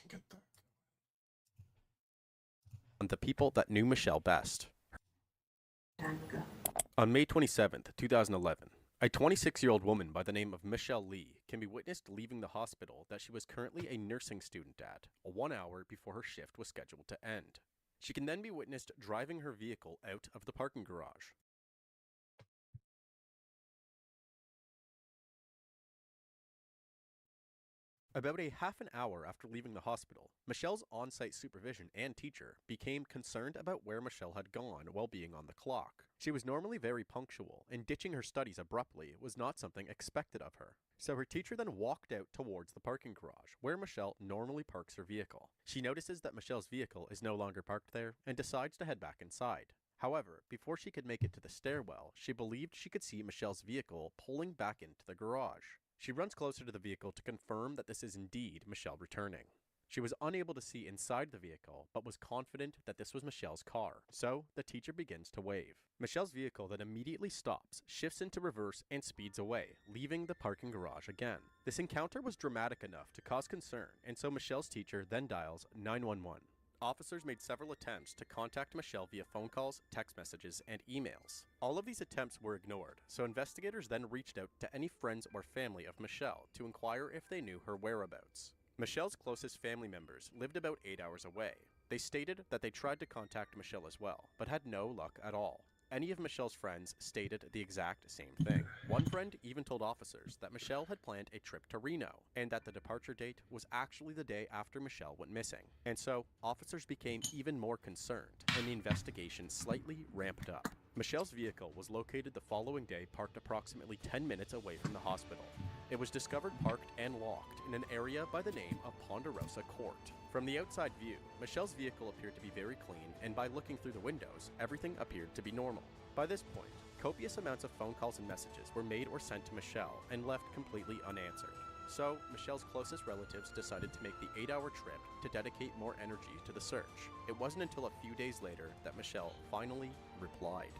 Get that. On the people that knew Michelle best. Time ago. On May 27th, 2011, a 26-year-old woman by the name of Michelle Lee can be witnessed leaving the hospital that she was currently a nursing student at, 1 hour before her shift was scheduled to end. She can then be witnessed driving her vehicle out of the parking garage. About a half an hour after leaving the hospital, Michelle's on-site supervision and teacher became concerned about where Michelle had gone while being on the clock. She was normally very punctual, and ditching her studies abruptly was not something expected of her. So her teacher then walked out towards the parking garage, where Michelle normally parks her vehicle. She notices that Michelle's vehicle is no longer parked there, and decides to head back inside. However, before she could make it to the stairwell, she believed she could see Michelle's vehicle pulling back into the garage. She runs closer to the vehicle to confirm that this is indeed Michelle returning. She was unable to see inside the vehicle, but was confident that this was Michelle's car, so the teacher begins to wave. Michelle's vehicle then immediately stops, shifts into reverse, and speeds away, leaving the parking garage again. This encounter was dramatic enough to cause concern, and so Michelle's teacher then dials 911. Officers made several attempts to contact Michelle via phone calls, text messages, and emails. All of these attempts were ignored, so investigators then reached out to any friends or family of Michelle to inquire if they knew her whereabouts. Michelle's closest family members lived about 8 hours away. They stated that they tried to contact Michelle as well, but had no luck at all. Any of Michelle's friends stated the exact same thing. One friend even told officers that Michelle had planned a trip to Reno, and that the departure date was actually the day after Michelle went missing. And so, officers became even more concerned, and the investigation slightly ramped up. Michelle's vehicle was located the following day parked approximately 10 minutes away from the hospital. It was discovered parked and locked in an area by the name of Ponderosa Court. From the outside view, Michelle's vehicle appeared to be very clean, and by looking through the windows, everything appeared to be normal. By this point, copious amounts of phone calls and messages were made or sent to Michelle and left completely unanswered. So, Michelle's closest relatives decided to make the 8-hour trip to dedicate more energy to the search. It wasn't until a few days later that Michelle finally replied.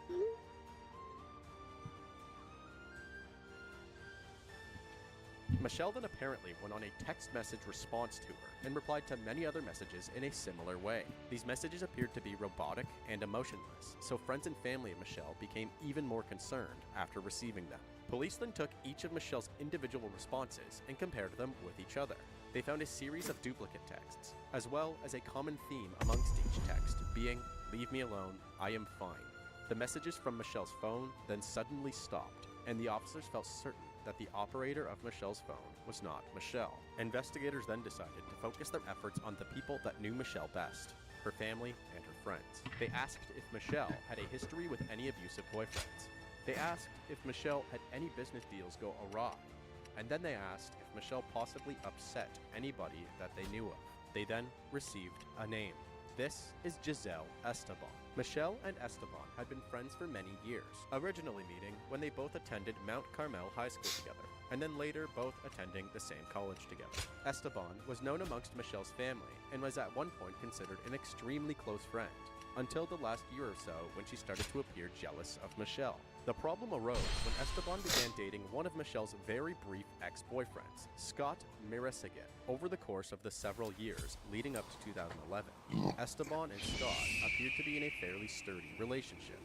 Michelle then apparently went on a text message response to her and replied to many other messages in a similar way. These messages appeared to be robotic and emotionless, so friends and family of Michelle became even more concerned after receiving them. Police then took each of Michelle's individual responses and compared them with each other. They found a series of duplicate texts, as well as a common theme amongst each text being, "Leave me alone, I am fine." The messages from Michelle's phone then suddenly stopped, and the officers felt certain that the operator of Michelle's phone was not Michelle. Investigators then decided to focus their efforts on the people that knew Michelle best, her family and her friends. They asked if Michelle had a history with any abusive boyfriends. They asked if Michelle had any business deals go awry. And then they asked if Michelle possibly upset anybody that they knew of. They then received a name. This is Giselle Esteban. Michelle and Esteban had been friends for many years, originally meeting when they both attended Mount Carmel High School together, and then later both attending the same college together. Esteban was known amongst Michelle's family and was at one point considered an extremely close friend, until the last year or so when she started to appear jealous of Michelle. The problem arose when Esteban began dating one of Michelle's very brief ex-boyfriends, Scott Mirasigan. Over the course of the several years leading up to 2011, Esteban and Scott appeared to be in a fairly sturdy relationship.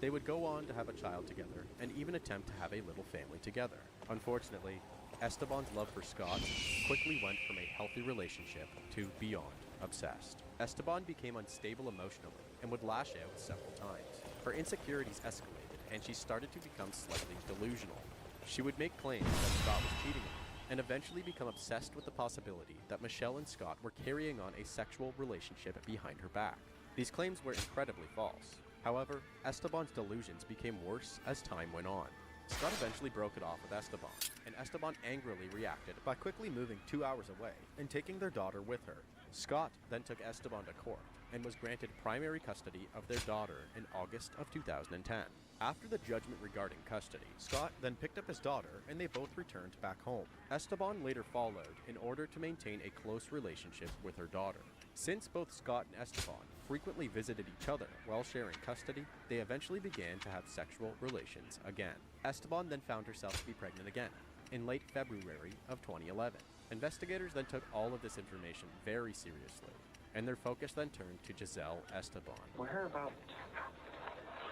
They would go on to have a child together and even attempt to have a little family together. Unfortunately, Esteban's love for Scott quickly went from a healthy relationship to beyond obsessed. Esteban became unstable emotionally and would lash out several times. Her insecurities escalated, and she started to become slightly delusional. She would make claims that Scott was cheating on her, and eventually become obsessed with the possibility that Michelle and Scott were carrying on a sexual relationship behind her back. These claims were incredibly false. However, Esteban's delusions became worse as time went on. Scott eventually broke it off with Esteban, and Esteban angrily reacted by quickly moving 2 hours away and taking their daughter with her. Scott then took Esteban to court and was granted primary custody of their daughter in August of 2010. After the judgment regarding custody, Scott then picked up his daughter and they both returned back home. Esteban later followed in order to maintain a close relationship with her daughter. Since both Scott and Esteban frequently visited each other while sharing custody, they eventually began to have sexual relations again. Esteban then found herself to be pregnant again in late February of 2011. Investigators then took all of this information very seriously, and their focus then turned to Giselle Esteban. We're here about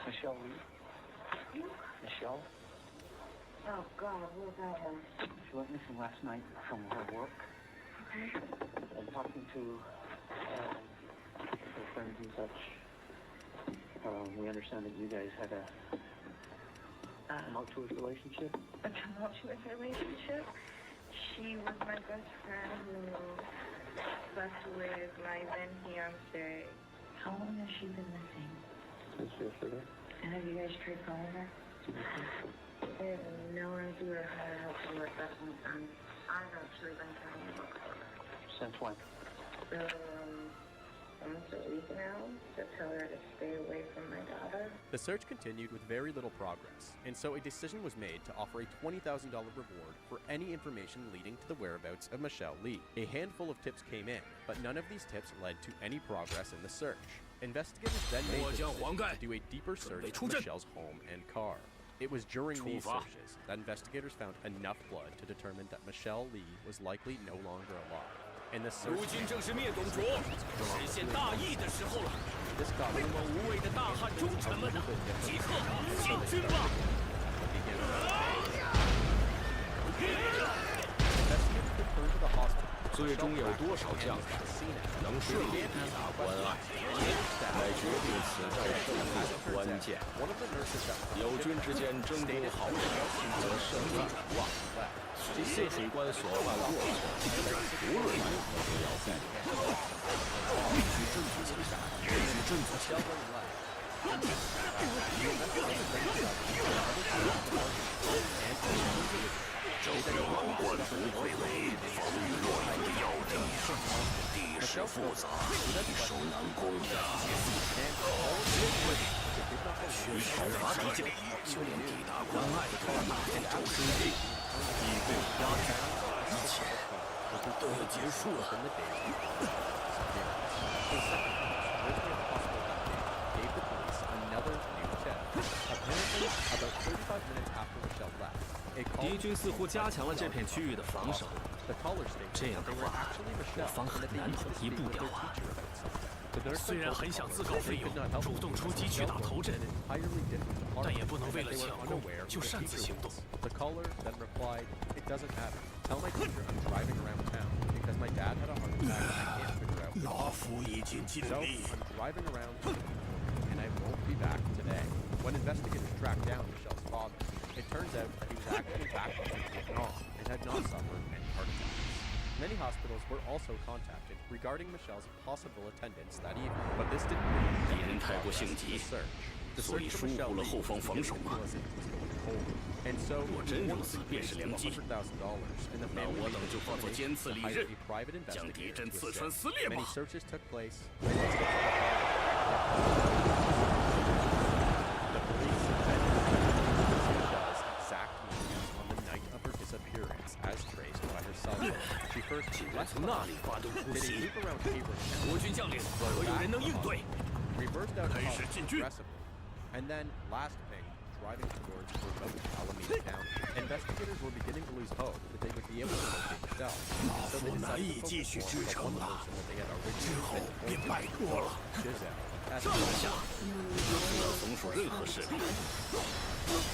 Michelle Lee. Michelle? Oh, God, what about her? She went missing last night from her work. Okay. And talking to her friends and such, we understand that you guys had a tumultuous relationship. A tumultuous relationship? She was my best friend who slept with my then fiance. How long has she been missing? Since yesterday. And have you guys tried calling her? I have no idea how to help you at that point. I've actually been trying to look for her. Since when? Almost a week now, to tell her to stay away from my daughter. The search continued with very little progress, and so a decision was made to offer a $20,000 reward for any information leading to the whereabouts of Michelle Lee. A handful of tips came in, but none of these tips led to any progress in the search. Investigators then made the decision to do a deeper search of Michelle's home and car. It was during these searches that investigators found enough blood to determine that Michelle Lee was likely no longer alive. And the search 如今正是灭董卓、实现大义的时候了。 this got 为我无畏的大汉忠臣们呐，即刻进军吧！ Investigators returned to the hospital. 最终有多少将士能顺利抵达关隘，乃决定此战胜负的关键。 One of the nurses that 友军之间争夺好手，则胜利无望。泗水关所犯过错，无论如何都要避免。必须振作起来，必须振作起来。周边王冠不愧为防御乱的要地，地势复杂，易守难攻的。需讨伐敌将，就连抵达关隘的那非洲兄弟已被压制，一切都要结束了。 敌军似乎加强了这片区域的防守，这样的话，我方很难统一步调啊。虽然很想自告奋勇，主动出击去打头阵，但也不能为了抢攻就擅自行动。 The caller then replied, "It doesn't matter. Tell my teacher I'm driving around town because my dad had a heart attack and I can't figure out." 老夫已经尽 So 力。 I'm driving around and I won't be back today. When investigators tracked down Michelle's father, it turns out that he was actually back in Vietnam and had not suffered any heart attacks. Many hospitals were also contacted regarding Michelle's possible attendance that evening, but this didn't really 敌人太过性急， The 所以 search for 疏 Michelle 忽了 Lee 后方防守嘛。 was going cold. And so, 若真如此，便是良机。 $100,000 and the 那 family 我等就化作尖刺利 hired 刃， a private 将敌 investigator 阵 to 刺穿 assist. 撕裂 Many 吧！ searches took place. Exact movements on the night of her disappearance, as traced by her cell phone. She first 从那里发动突 did a 袭， loop around Abraham, 国军将领可有人能应对？ reversed out 开始进军。 aggressively, and then last ping, driving towards remote Alameda County. Investigators were beginning to lose hope that they would be able to locate Michelle, so they 难 decided 以 to 继续 focus 支 more 撑 on the 了， person that they had 之 originally 后 been 便 pointed 拜托了。 Giselle. As 这一下，不要松鼠任何势力，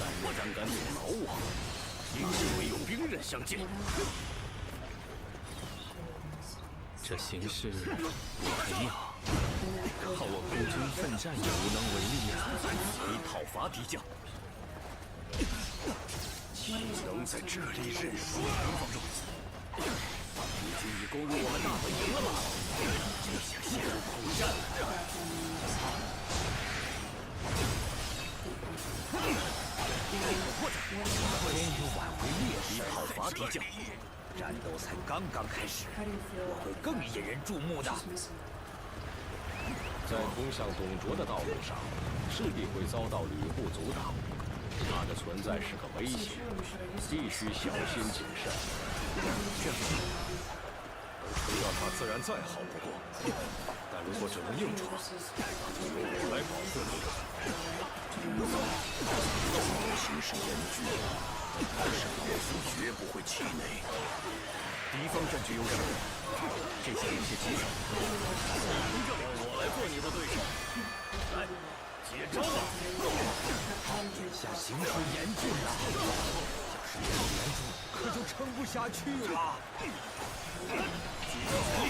但若然敢阻挠我，一定会有兵刃相见。这形势不可逆，靠我孤军奋战也无能为力啊！你讨伐敌将，能在这里认输吗？敌军已攻入我们大本营了吗？就想陷入苦战？终于挽回劣势，讨伐敌将，战斗才刚刚开始，我会更引人注目的。 在通向董卓的道路上，势必会遭到吕布阻挡，他的存在是个威胁，必须小心谨慎。除掉他自然再好不过，但如果只能硬闯，就由我来保护你。形势严峻，但是老夫绝不会气馁。敌方占据优势，这下有些棘手。让我来做你的对手，来，接招吧！眼下形势严峻呐，要是没有援助，可就撑不下去了。集中全力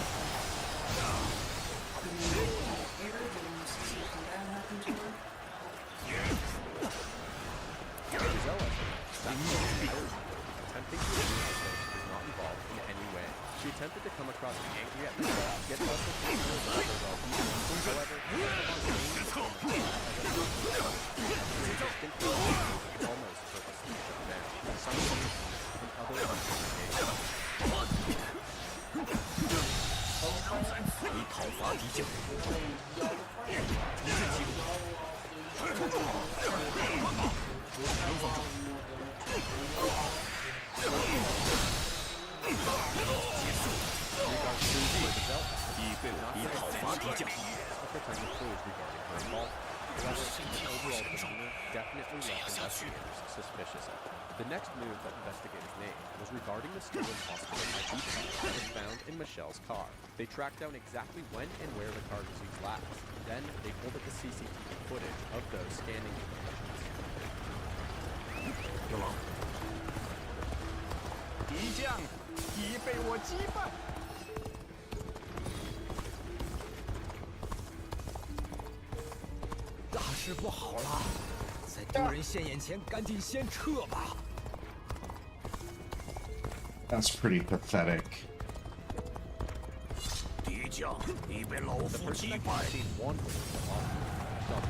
！Attempting to remove herself was not involved in any way. She attempted to come across angry at Michelle, yet also capable of other well-being. However, almost purposely shut down, simultaneously in other uncommunications. 在此地讨伐敌将，能放住。已被我敌讨伐敌将。The next move that investigators made was regarding the stolen hospital ID that was found in Michelle's car. They tracked down exactly when and where the car was used last. Then they pulled up the CCTV footage of those scanning conditions. 有了，敌将已被我击败。大事不好了，在丢人现眼前，赶紧先撤吧。That's pretty pathetic. 敌将已被老夫击败。 Michelle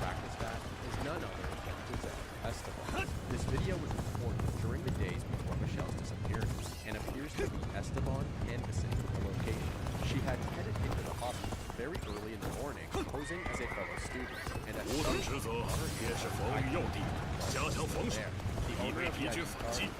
practiced that is none other than Giselle Esteban. This video was recorded during the days before Michelle's disappearance and appears to be Esteban canvassing the location. She had headed into the hospital very early in the morning, posing as a fellow student, and at 我的职责也是防御要地，加强防守，以备敌军反击。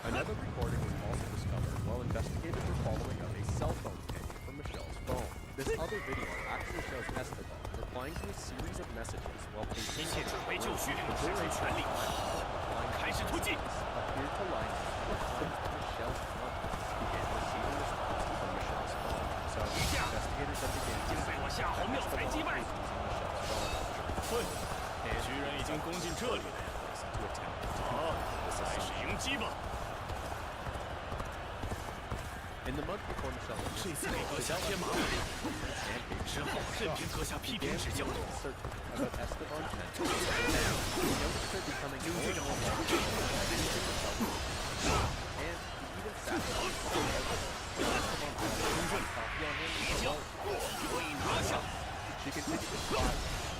Another recording was also discovered while investigators were following up a cell phone ping from Michelle's phone. This other video actually shows Esteban replying to a series of messages while 一切准备就绪，使尽全力，开始突击！ appeared to line up with Michelle's contacts began receiving responses from Michelle's phone. So investigators then began 竟被我下好庙才击败。 Michelle's phone. 哼，居然已经攻进这里来了。好，开始迎击吧！ In the month before Michelle 这次给阁下添麻烦，只好任凭阁下批评指教。 about Esteban's mental state. He noticed her becoming more and more volatile, and he even sat down Esteban coffee on him alone. 可以拿下。 She continued to spy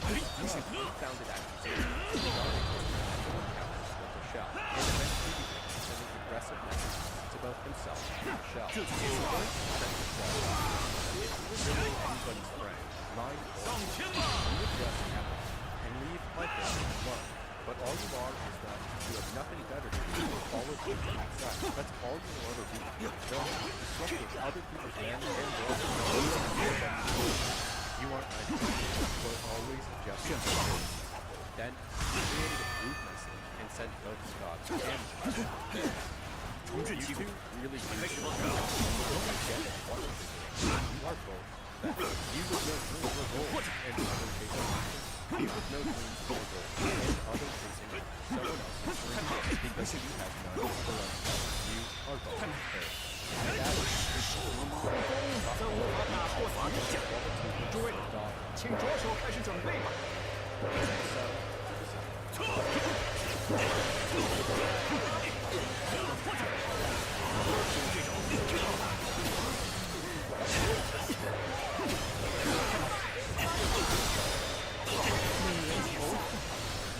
unfounded accusations regarding his sexual encounters with Michelle, and eventually began sending aggressive messages to both himself and Michelle. He once said himself that if he was really anybody's friend, mine he would just have it and leave my family alone. But all you are is that you have nothing better to do than follow through with sex. That's all you will ever be. So, disrupting other people's men and girls. You aren't my friend, but always just a friend. Then, he created a group message and sent both Scott and Michelle. You two really do get what you are both that you with no dreams or goals and other chasing you with no dreams or goals and other chasing someone else's dreams because you have none of your own. You are both prepared. And that is 则无法打破死局。诸位，请着手开始准备吧。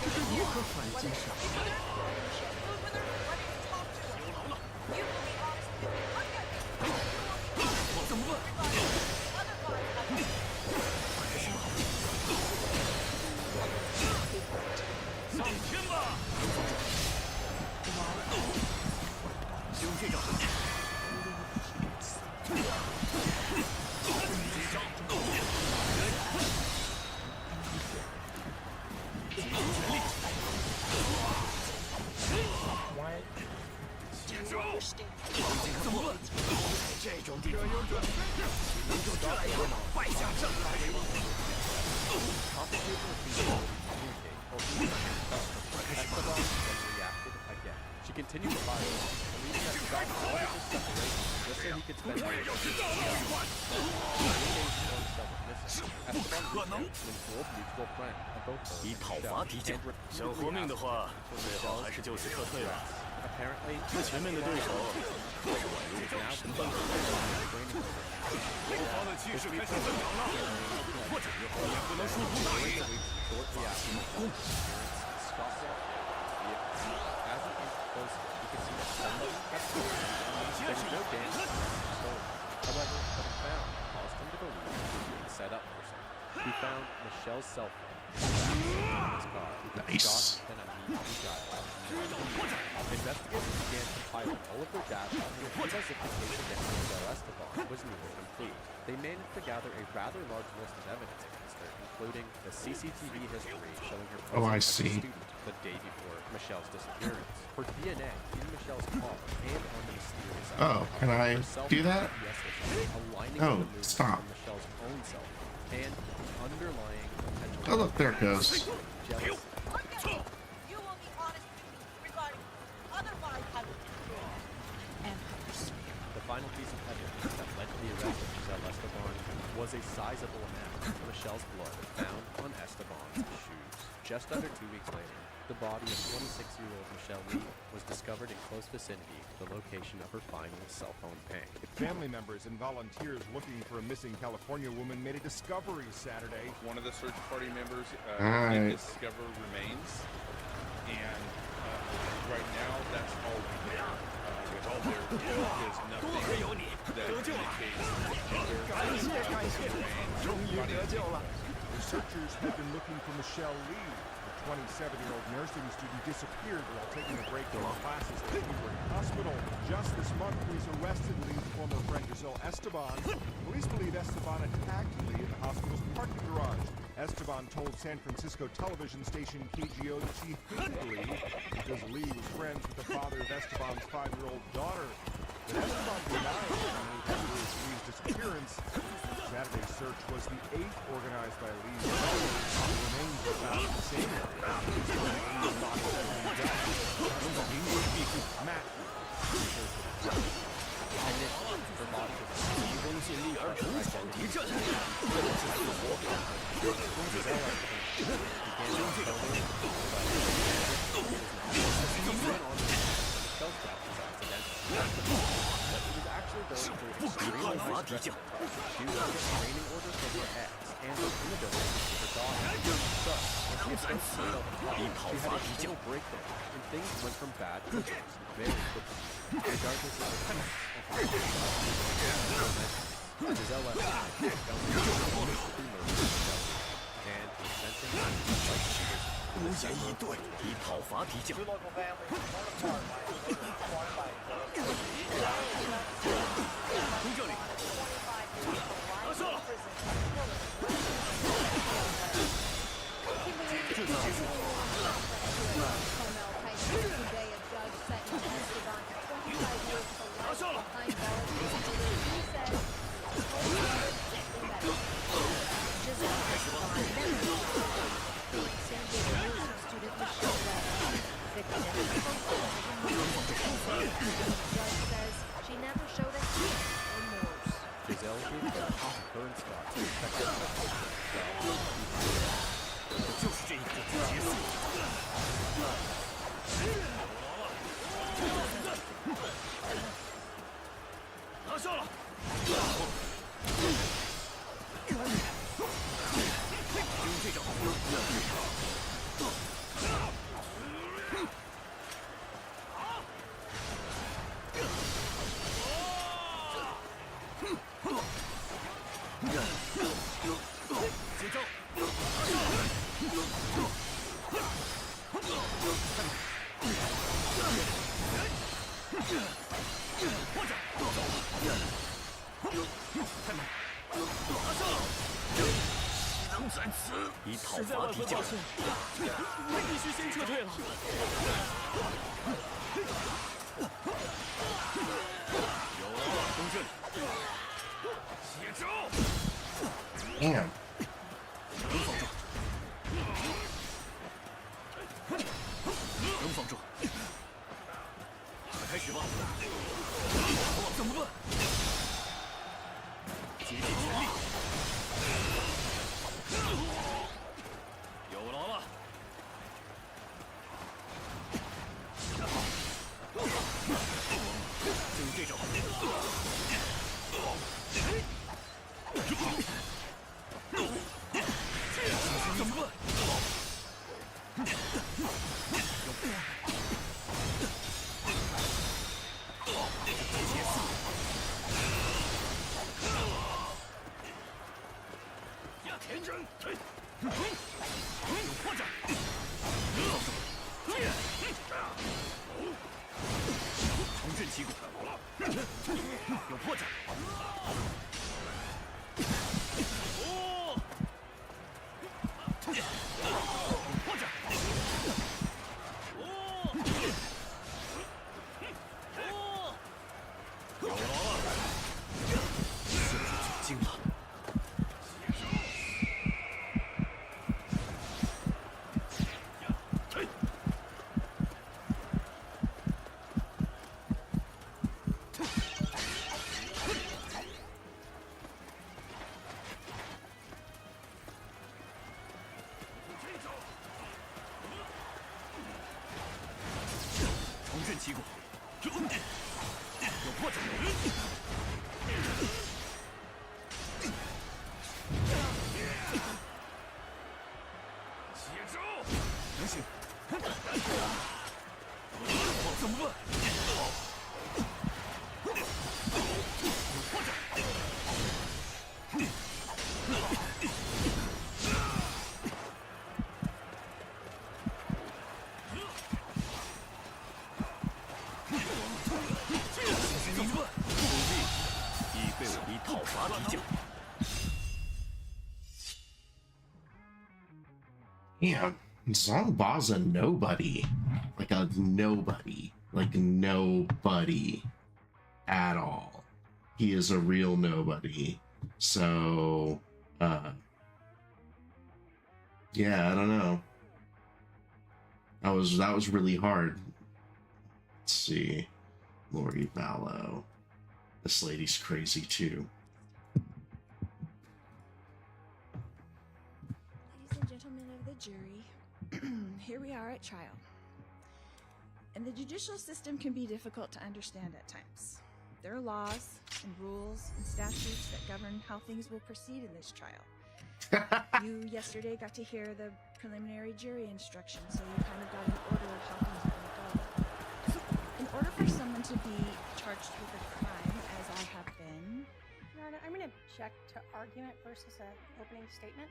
这是如何反击上？怎么办？上天吧！就这样。集中全力！怎么了？这种地方能就这样败下阵来吗？ She continued to fire, believing that Scott wanted to separate just so he could spend more time. 以讨伐敌将，想活命的话，最好还是就此撤退吧。那前面的对手是宛如神般的后方的气势开始增长了，或者也不能疏忽大意。发起猛攻。 He found Michelle's cell phone in his car. Nice. Investigators began compiling all of their data and it was as if the case against Michelle Esteban was nearly complete. They managed to gather a rather large list of evidence against her, including the CCTV history showing her Oh, I presence as a see. student the day before Michelle's disappearance, her DNA in Michelle's car, and on the mysterious Oh, can I do that? aligning Oh, with the movements stop. from Michelle's own cell phone, and underlying potential. Oh, look, there it goes. Jealousy. You will be honest with me regarding otherwise I will and The final piece of evidence that led to the arrest of Giselle Esteban was a sizable amount of Michelle's blood found on Esteban's shoes. Just under 2 weeks later, the body of 26-year-old Michelle Lee was discovered in close vicinity to the location of her final cell phone ping. Family members and volunteers looking for a missing California woman made a discovery Saturday. One of the search party members Alright. did discover remains, and right now that's all we know. There is nothing that indicates Researchers have been looking for Michelle Lee. The 27-year-old nursing student disappeared while taking a break from classes at Newbury Hospital. Just this month, police arrested Lee's former friend Giselle Esteban. Police believe Esteban attacked Lee in the hospital's parking garage. Esteban told San Francisco television station KGO that she hated Lee because Lee was friends with the father of Esteban's 5-year-old daughter. But Esteban denied having Lee's disappearance. Saturday's search was the 8th organized by Lee's relatives. The remains were found in the same area. Matt. 急功近利而独闯敌阵，这是自我表达。攻击在外，将这个。 是不可以讨伐敌将。 当然此，以讨伐敌将。 无言以对，以讨伐敌将。从这里，拿下了。这次结束。拿下了。就是这一个结束。拿下了。用这种。 接招！或者，拿下！岂能在此以讨伐敌将？我必须先撤退了。Damn. 能防住。开始吧。怎么办？竭尽全力。有劳了。就用这招。怎么办？ 前针，有破绽，重振旗鼓，有破绽，哦，有破绽，哦，哦，有了，陷入窘境了。 重振旗鼓，有破绽。接招！能行。怎么办？有破绽。Damn, Zongba's a nobody. Like a nobody. Like nobody at all. He is a real nobody. So, yeah, I don't know. That was really hard. Let's see. Lori Vallow. This lady's crazy too. Ladies and gentlemen of the jury, here we are at trial. And the judicial system can be difficult to understand at times. There are laws and rules and statutes that govern how things will proceed in this trial. You yesterday got to hear the preliminary jury instructions, so you kind of got an order of how things are going to go. So, in order for someone to be charged with a crime, as I have been... Your Honor, I'm going to check to argument versus an opening statement.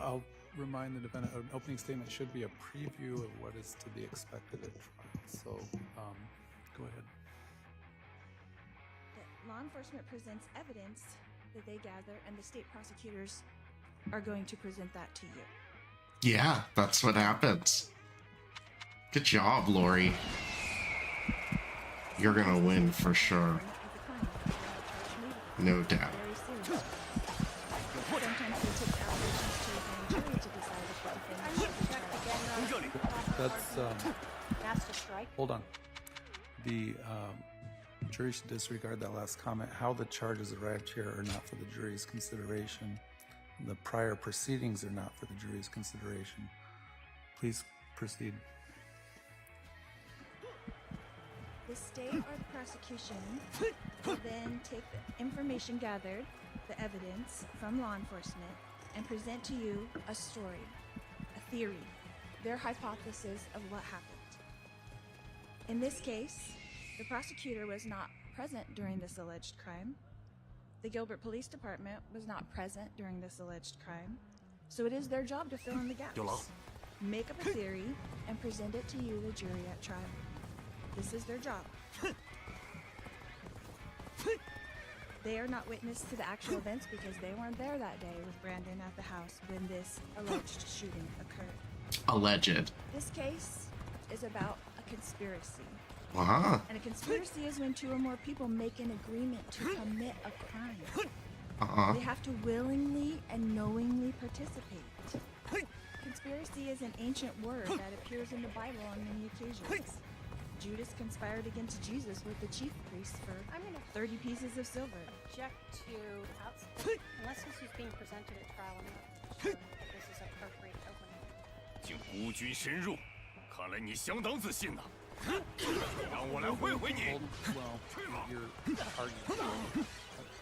I'll remind the defendant an opening statement should be a preview of what is to be expected at trial. So, go ahead. That law enforcement presents evidence that they gather, and the state prosecutors are going to present that to you. Yeah, that's what happens. Good job, Lori. You're gonna win for sure. No doubt. That's Master strike. hold on. The jury should disregard that last comment. How the charges arrived here are not for the jury's consideration. The prior proceedings are not for the jury's consideration. Please proceed. The state or the prosecution will then take the information gathered, the evidence from law enforcement, and present to you a story, a theory, their hypothesis of what happened. In this case, the prosecutor was not present during this alleged crime. The Gilbert Police Department was not present during this alleged crime. So it is their job to fill in the gaps, make up a theory, and present it to you, the jury, at trial. This is their job. They are not witness to the actual events because they weren't there that day with Brandon at the house when this alleged shooting occurred. Alleged. This case is about a conspiracy. Uh-huh. And a conspiracy is when two or more people make an agreement to commit a crime. Uh-huh. They have to willingly and knowingly participate. Conspiracy is an ancient word that appears in the Bible on many occasions. Judas conspired against Jesus with the chief priests for 30 pieces of silver. Object to unless this is being presented at trial, I'm not sure if this is appropriate opening. 竟孤军深入，看来你相当自信呐。让我来会会你。 Well, your argument,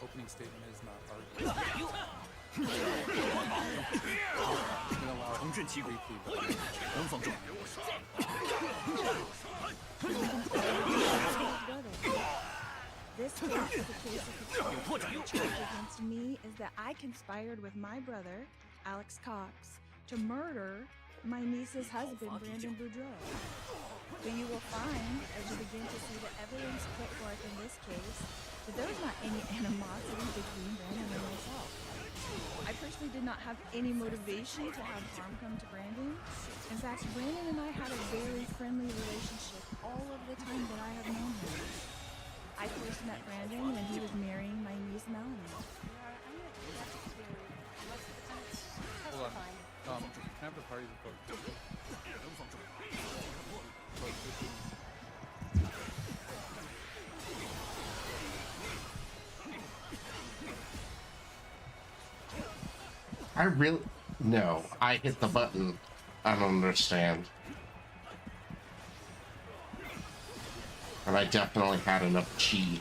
opening statement is not argument. 重振旗鼓，能放重。 This case is a case of conspiracy. The charge against me is that I conspired with my brother, Alex Cox, to murder my niece's husband, Brandon Boudreaux. But you will find, as you begin to see the evidence put forth in this case, that there was not any animosity between Brandon and myself. I personally did not have any motivation to have harm come to Brandon. In fact, Brandon and I had a very friendly relationship all of the time that I have known him. I first met Brandon when he was marrying my niece Melanie. I'm going to object to unless the defendant's Hold testifying. on. Can I have the parties report? I really... No, I hit the button. I don't understand. And I definitely had enough chi.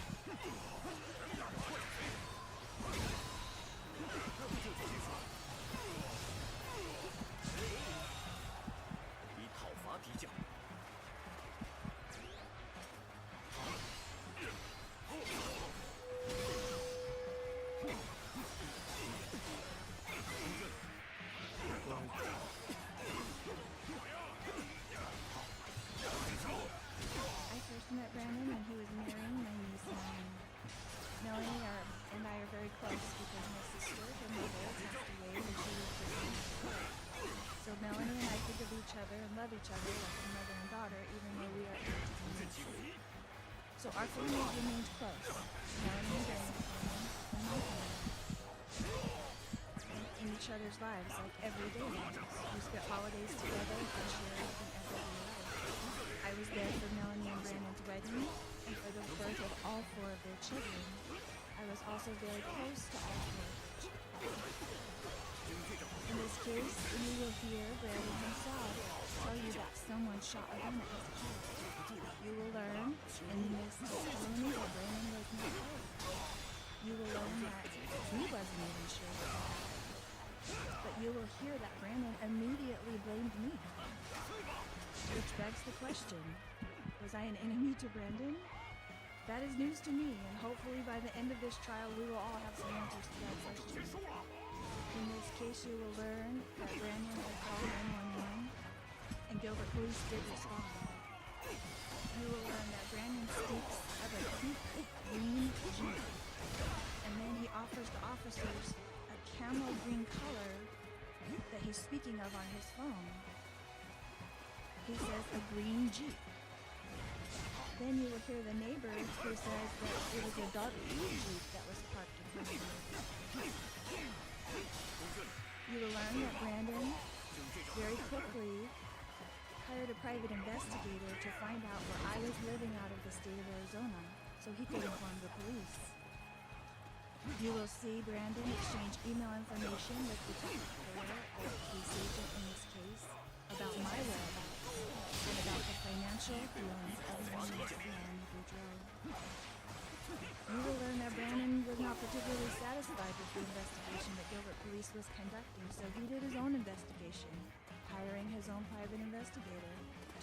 So our families remained close. Melanie and my in each other's lives, like everyday lives. We spent holidays together and shared in everyday life. I was there for Melanie and Brandon's wedding and for the birth of all four of their children. I was also very close to all four of their children. In this case, you will hear Brandon himself tell you that someone shot a gun at his head. You will learn in this testimony that Brandon was not hurt. You will learn that he wasn't even sure. But you will hear that Brandon immediately blamed me. Which begs the question, was I an enemy to Brandon? That is news to me, and hopefully by the end of this trial we will all have some answers to that question. In this case, you will learn that Brandon had called 911, and Gilbert Police did respond. You will learn that Brandon speaks of a deep green Jeep, and then he offers the officers a camel green color that he's speaking of on his phone. He says a green Jeep. Then you will hear the neighbor who says that it was a dark blue Jeep that was parked in front of him. You will learn that Brandon very quickly hired a private investigator to find out where I was living out of the state of Arizona so he could inform the police. You will see Brandon exchange email information with Detective Taylor, or police agent in this case, about my whereabouts and about the financial dealings of my niece Melanie Boudreaux. You will learn that Brandon was not particularly satisfied with the investigation that Gilbert Police was conducting, so he did his own investigation, hiring his own private investigator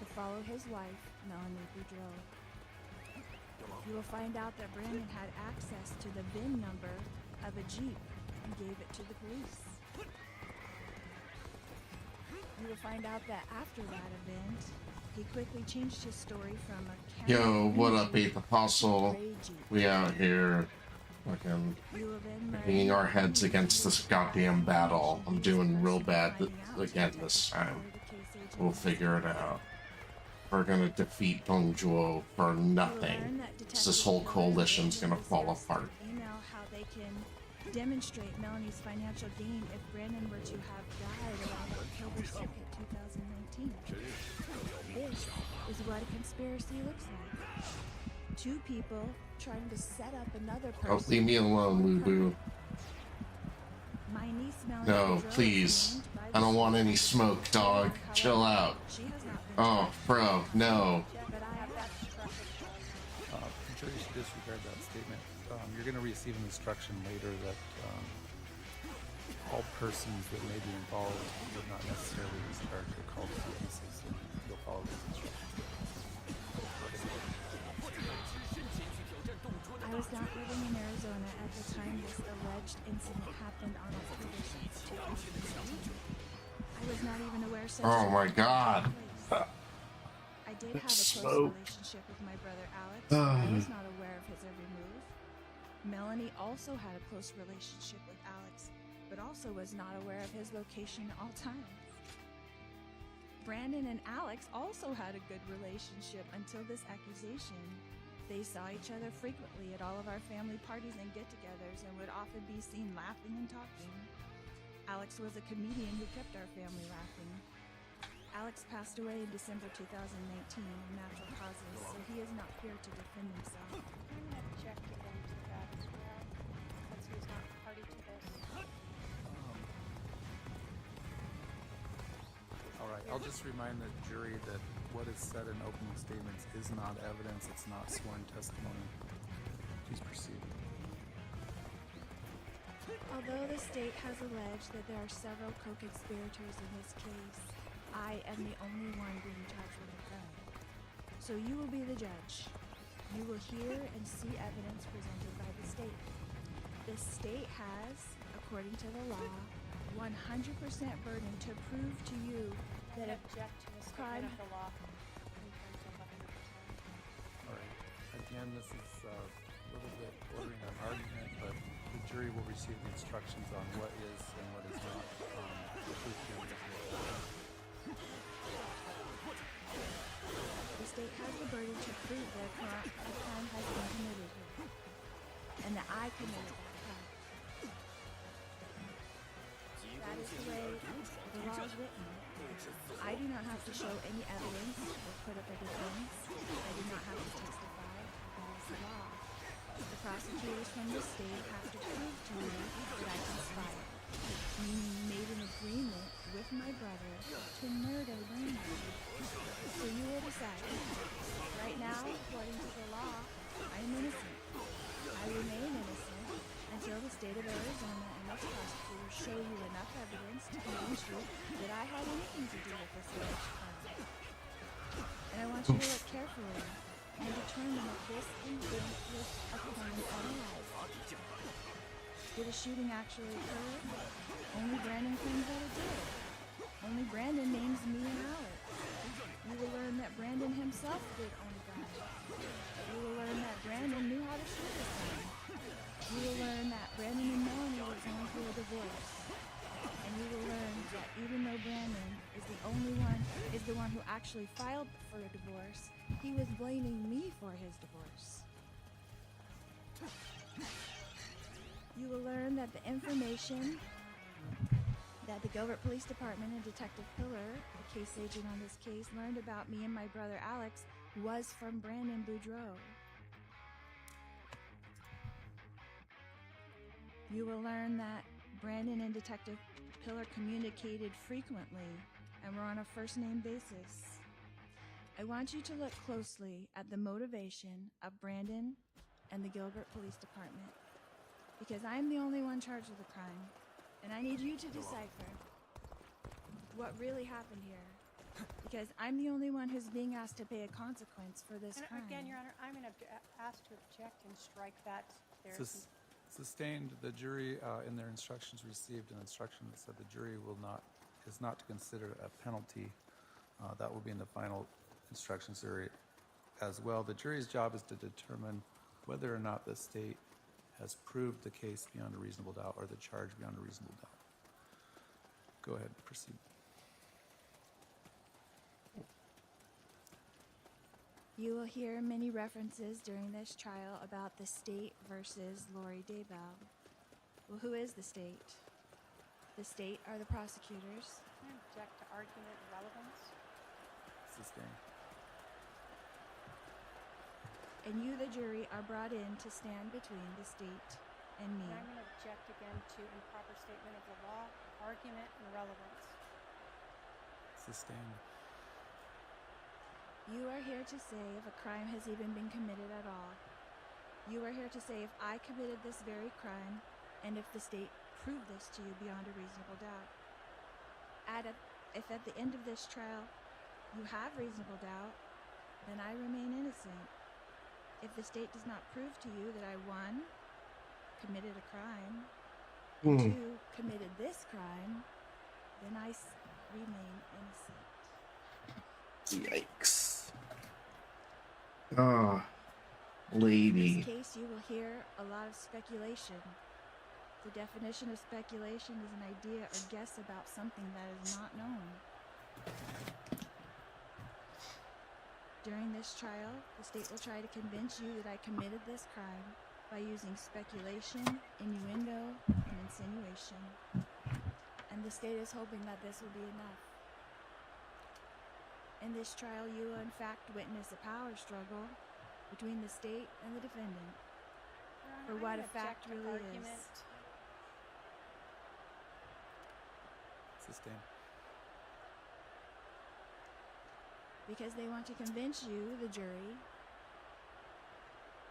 to follow his wife, Melanie Boudreaux. You will find out that Brandon had access to the VIN number of a Jeep and gave it to the police. You will find out that after that event, he quickly changed his story from a Yo, what up, Eighth Apostle? We out here fucking banging our heads against this goddamn battle. I'm doing real bad again this time. We'll figure it out. are gonna defeat Dongjuo for nothing. This whole coalition's gonna fall apart. Email how they can demonstrate Melanie's financial gain if Brandon were to have died around October 2nd, 2019. This is what a conspiracy looks like. Two people trying to set up another person. Oh, leave me alone, Lubu. My niece Melanie. No, please. I don't want any smoke, dog. Chill out. Oh, bro, no. The jury should disregard that statement. You're going to receive an instruction later that all persons that may be involved would not necessarily be charged or called to witnesses, and you'll follow this instruction. I was not living in Arizona at the time this alleged incident happened on October 6, 2016. I was not even aware such Oh my god. I did have a close relationship with my brother Alex. I was not aware of his every move. Melanie also had a close relationship with Alex, but also was not aware of his location at all times. Brandon and Alex also had a good relationship until this accusation. They saw each other frequently at all of our family parties and get-togethers and would often be seen laughing and talking. Alex was a comedian who kept our family laughing. Alex passed away in December 2019 of natural causes, so he is not here to defend himself. I'm going to object again to that as well, since he's not party to this. All right, I'll just remind the jury that what is said in opening statements is not evidence, it's not sworn testimony. Please proceed. Although the state has alleged that there are several co-conspirators in this case, I am the only one being charged with a crime. So you will be the judge. You will hear and see evidence presented by the state. The state has, according to the law, 100% burden to prove to you that a Object to the crime statement of the law. All right. Again, this is a little bit bordering on argument, but the jury will receive the instructions on what is and what is not the proof hearing. The state has the burden to prove that a crime has been committed here, and that I committed that crime. That is the way the law is written. I do not have to show any evidence or put up a defense. I do not have to testify. That is the law. The prosecutors from the state have to prove to me that I conspired, made an agreement with my brother to murder Brandon. So you will decide. Right now, according to the law, I am innocent. I remain innocent until the state of Arizona and its prosecutors show you enough evidence to convince you that I had anything to do with this alleged crime. And I want you to look carefully and determine if this event was a crime at all. Did a shooting actually occur? Only Brandon claims that it did. Only Brandon names me and Alex. You will learn that Brandon himself did own a gun. You will learn that Brandon knew how to shoot his son. You will learn that Brandon and Melanie were going through a divorce. And you will learn that even though Brandon is the one who actually filed for a divorce, he was blaming me for his divorce. You will learn that the information that the Gilbert Police Department and Detective Pillar, the case agent on this case, learned about me and my brother Alex was from Brandon Boudreaux. You will learn that Brandon and Detective Pillar communicated frequently and were on a first-name basis. I want you to look closely at the motivation of Brandon and the Gilbert Police Department, because I'm the only one charged with the crime, and I need you to decipher what really happened here, because I'm the only one who's being asked to pay a consequence for this crime. Again, Your Honor, I'm going to ask to object and strike that. Sustained. The jury, in their instructions, received an instruction that said the jury is not to consider a penalty. That will be in the final instructions area as well. The jury's job is to determine whether or not the state has proved the case beyond a reasonable doubt or the charge beyond a reasonable doubt. Go ahead, proceed. You will hear many references during this trial about the state versus Lori Daybell. Well, who is the state? The state are the prosecutors. I object to argument relevance. Sustained. And you, the jury, are brought in to stand between the state and me. And I'm going to object again to improper statement of the law, argument, and relevance. Sustained. You are here to say if a crime has even been committed at all. You are here to say if I committed this very crime and if the state proved this to you beyond a reasonable doubt. If at the end of this trial you have reasonable doubt, then I remain innocent. If the state does not prove to you that I, 1, committed a crime, 2, committed this crime, then I remain innocent. Yikes. Oh, lady. In this case, you will hear a lot of speculation. The definition of speculation is an idea or guess about something that is not known. During this trial, the state will try to convince you that I committed this crime by using speculation, innuendo, and insinuation. And the state is hoping that this will be enough. In this trial, you will in fact witness a power struggle between the state and the defendant for what a fact really is. Sustained. Because they want to convince you, the jury,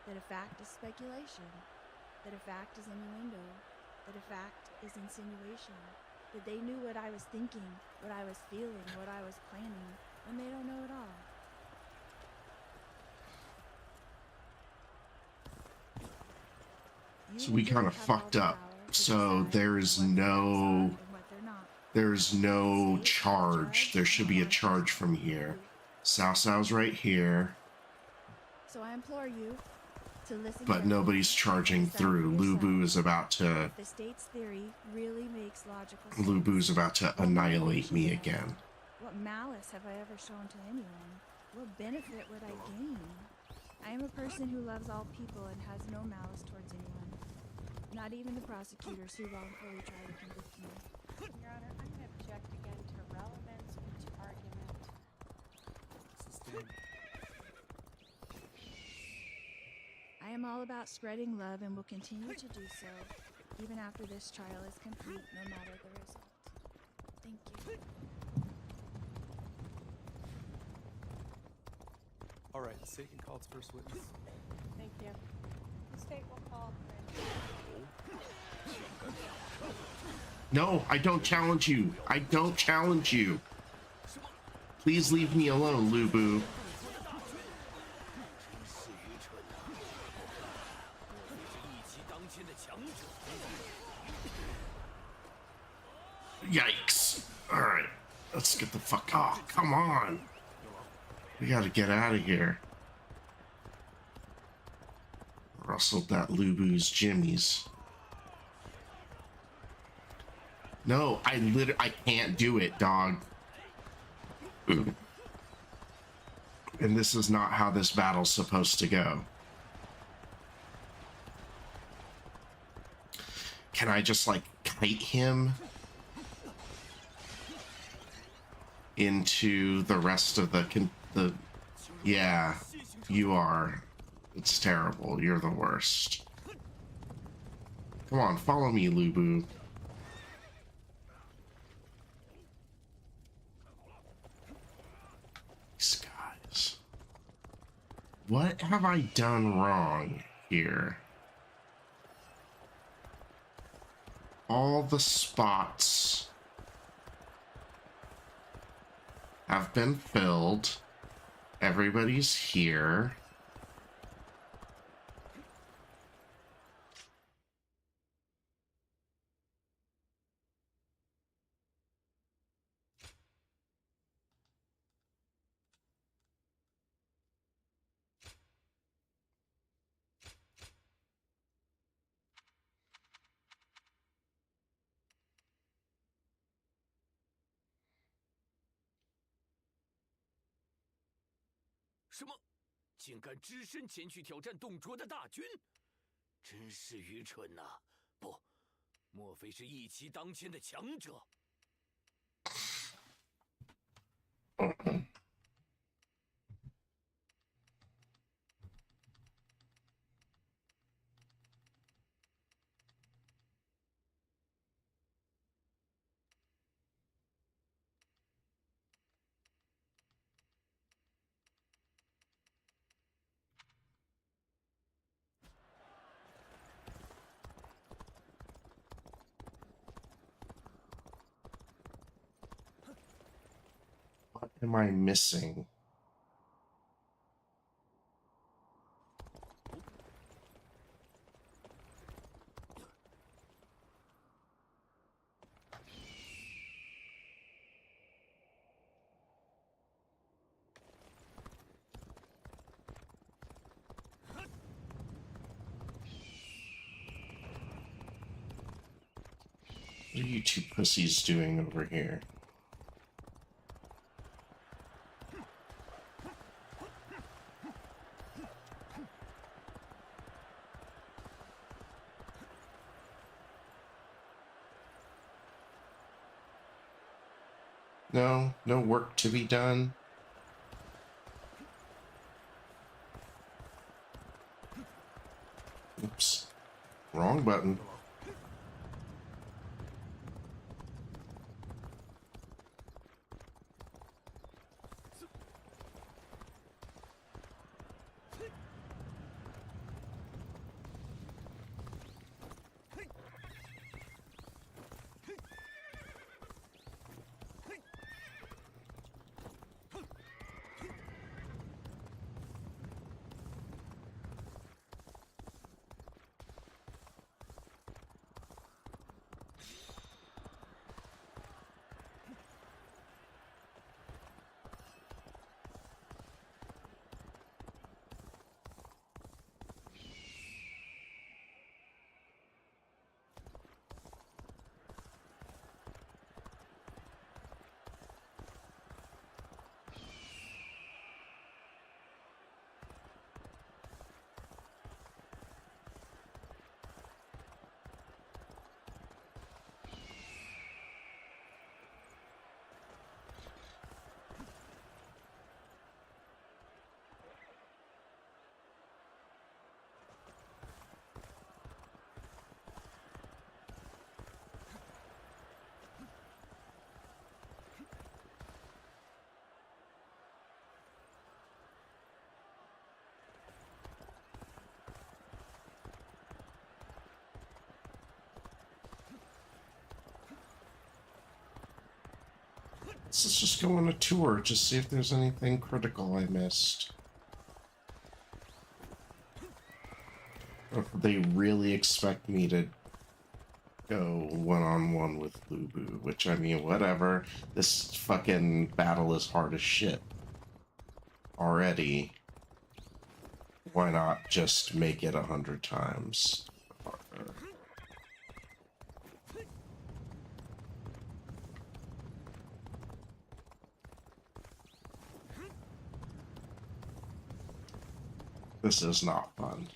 that a fact is speculation, that a fact is innuendo, that a fact is insinuation, that they knew what I was thinking, what I was feeling, what I was planning, when they don't know it all. So we kind of fucked up. So there's no charge. There should be a charge from here. Sao's right here. So I implore you to listen. But nobody's charging through. Lubu is about to. The state's theory really makes logical sense. Lubu's about to annihilate me again. What malice have I ever shown to anyone? What benefit would I gain? I am a person who loves all people and has no malice towards anyone. Not even the prosecutors who wrongfully try to convict me. Your Honor, I'm going to object again to relevance and to argument. Sustained. I am all about spreading love and will continue to do so, even after this trial is complete, no matter the result. Thank you. All right, the state can call its first witness. Thank you. The state will call. No, I don't challenge you. I don't challenge you. Please leave me alone, Lubu. Yikes. Alright, let's get the fuck off. Oh, come on. We gotta get out of here. Rustled that Lubu's jimmies. No, I can't do it, dog. And this is not how this battle's supposed to go. Can I just, like, kite him into the rest of the yeah, you are. It's terrible. You're the worst. Come on, follow me, Lubu. These guys. What have I done wrong here? All the spots have been filled. Everybody's here. 竟敢只身前去挑战董卓的大军，真是愚蠢呐！不，莫非是一骑当千的强者？What am I missing? What are you two pussies doing over here? No, no work to be done. Oops. Wrong button. Let's just go on a tour, just see if there's anything critical I missed. Or if they really expect me to go one-on-one with Lubu, which, I mean, whatever. This fucking battle is hard as shit already. Why not just make it 100 times harder? This is not fun.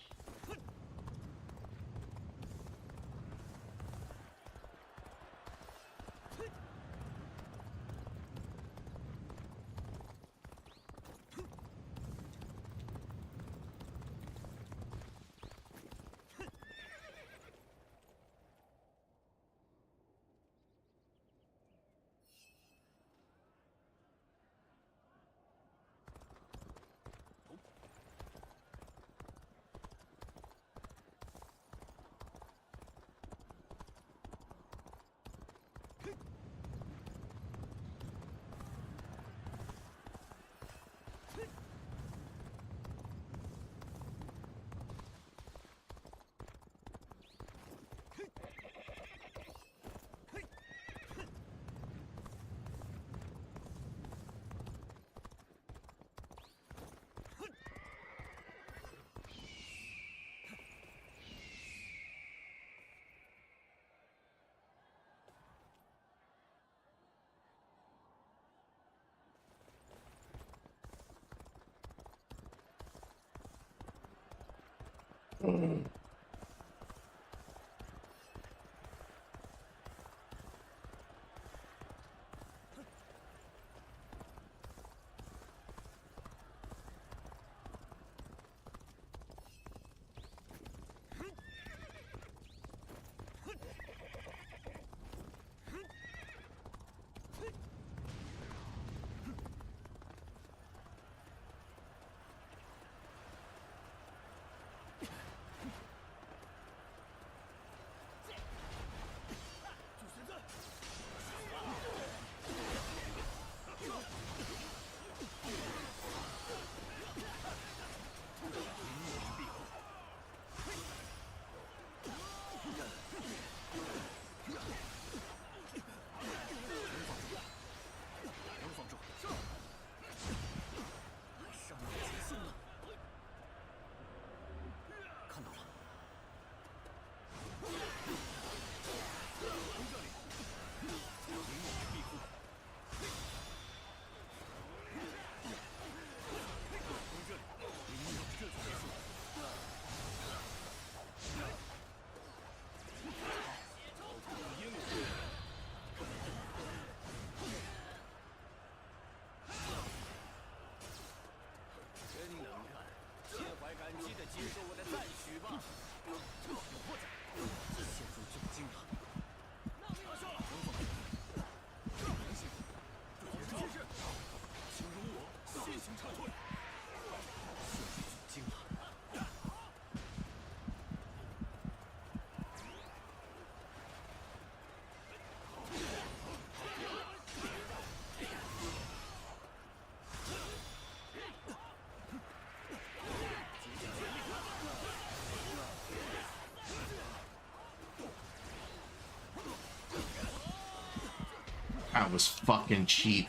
That was fucking cheap.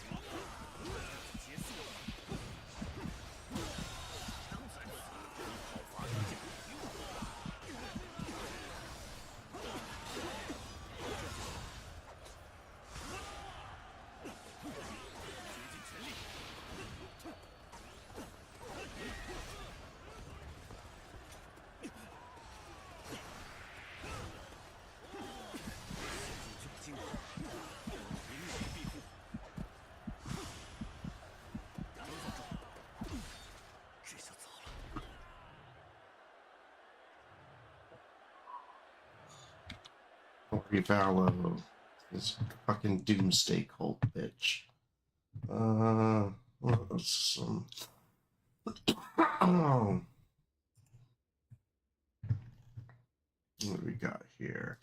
Vallow is fucking doomsday cult bitch. What was some? What do we got here?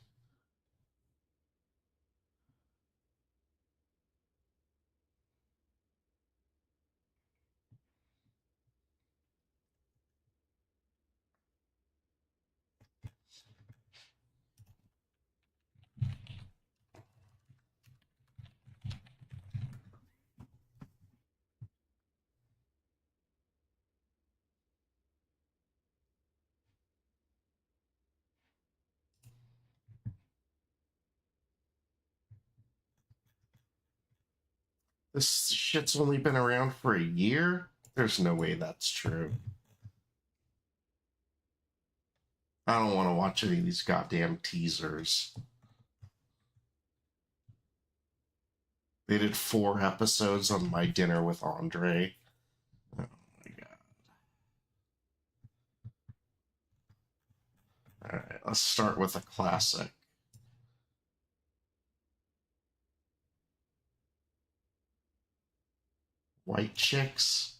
This shit's only been around for a year? There's no way that's true. I don't want to watch any of these goddamn teasers. They did 4 episodes on My Dinner with Andre. Oh my god. Alright, let's start with a classic. White Chicks.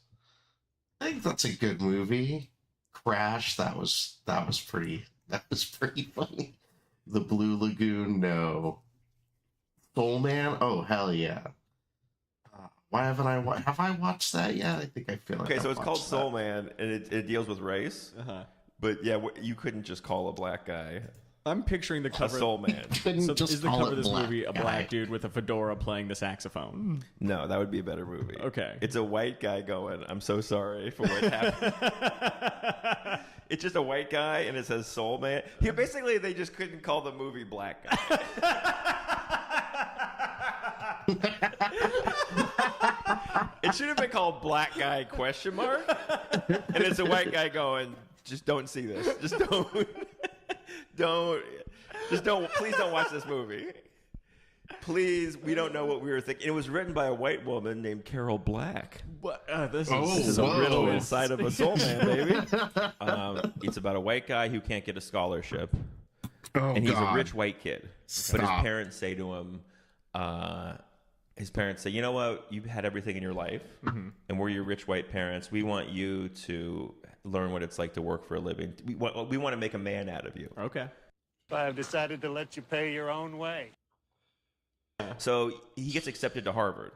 I think that's a good movie. Crash, that was pretty funny. The Blue Lagoon, no. Soul Man, oh hell yeah. Why haven't I have I watched that yet? I think I feel like okay, so it's called Soul Man, and it deals with race. But yeah, you couldn't just call a black guy. I'm picturing the cover. Soul Man. So is the cover of this movie a black dude with a fedora playing the saxophone? No, that would be a better movie. Okay. It's a white guy going, I'm so sorry for what happened. It's just a white guy, and it says Soul Man. Here, basically, they just couldn't call the movie Black Guy. It should have been called Black Guy ? And it's a white guy going, just don't see this. Just don't. Please don't watch this movie. Please, we don't know what we were thinking. It was written by a white woman named Carol Black. What? This is a riddle inside of a soul man, baby. It's about a white guy who can't get a scholarship. And he's a rich white kid. Stop. But his parents say to him, you know what? You've had everything in your life, and we're your rich white parents. We want you to learn what it's like to work for a living. We want to make a man out of you. Okay. I've decided to let you pay your own way. So he gets accepted to Harvard.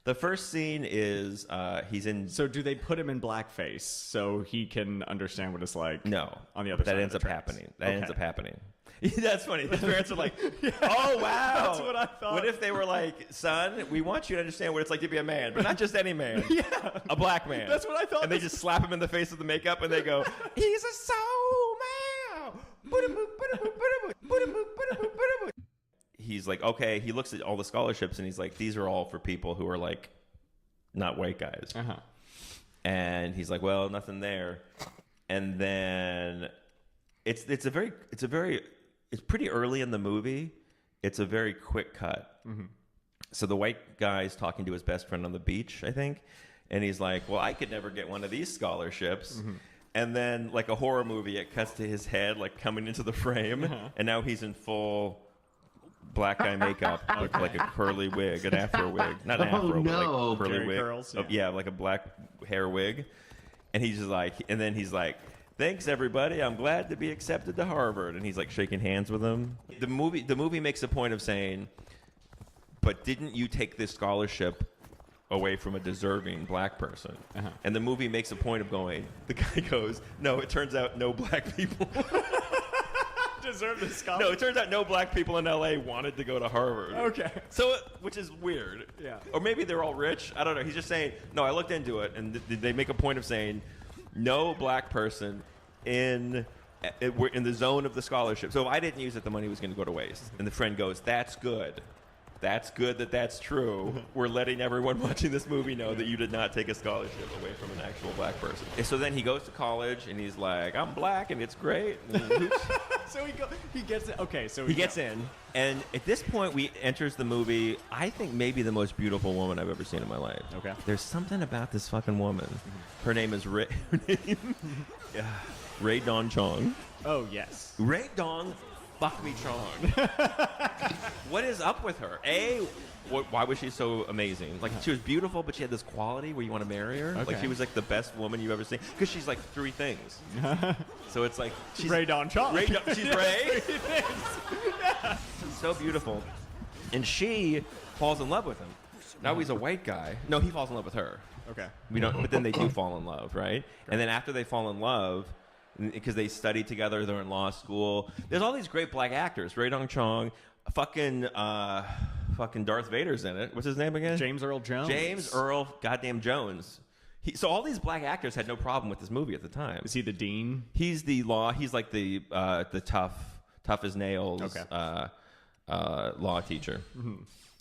The first scene is he's in. So do they put him in blackface so he can understand what it's like? No, on the other side. That ends up happening. Ends up happening. That's funny. His parents are like, yeah, "Oh wow, that's what I thought." What if they were like, "Son, we want you to understand what it's like to be a man, but not just any man. A black man." That's what I thought. And they just slap him in the face with the makeup, and they go, "He's a soul man." He's like, okay. He looks at all the scholarships, and he's like, these are all for people who are like, not white guys. And he's like, well, nothing there. And then it's pretty early in the movie. It's a very quick cut. So the white guy's talking to his best friend on the beach, I think, and he's like, well, I could never get one of these scholarships. And then, like a horror movie, it cuts to his head, like coming into the frame, and now he's in full black guy makeup with like a curly wig, an afro wig, not an afro, but like curly Jerry wig, curls, like a black hair wig, and he's just like, and then he's like, thanks everybody, I'm glad to be accepted to Harvard, and he's like shaking hands with him. The movie makes a point of saying, but didn't you take this scholarship away from a deserving black person? And the movie makes a point of going, the guy goes, no, it turns out no black people deserve this scholarship. No, it turns out no black people in LA wanted to go to Harvard. Okay. So, which is weird. Yeah. Or maybe they're all rich. I don't know. He's just saying, no, I looked into it, and they make a point of saying, no black person in the zone of the scholarship. So if I didn't use it, the money was going to go to waste. And the friend goes, that's good. That's good that that's true. We're letting everyone watching this movie know that you did not take a scholarship away from an actual black person. And so then he goes to college, and he's like, I'm black, and it's great. And so he gets it. Okay, so he gets in. And at this point, enters the movie, I think maybe the most beautiful woman I've ever seen in my life. Okay. There's something about this fucking woman. Her name is Ray Dong Chong. Oh, yes. Ray Dong Fuck me, Chong. What is up with her? Why was she so amazing? Like, she was beautiful, but she had this quality where you want to marry her. Okay. Like, she was like the best woman you've ever seen. Because she's like three things. So it's like she's Ray Don Chong. She's Ray. Yeah. She's so beautiful, and she falls in love with him. Now he's a white guy. No, he falls in love with her. Okay. We don't. But then they do fall in love, right? And then after they fall in love, because they study together, they're in law school. There's all these great black actors. Ray Dong Chong, fucking Darth Vader's in it. What's his name again? James Earl Jones. James Earl goddamn Jones. So all these black actors had no problem with this movie at the time. Is he the dean? He's the law. He's like the tough as nails. Okay. Law teacher. Mm-hmm.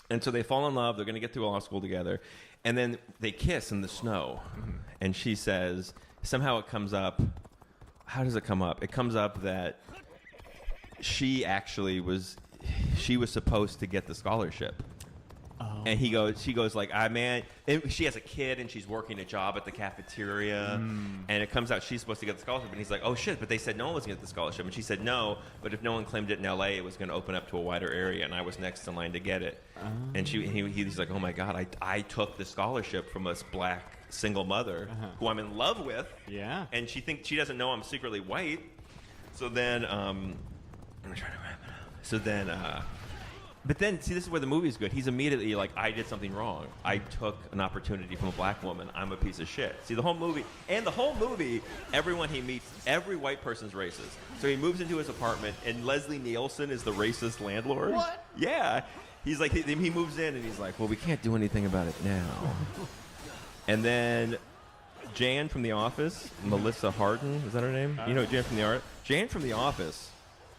And so they fall in love. They're going to get through law school together, and then they kiss in the snow. Mm-hmm. And she says, somehow it comes up. How does it come up? It comes up that she was supposed to get the scholarship. Oh. And she goes like, man, and she has a kid and she's working a job at the cafeteria, and it comes out she's supposed to get the scholarship, and he's like, oh shit, but they said no one was going to get the scholarship, and she said no, but if no one claimed it in LA, it was going to open up to a wider area, and I was next in line to get it. And he's like, oh my god, I took the scholarship from this black single mother who I'm in love with, and she doesn't know I'm secretly white. So then I'm trying to wrap it up. So then but then, see, this is where the movie's good. He's immediately like, I did something wrong. I took an opportunity from a black woman. I'm a piece of shit. See, the whole movie, everyone he meets, every white person's racist. So he moves into his apartment, and Leslie Nielsen is the racist landlord. What? Yeah. He's like, he moves in, and he's like, well, we can't do anything about it now. And then Jan from The Office, Melissa Hardin, is that her name? You know Jan from The Office.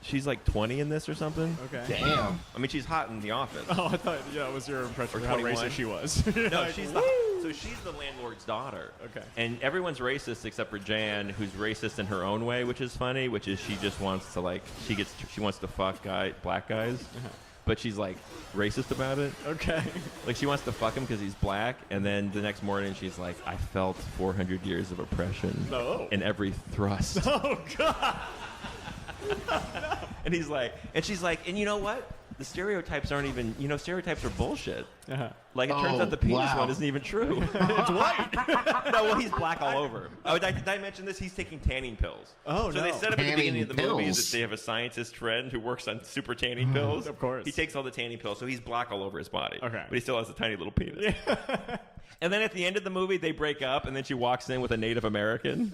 She's like 20 in this or something. Okay. Damn. I mean, she's hot in The Office. Oh, I thought that was your impression Or of how 21. racist she was. No, like, she's woo! So she's the landlord's daughter. Okay. And everyone's racist except for Jan, who's racist in her own way, which is funny. Which is she just wants to like she wants to fuck black guys, but she's like racist about it. Okay. Like she wants to fuck him because he's black, and then the next morning she's like, I felt 400 years of oppression in every thrust. Oh God. And he's like, and she's like, and you know what? The stereotypes aren't even, stereotypes are bullshit. Like, it turns out the penis one isn't even true. It's white. No, well, he's black all over. Oh, did I mention this? He's taking tanning pills. Oh, so no. they set up at the beginning of the movie pills. that they have a scientist friend who works on super tanning pills. Of course. He takes all the tanning pills, so he's black all over his body. Okay. But he still has a tiny little penis. And then at the end of the movie, they break up, and then she walks in with a Native American.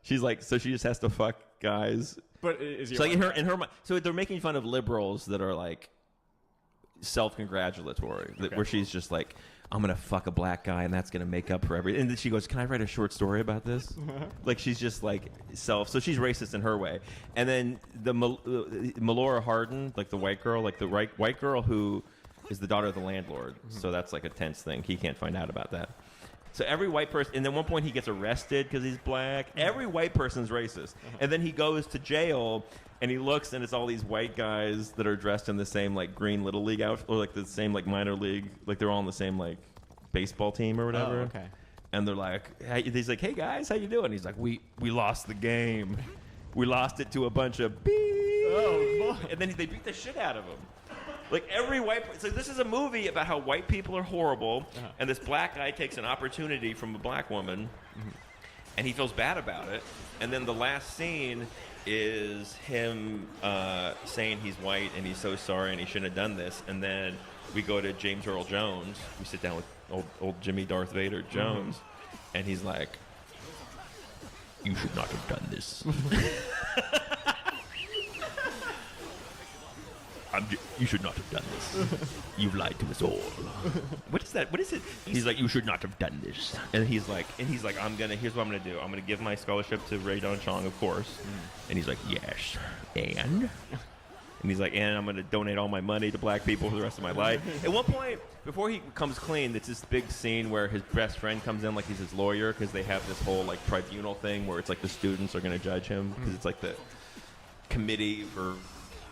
She's like, so she just has to fuck guys. But is he So like in her mind, so they're making fun of liberals that are like self-congratulatory, where she's just like, I'm gonna fuck a black guy and that's gonna make up for everything. And then she goes, can I write a short story about this? Like she's just like so she's racist in her way. And then the Melora Hardin, like the white girl, like the white girl who is the daughter of the landlord. So that's like a tense thing. He can't find out about that. So every white person, and then at one point he gets arrested because he's black. Every white person's racist. And then he goes to jail, and he looks, and it's all these white guys that are dressed in the same, like, green Little League outfit, or, like, the same, like, minor league. Like, they're all on the same, like, baseball team or whatever. Oh, okay. And they're like, he's like, hey, guys, how you doing? He's like, we lost the game. We lost it to a bunch of beep. Oh, boy. And then they beat the shit out of him. Like every so this is a movie about how white people are horrible, and this black guy takes an opportunity from a black woman, and he feels bad about it. And then the last scene is him saying he's white and he's so sorry and he shouldn't have done this. And then we go to James Earl Jones. We sit down with old Jimmy Darth Vader Jones, and he's like, "You should not have done this." You should not have done this. You've lied to us all. What is that? What is it? He's like, you should not have done this. And he's like, here's what I'm gonna do. I'm gonna give my scholarship to Ray Don Chong, of course. And he's like, yes. And he's like, and I'm gonna donate all my money to black people for the rest of my life. At one point, before he comes clean, it's this big scene where his best friend comes in like he's his lawyer, because they have this whole like tribunal thing where it's like the students are gonna judge him, because it's like the committee for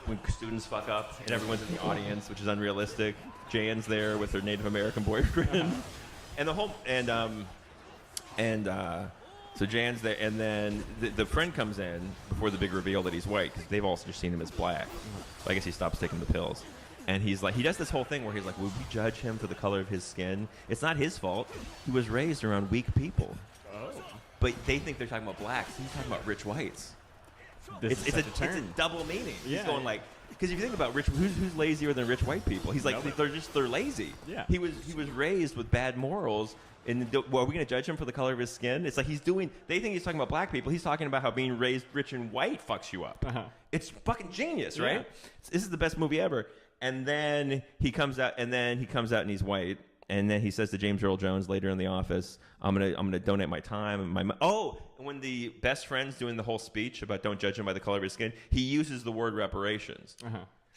when students fuck up, and everyone's in the audience, which is unrealistic. Jan's there with her Native American boyfriend, and the whole so Jan's there, and then the friend comes in before the big reveal that he's white, because they've all just seen him as black. So I guess he stops taking the pills, and he's like, he does this whole thing where he's like, would we judge him for the color of his skin? It's not his fault. He was raised around weak people. Oh. But they think they're talking about blacks. He's talking about rich whites. It's a double meaning. Yeah. He's going like, because if you think about who's lazier than rich white people? He's like, they're lazy. Yeah. He was raised with bad morals, and are we going to judge him for the color of his skin? It's like they think he's talking about black people. He's talking about how being raised rich and white fucks you up. It's fucking genius, right? Yeah. This is the best movie ever. And then he comes out, and he's white. And then he says to James Earl Jones later in the office, I'm gonna donate my time and my and when the best friend's doing the whole speech about don't judge him by the color of his skin, he uses the word reparations.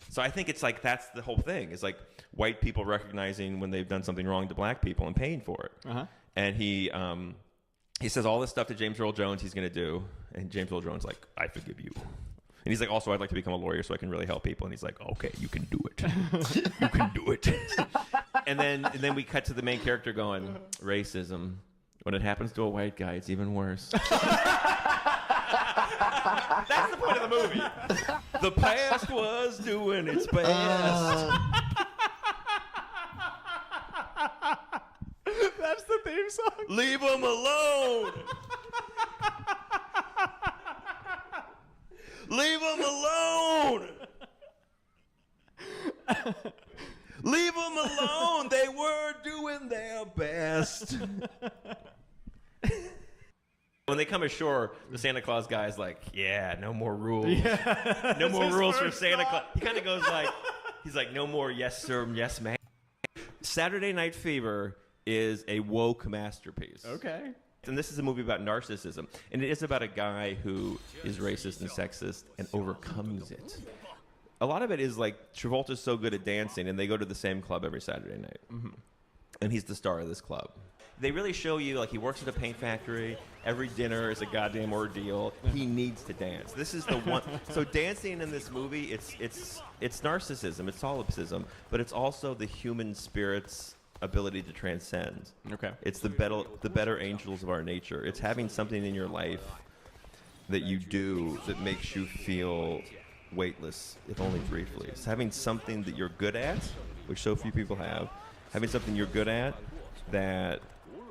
So I think it's like that's the whole thing. It's like white people recognizing when they've done something wrong to black people and paying for it. And he says all this stuff to James Earl Jones he's gonna do, and James Earl Jones like, I forgive you. And he's like, also, I'd like to become a lawyer so I can really help people. And he's like, okay, you can do it. You can do it. And then we cut to the main character going, racism. When it happens to a white guy, it's even worse. That's the point of the movie. The past was doing its best. That's the theme song. Leave him alone. Leave them alone! Leave them alone! They were doing their best. When they come ashore, the Santa Claus guy's like, yeah, no more rules. Yeah. No more rules for Santa Claus. He kind of goes like, he's like, no more yes sir, yes ma'am. Saturday Night Fever is a woke masterpiece. Okay. And this is a movie about narcissism. And it is about a guy who is racist and sexist and overcomes it. A lot of it is like Travolta's so good at dancing, and they go to the same club every Saturday night. And he's the star of this club. they really show you, like, he works at a paint factory. Every dinner is a goddamn ordeal. He needs to dance. This is the one. So dancing in this movie, it's narcissism, it's solipsism, but it's also the human spirit's ability to transcend. Okay. It's the better angels of our nature. It's having something in your life that you do that makes you feel weightless, if only briefly. It's having something that you're good at, which so few people have. Having something you're good at that,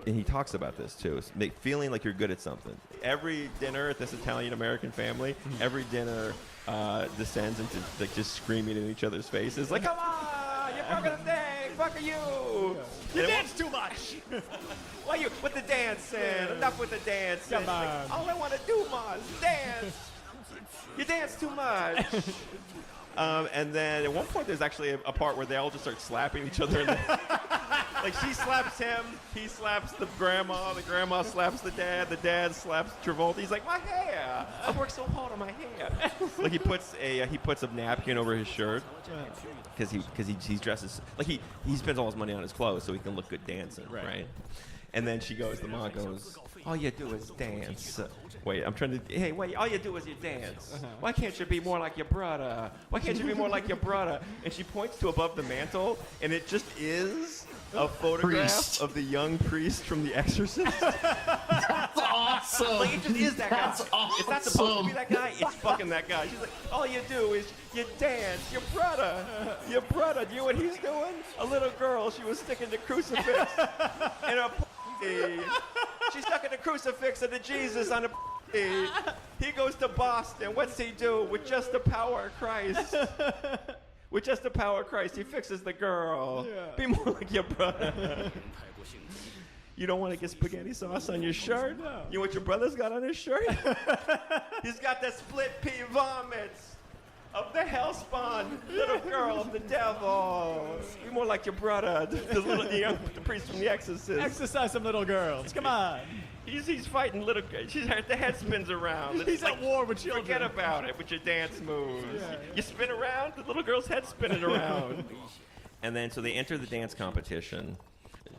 and he talks about this too, is feeling like you're good at something. Every dinner at this Italian-American family, every dinner descends into like just screaming in each other's faces, like, come on, you're broken the thing, fuck you. You dance too much. Why you with the dancing? Enough with the dancing. Come on. Like, all I want to do, Ma, is dance. You dance too much. And then at one point, there's actually a part where they all just start slapping each other. Like, she slaps him, he slaps the grandma slaps the dad slaps Travolta. He's like, my hair! I worked so hard on my hair. Like, he puts a napkin over his shirt because he dresses like he spends all his money on his clothes so he can look good dancing, right? And then the mom goes, all you do is dance. Wait, all you do is you dance. Why can't you be more like your brother? Why can't you be more like your brother? And she points to above the mantle, and it just is a photograph of the young priest from The Exorcist. That's awesome. Like, it just is that That's guy. awesome. It's not supposed to be that guy. It's fucking that guy. She's like, all you do is you dance. Your brother. Do you know what he's doing? A little girl. She was sticking the crucifix in a She's stuck in the crucifix of the Jesus on a He goes to Boston. What's he do? With just the power of Christ. With just the power of Christ, he fixes the girl. Yeah. Be more like your brother. You don't want to get spaghetti sauce on your shirt? No. You know what your brother's got on his shirt? He's got the split pea vomits of the hellspawn little girl of the devil. Be more like your brother, the priest from The Exorcist. Exercise some little girls. Come on. He's fighting little. The head spins around. He's at war with children. Forget about it with your dance moves. Yeah. You spin around, the little girl's head spinning around. And then so they enter the dance competition.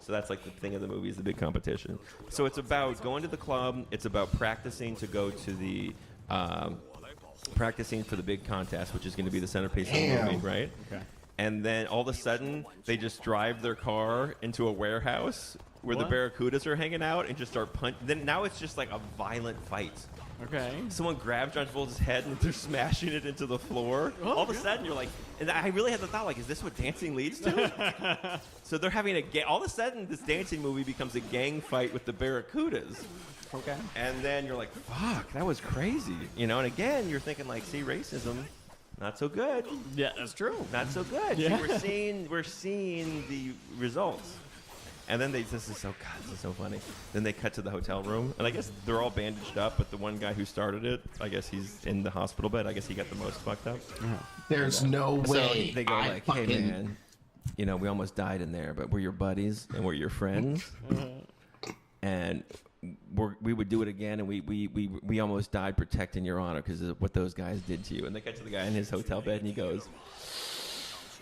So that's like the thing of the movie is the big competition. So it's about going to the club. It's about practicing to go to the. Practicing for the big contest, which is going to be the centerpiece of the movie, right? Okay. And then all of a sudden, they just drive their car into a warehouse where the Barracudas are hanging out and just start punching. Then now it's just like a violent fight. Okay. Someone grabs John Travolta's head and they're smashing it into the floor. All of a sudden, you're like, and I really had the thought, like, is this what dancing leads to? So they're having all of a sudden, this dancing movie becomes a gang fight with the Barracudas. Okay. And then you're like, fuck, that was crazy. You know, and again, you're thinking like, see, racism, not so good. Yeah, that's true. Not so good. Yeah. See, we're seeing the results. And then this is so funny. Then they cut to the hotel room, and I guess they're all bandaged up, but the one guy who started it, I guess he's in the hospital bed. I guess he got the most fucked up. There's no way. So they go like, hey man, you know, we almost died in there, but we're your buddies and we're your friends. And we would do it again, and we almost died protecting your honor because of what those guys did to you. And they cut to the guy in his hotel bed, and he goes,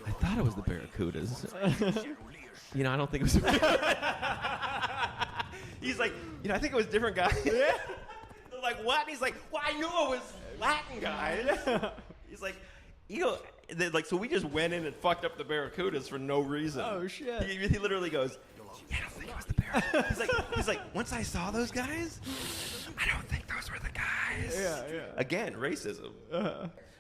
I thought it was the Barracudas. You know, I don't think it was. He's like, you know, I think it was a different guy. Yeah. They're like, what? And he's like, well, I knew it was Latin guys. He's like, you know, like, so we just went in and fucked up the Barracudas for no reason. Oh shit. He literally goes, yeah, I don't think it was the Barracudas. He's like, once I saw those guys, I don't think those were the guys. Yeah. Again, racism.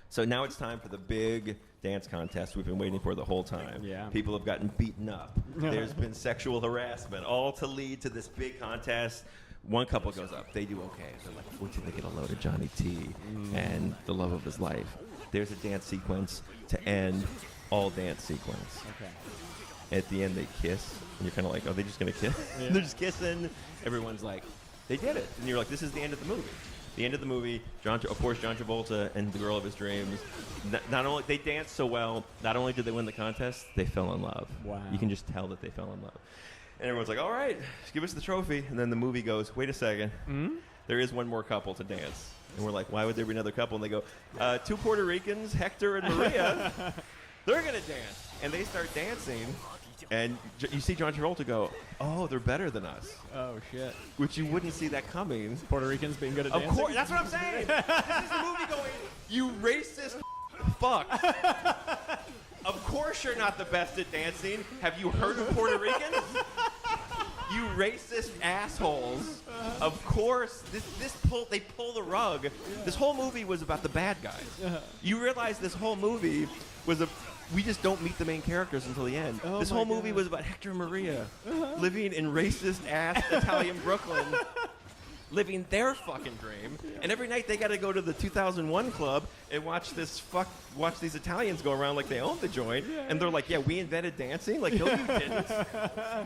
So now it's time for the big dance contest we've been waiting for the whole time. Yeah. People have gotten beaten up. There's been sexual harassment, all to lead to this big contest. One couple goes up. They do okay. They're like, fortunately, they get a load of Johnny T and the love of his life. There's a dance sequence to end all dance sequence. Okay. At the end, they kiss. And you're kind of like, are they just going to kiss? Yeah. They're just kissing. Everyone's like, they did it. And you're like, this is the end of the movie. The end of the movie, of course, John Travolta and the girl of his dreams, not only they danced so well, not only did they win the contest, they fell in love. Wow. You can just tell that they fell in love. And everyone's like, all right, give us the trophy. And then the movie goes, wait a second. Mm-hmm. There is one more couple to dance. And we're like, why would there be another couple? And they go, two Puerto Ricans, Hector and Maria, they're going to dance. And they start dancing. And you see John Travolta go, oh, they're better than us. Oh, shit. Which you wouldn't see that coming. Puerto Ricans being good at dancing? Of course, that's what I'm saying. This is the movie going, you racist fuck. Of course you're not the best at dancing. Have you heard of Puerto Ricans? You racist assholes. Of course, they pull the rug. This whole movie was about the bad guys. You realize this whole movie was we just don't meet the main characters until the end. This whole movie was about Hector and Maria living in racist ass Italian Brooklyn, living their fucking dream. And every night they got to go to the 2001 club and watch these Italians go around like they own the joint. And they're like, yeah, we invented dancing? Like, no, you didn't.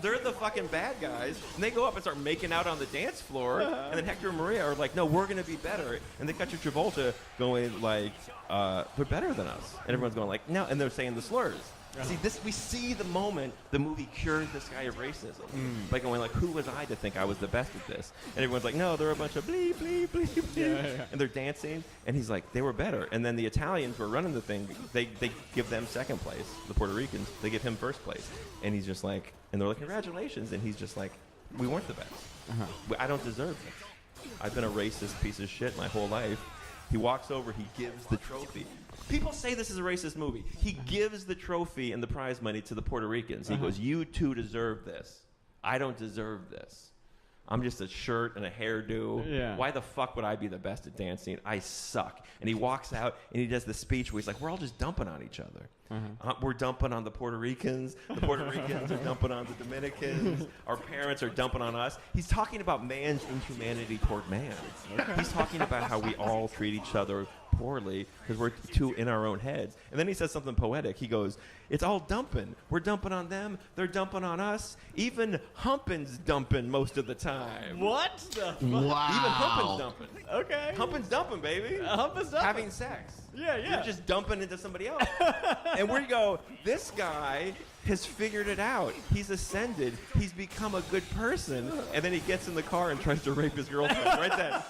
They're the fucking bad guys. And they go up and start making out on the dance floor. And then Hector and Maria are like, no, we're going to be better. And they got your Travolta going like, they're better than us. And everyone's going like, no. And they're saying the slurs. See, we see the moment the movie cures this guy of racism. By going like, who was I to think I was the best at this? And everyone's like, no, they're a bunch of bleep, bleep, bleep, bleep. And they're dancing. And he's like, they were better. And then the Italians who are running the thing, they give them second place. The Puerto Ricans, they give him first place. And he's just like, and they're like, congratulations. And he's just like, we weren't the best. I don't deserve this. I've been a racist piece of shit my whole life. He walks over, he gives the trophy. People say this is a racist movie. He gives the trophy and the prize money to the Puerto Ricans. He goes, you two deserve this. I don't deserve this. I'm just a shirt and a hairdo. Yeah. Why the fuck would I be the best at dancing? I suck. And he walks out and he does the speech where he's like, we're all just dumping on each other. We're dumping on the Puerto Ricans. The Puerto Ricans are dumping on the Dominicans. Our parents are dumping on us. He's talking about man's inhumanity toward man. He's talking about how we all treat each other poorly because we're too in our own heads. And then he says something poetic. He goes, it's all dumping. We're dumping on them. They're dumping on us. Even humpin's dumping most of the time. What the fuck? Wow. Even humpin's dumping. Okay. Humpin's dumping, baby. Humpin's dumping. Having sex. Yeah. You're just dumping into somebody else. And we go, this guy has figured it out. He's ascended. He's become a good person. And then he gets in the car and tries to rape his girlfriend right then.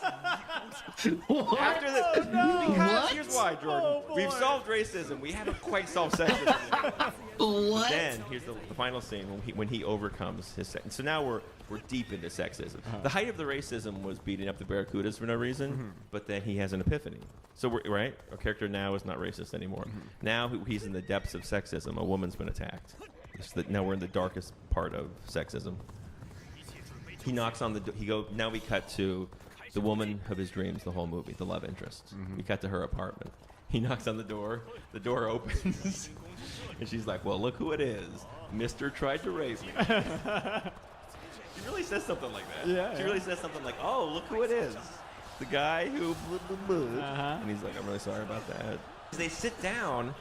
After this, because here's why, Jordan. We've solved racism. We haven't quite solved sexism yet. What? Then here's the final scene when he overcomes his sex. So now we're deep into sexism. The height of the racism was beating up the Barracudas for no reason, but then he has an epiphany. So our character now is not racist anymore. Now he's in the depths of sexism. A woman's been attacked. Now we're in the darkest part of sexism. He knocks on the door. Now we cut to the woman of his dreams, the whole movie, the love interest. We cut to her apartment. He knocks on the door. The door opens. And she's like, well, look who it is. Mr. tried to rape me. She really says something like that. Yeah, she really says something like, oh, look who it is. The guy who blah, blah, blah. And he's like, I'm really sorry about that. They sit down,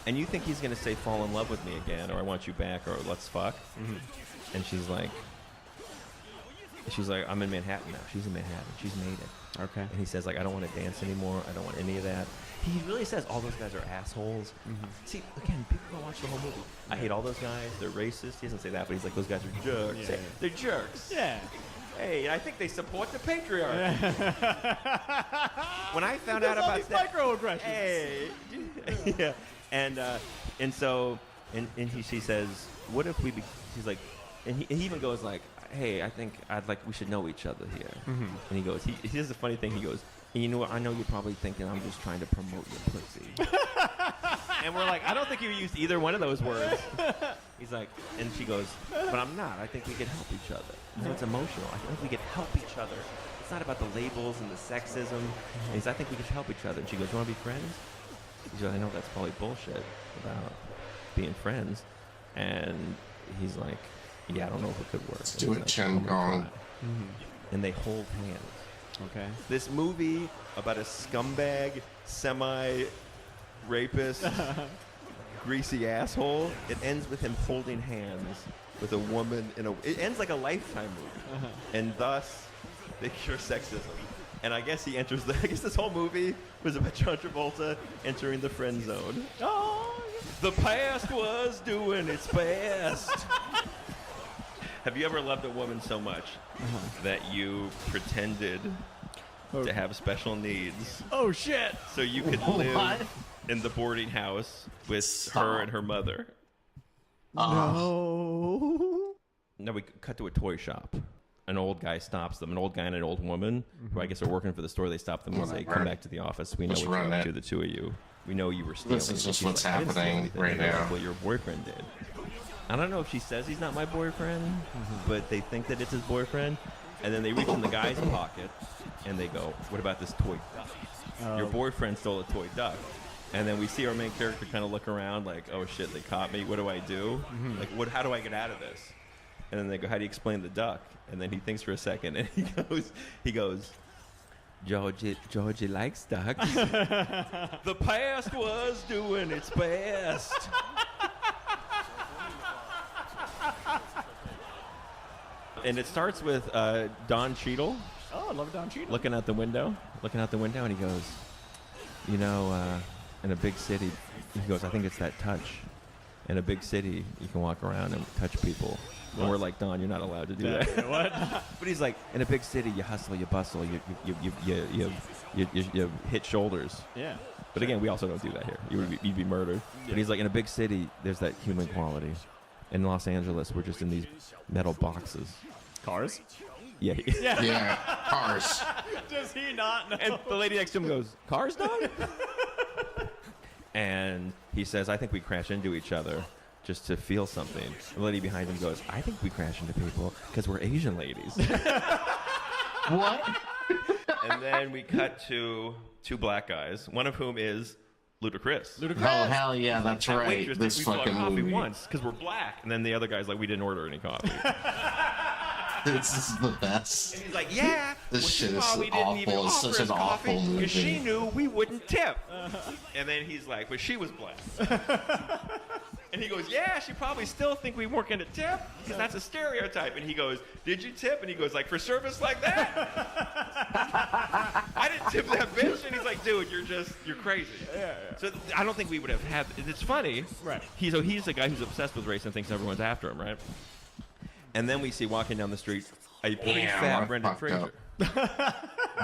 and you think he's going to say, fall in love with me again, or I want you back, or let's fuck. And she's like, I'm in Manhattan now. She's in Manhattan. She's made it. Okay. And he says, like, I don't want to dance anymore. I don't want any of that. He really says all those guys are assholes. See, again, people don't watch the whole movie. I hate all those guys. They're racist. He doesn't say that, but he's like, those guys are jerks. They're jerks. Yeah. Hey, I think they support the patriarchy. When I found out about that, microaggressions. Hey, yeah, and so she says, what if we? She's like, and he even goes like, hey, I think we should know each other here. And he goes, he does a funny thing. He goes, and you know what? I know you're probably thinking I'm just trying to promote your pussy. And we're like, I don't think you used either one of those words. He's like, and she goes, but I'm not. I think we could help each other. So it's emotional. I think we could help each other. It's not about the labels and the sexism. And he's, I think we could help each other. And she goes, you want to be friends? He goes, I know that's probably bullshit about being friends. And he's like, yeah, I don't know if it could work. Let's do it, Chen Gong. And they hold hands. Okay. This movie about a scumbag, semi-rapist, greasy asshole, it ends with him holding hands with a woman it ends like a Lifetime movie. And thus, they cure sexism. And I guess this whole movie was about John Travolta entering the friend zone. Oh, the past was doing its best. Have you ever loved a woman so much that you pretended to have special needs? Oh, shit. So you could live in the boarding house with her and her mother. No. No, we cut to a toy shop. An old guy stops them. An old guy and an old woman, who I guess are working for the store. They stop them and say, "Come back to the office. We know what you're up to, the two of you. We know you were stealing." This is just She's what's like, "I didn't steal happening anything." right And they're now. like, "Well, your boyfriend did." I don't know if she says he's not my boyfriend, but they think that it's his boyfriend. And then they reach in the guy's pocket, and they go, "What about this toy duck? Your boyfriend stole a toy duck." And then we see our main character kind of look around like, "Oh shit, they caught me. What do I do? Like, how do I get out of this?" And then they go, "How do you explain the duck?" And then he thinks for a second, and he goes, Georgie likes ducks. The past was doing its best. And it starts with Don Cheadle. Oh, I love Don Cheadle. Looking out the window, and he goes, "You know, in a big city," he goes, "I think it's that touch. In a big city, you can walk around and touch people." What? And we're like, "Don, you're not allowed to do that." What? But he's like, "In a big city, you hustle, you bustle, you hit shoulders." Yeah. But again, we also don't do that here. You'd be murdered. Yeah. But he's like, in a big city, there's that human quality. In Los Angeles, we're just in these metal boxes. Cars? Yeah. Yeah, cars. Does he not know? And the lady next to him goes, "Cars, Don?" And he says, "I think we crash into each other just to feel something." And the lady behind him goes, "I think we crash into people because we're Asian ladies." What? And then we cut to two black guys, one of whom is Ludacris. Oh, hell yeah, that's right. This We saw fucking coffee movie. once because we're black. And then the other guy's like, "We didn't order any coffee." This is the best. And he's like, "Yeah, This shit is we didn't even awful. It's offer such us an coffee awful because she movie. knew we wouldn't tip." And then he's like, "But she was black." And he goes, "Yeah, she probably still think we weren't going to tip because that's a stereotype." And he goes, "Did you tip?" And he goes, "Like for service like that?" I didn't tip that bitch. And he's like, "Dude, you're crazy." Yeah. So I don't think we would have had. It's funny. Right. He's a guy who's obsessed with race and thinks everyone's after him, right? And then we see walking down the street a pretty fat Brendan Fraser.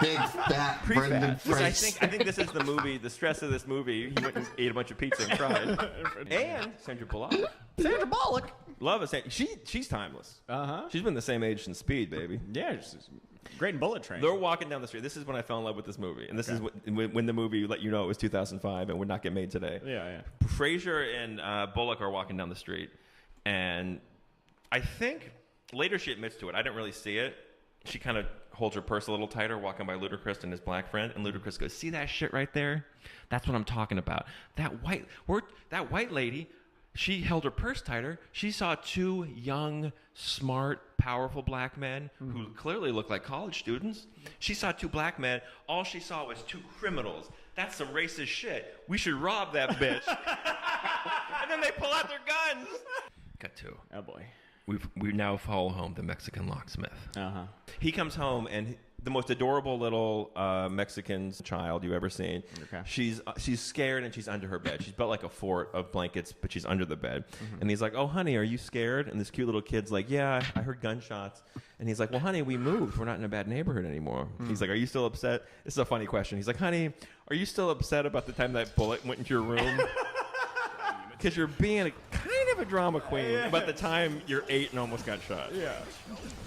Big fat Brendan Fraser. I think this is the movie. The stress of this movie. He went and ate a bunch of pizza and cried. And Sandra Bullock. Sandra Bullock. Love it. She's timeless. She's been the same age since Speed, baby. Yeah, great in Bullet Train. They're walking down the street. This is when I fell in love with this movie, and this is when the movie let you know it was 2005 and would not get made today. Yeah. Fraser and Bullock are walking down the street, and I think later she admits to it. I didn't really see it. She kind of holds her purse a little tighter, walking by Ludacris and his black friend, and Ludacris goes, "See that shit right there? That's what I'm talking about. That white lady." She held her purse tighter. She saw two young, smart, powerful black men who clearly looked like college students. She saw two black men. All she saw was two criminals. That's some racist shit. We should rob that bitch. And then they pull out their guns. Cut to. Oh, boy. We now follow home the Mexican locksmith. Uh-huh. He comes home, and the most adorable little Mexican child you've ever seen. Okay. She's scared, and she's under her bed. She's built like a fort of blankets, but she's under the bed. And he's like, "Oh, honey, are you scared?" And this cute little kid's like, "Yeah, I heard gunshots." And he's like, "Well, honey, we moved. We're not in a bad neighborhood anymore." He's like, "Are you still upset?" This is a funny question. He's like, "Honey, are you still upset about the time that bullet went into your room?" Because you're being kind of a drama queen about the time you're 8 and almost got shot. Yeah.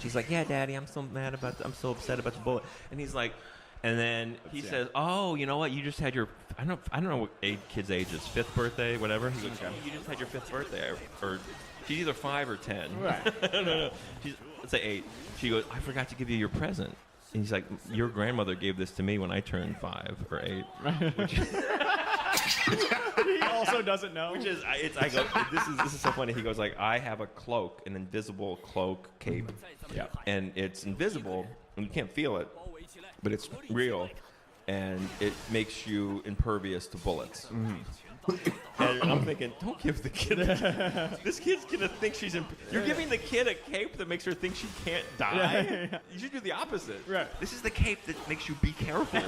She's like, "Yeah, Daddy, I'm so upset about the bullet." And he's like, and then he says, "Oh, you know what? You just had your, I don't know what kid's age is, 5th birthday, whatever." He goes, "You just had your 5th birthday," or she's either 5 or 10. Right. No. Let's say 8. She goes, "I forgot to give you your present." And he's like, "Your grandmother gave this to me when I turned 5 or 8." Which he also doesn't know. Which is, I go, this is so funny. He goes like, "I have a cloak, an invisible cloak cape, and it's invisible, and you can't feel it, but it's real, and it makes you impervious to bullets." And I'm thinking, don't give the kid this kid's gonna think she's you're giving the kid a cape that makes her think she can't die. Yeah. You should do the opposite. Right. This is the cape that makes you be careful.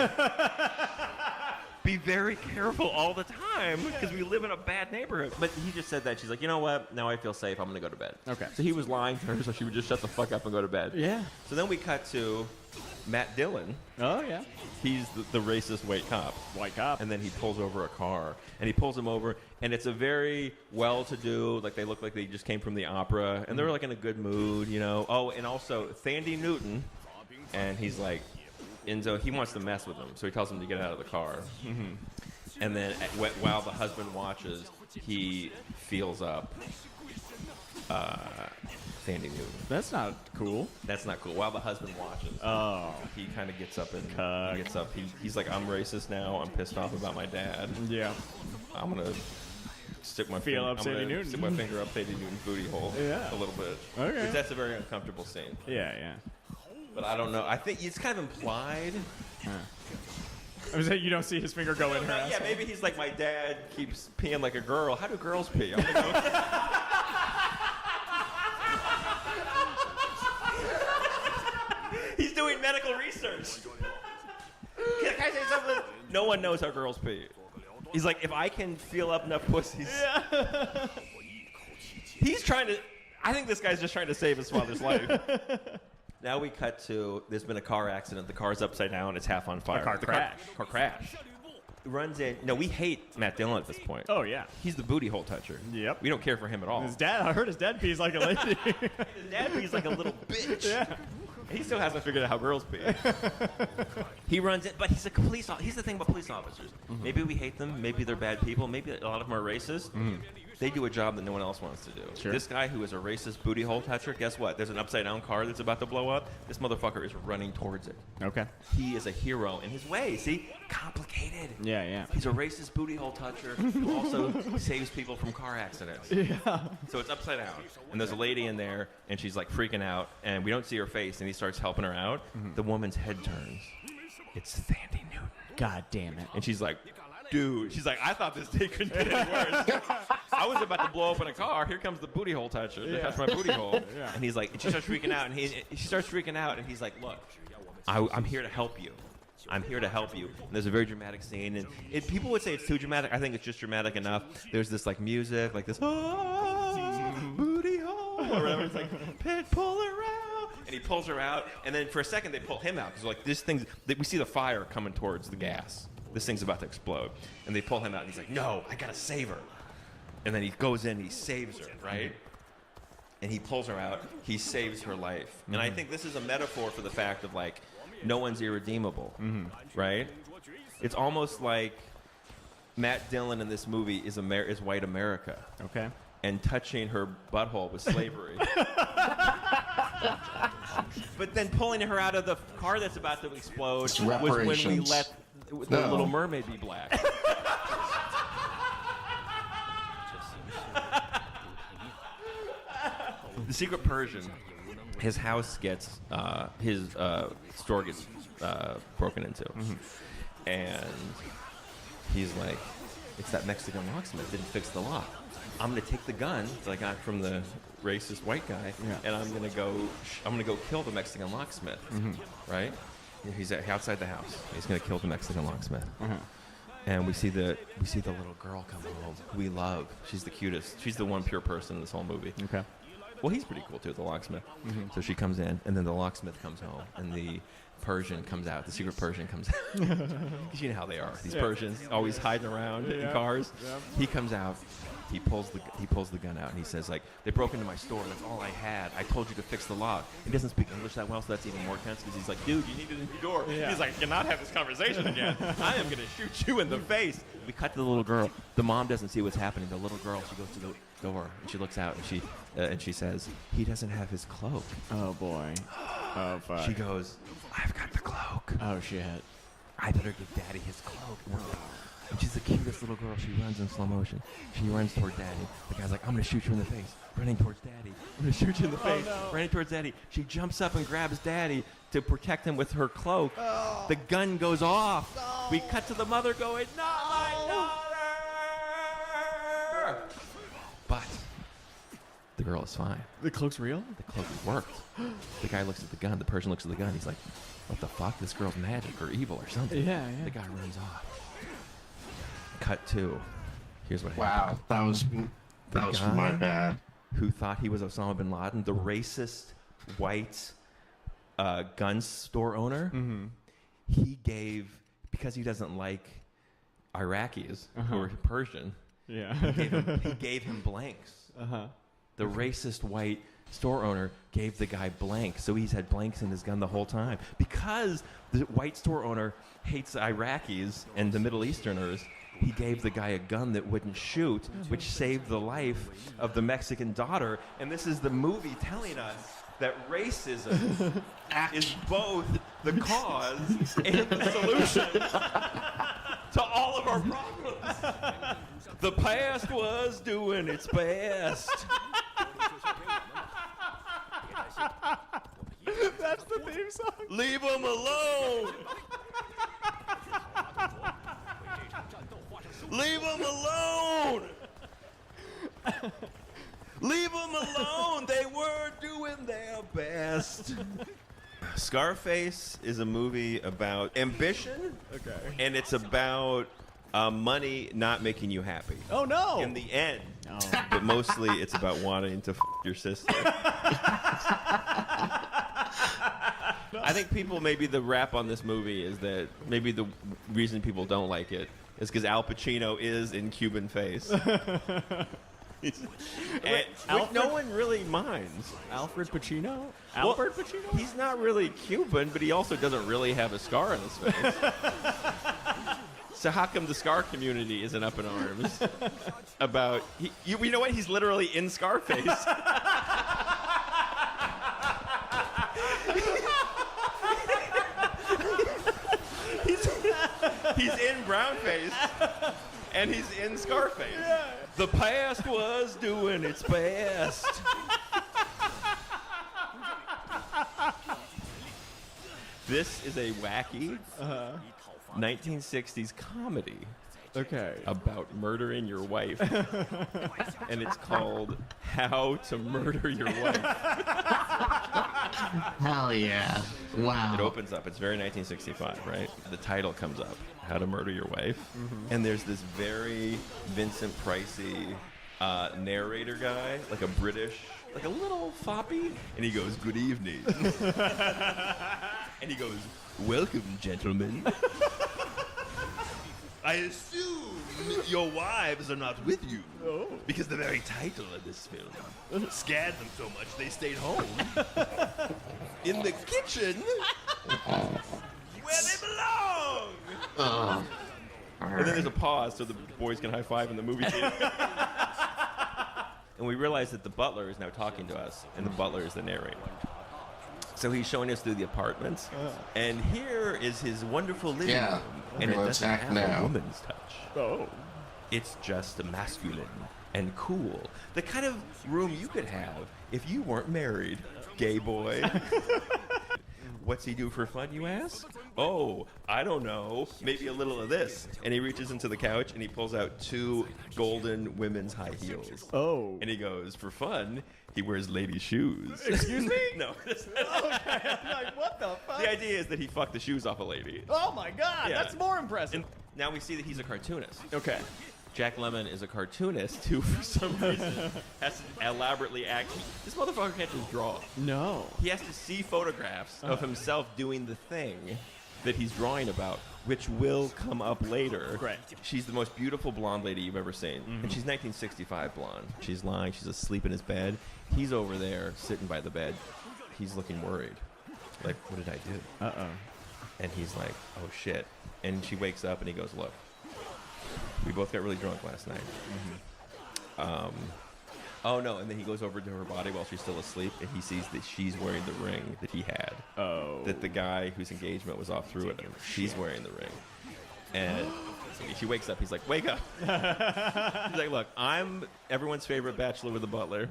Be very careful all the time because we live in a bad neighborhood. But he just said that. She's like, "You know what? Now I feel safe. I'm going to go to bed." Okay. So he was lying to her so she would just shut the fuck up and go to bed. Yeah. So then we cut to Matt Dillon. Oh, yeah. He's the racist white cop. White cop. And then he pulls over a car. And he pulls him over. And it's a very well-to-do, like they look like they just came from the opera. And they're like in a good mood, you know. Oh, and also Thandie Newton. And he's like, and so he wants to mess with him. So he tells him to get out of the car. And then while the husband watches, he feels up Thandie Newton. That's not cool. That's not cool. While the husband watches, he kind of gets up and gets up. He's like, I'm racist now. I'm pissed off about my dad. Yeah. I'm gonna stick my Feel up Thandie Newton. Stick my finger up Thandie Newton's booty hole. Yeah. A little bit. Okay. But that's a very uncomfortable scene. Yeah, yeah. But I don't know. I think it's kind of implied. I was saying you don't see his finger go in her ass. Yeah, maybe he's like, my dad keeps peeing like a girl. How do girls pee? I'm gonna go. He's doing medical research. Can I say something? No one knows how girls pee. He's like, if I can feel up enough pussies. Yeah. He's trying to. I think this guy's just trying to save his father's life. Now we cut to, there's been a car accident. The car's upside down. It's half on fire. A car crash. Car crash. Runs in. No, we hate Matt Dillon at this point. Oh, yeah. He's the booty hole toucher. Yep. We don't care for him at all. His dad, I heard his dad pees like a lady. His dad pees like a little bitch. Yeah. He still hasn't figured out how girls pee. He runs in, but he's a police officer. Here's the thing about police officers. Maybe we hate them. Maybe they're bad people. Maybe a lot of them are racist. They do a job that no one else wants to do. Sure. This guy who is a racist booty hole toucher, guess what? There's an upside-down car that's about to blow up. This motherfucker is running towards it. Okay. He is a hero in his way. See? Complicated. Yeah, yeah. He's a racist booty hole toucher who also saves people from car accidents. Yeah. So it's upside down. And there's a lady in there, and she's like freaking out, and we don't see her face, and he starts helping her out. The woman's head turns. It's Thandie Newton. God damn it. And she's like, dude. She's like, I thought this day couldn't get any worse. I was about to blow up in a car. Here comes the booty hole toucher to touch my booty hole. Yeah. And he's like, and she starts freaking out, and she starts freaking out, and he's like, look, I'm here to help you. I'm here to help you. And there's a very dramatic scene, and people would say it's too dramatic. I think it's just dramatic enough. There's this like music, like this booty hole, or whatever. It's like, Pit, pull her out, and he pulls her out, and then for a second they pull him out because like this thing, we see the fire coming towards the gas. This thing's about to explode, and they pull him out, and he's like, no, I gotta save her. And then he goes in and he saves her, right? And he pulls her out. He saves her life. And I think this is a metaphor for the fact of, like, no one's irredeemable, right? It's almost like Matt Dillon in this movie is white America. Okay. And touching her butthole was slavery. But then pulling her out of the car that's about to explode was when we let the Little Mermaid be black. The Secret Persian, his house gets, his store gets broken into. And he's like, it's that Mexican locksmith didn't fix the lock. I'm going to take the gun that I got from the racist white guy, and I'm going to go kill the Mexican locksmith, right? And he's outside the house. He's going to kill the Mexican locksmith. And we see the little girl come home who we love. She's the cutest. She's the one pure person in this whole movie. Okay. Well, he's pretty cool too, the locksmith. So she comes in, and then the locksmith comes home, and the Persian comes out. The secret Persian comes out. Because you know how they are. These Persians always hiding around in cars. He comes out. He pulls the gun out, and he says, like, they broke into my store. That's all I had. I told you to fix the lock. He doesn't speak English that well, so that's even more tense because he's like, dude, you need a new door. He's like, I cannot have this conversation again. I am going to shoot you in the face. We cut to the little girl. The mom doesn't see what's happening. The little girl, she goes to the door, and she looks out, and she says, he doesn't have his cloak. Oh, boy. Oh, fuck. She goes, I've got the cloak. Oh, shit. I better give Daddy his cloak. And she's the cutest little girl. She runs in slow motion. She runs toward Daddy. The guy's like, I'm going to shoot you in the face. Running towards Daddy. I'm going to shoot you in the face. No. Running towards Daddy. She jumps up and grabs Daddy to protect him with her cloak. Oh. The gun goes off. No. We cut to the mother going, not my daughter! But the girl is fine. The cloak's real? The cloak worked. The guy looks at the gun. The Persian looks at the gun. He's like, what the fuck? This girl's magic or evil or something. Yeah. The guy runs off. Cut to. Here's what Wow, happened. that was my bad. Who thought he was Osama bin Laden, the racist white gun store owner. He gave, because he doesn't like Iraqis who are Persian. Yeah. He gave him blanks. The racist white store owner gave the guy blanks, so he's had blanks in his gun the whole time. Because the white store owner hates Iraqis and the Middle Easterners, he gave the guy a gun that wouldn't shoot, which saved the life of the Mexican daughter. And this is the movie telling us that racism is both the cause and the solution to all of our problems. The past was doing its best. That's the theme song. Leave them alone. Leave them alone. Leave them alone. They were doing their best. Scarface is a movie about ambition. Okay. And it's about money not making you happy. Oh, no. In the end. But mostly it's about wanting to f your sister. I think people, maybe the rap on this movie is that maybe the reason people don't like it is because Al Pacino is in Cuban Face. No one really minds. Alfred Pacino? Albert Pacino? He's not really Cuban, but he also doesn't really have a scar on his face. So how come the scar community isn't up in arms about... you know what? He's literally in Scarface. He's in Brownface, and he's in Scarface. Yeah. The past was doing its best. This is a wacky 1960s comedy. Okay. About murdering your wife. And it's called How to Murder Your Wife. Hell yeah. Wow. It opens up. It's very 1965, right? The title comes up, How to Murder Your Wife. And there's this very Vincent Pricey narrator guy, like a British, like a little foppy. And he goes, good evening. And he goes, welcome, gentlemen. I assume your wives are not with you. Oh. Because the very title of this film scared them so much they stayed home. In the kitchen where they belong. And then there's a pause so the boys can high five in the movie theater. And we realize that the butler is now talking to us, and the butler is the narrator. So he's showing us through the apartments, and here is his wonderful living room, and it doesn't have a woman's touch. Oh. It's just masculine and cool. The kind of room you could have if you weren't married, gay boy. What's he do for fun, you ask? Oh, I don't know. Maybe a little of this. And he reaches into the couch and he pulls out 2 golden women's high heels. Oh. And he goes, for fun, he wears lady shoes. Excuse me? No. Okay, I'm like, what the fuck? The idea is that he fucked the shoes off a lady. Oh my god, Yeah. that's more impressive. And now we see that he's a cartoonist. Okay. Jack Lemmon is a cartoonist who, for some reason, has to elaborately act. This motherfucker can't just draw. No. He has to see photographs of himself doing the thing that he's drawing about, which will come up later. Right. She's the most beautiful blonde lady you've ever seen. And she's 1965 blonde. She's lying. She's asleep in his bed. He's over there sitting by the bed. He's looking worried. Like, what did I do? Uh-oh. And he's like, oh, shit. And she wakes up and he goes, look. We both got really drunk last night. Oh, no, and then he goes over to her body while she's still asleep, and he sees that she's wearing the ring that he had. Oh. That the guy whose engagement was off through it, she's wearing the ring. And she wakes up, he's like, wake up. He's like, look, I'm everyone's favorite bachelor with a butler,